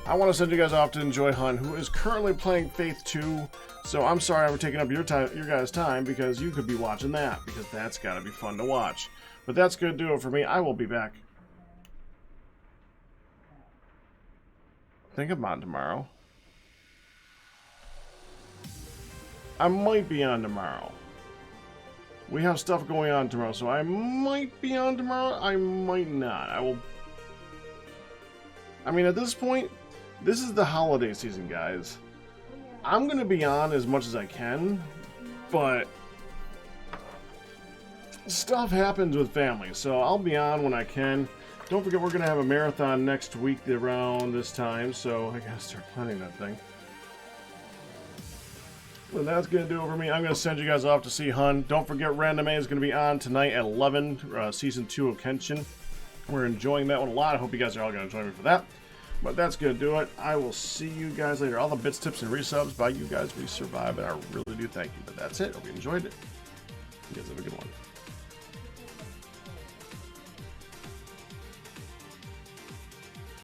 I want to send you guys off to enjoy Hunt, who is currently playing Faith 2. So I'm sorry I'm taking up your guys' time, because you could be watching that, because that's gotta be fun to watch. But that's gonna do it for me. I will be back. Think I'm on tomorrow. I might be on tomorrow. We have stuff going on tomorrow, so I might be on tomorrow. I might not. I mean, at this point, this is the holiday season, guys. I'm going to be on as much as I can, but stuff happens with family, so I'll be on when I can. Don't forget, we're going to have a marathon next week around this time, so I got to start planning that thing. Well, that's going to do it for me. I'm going to send you guys off to see Hun. Don't forget, Random A is going to be on tonight at 11, Season 2 of Kenshin. We're enjoying that one a lot. I hope you guys are all going to join me for that. But that's going to do it. I will see you guys later. All the bits, tips, and resubs by you guys, we survive, and I really do thank you. But that's it. Hope you enjoyed it. You guys have a good one.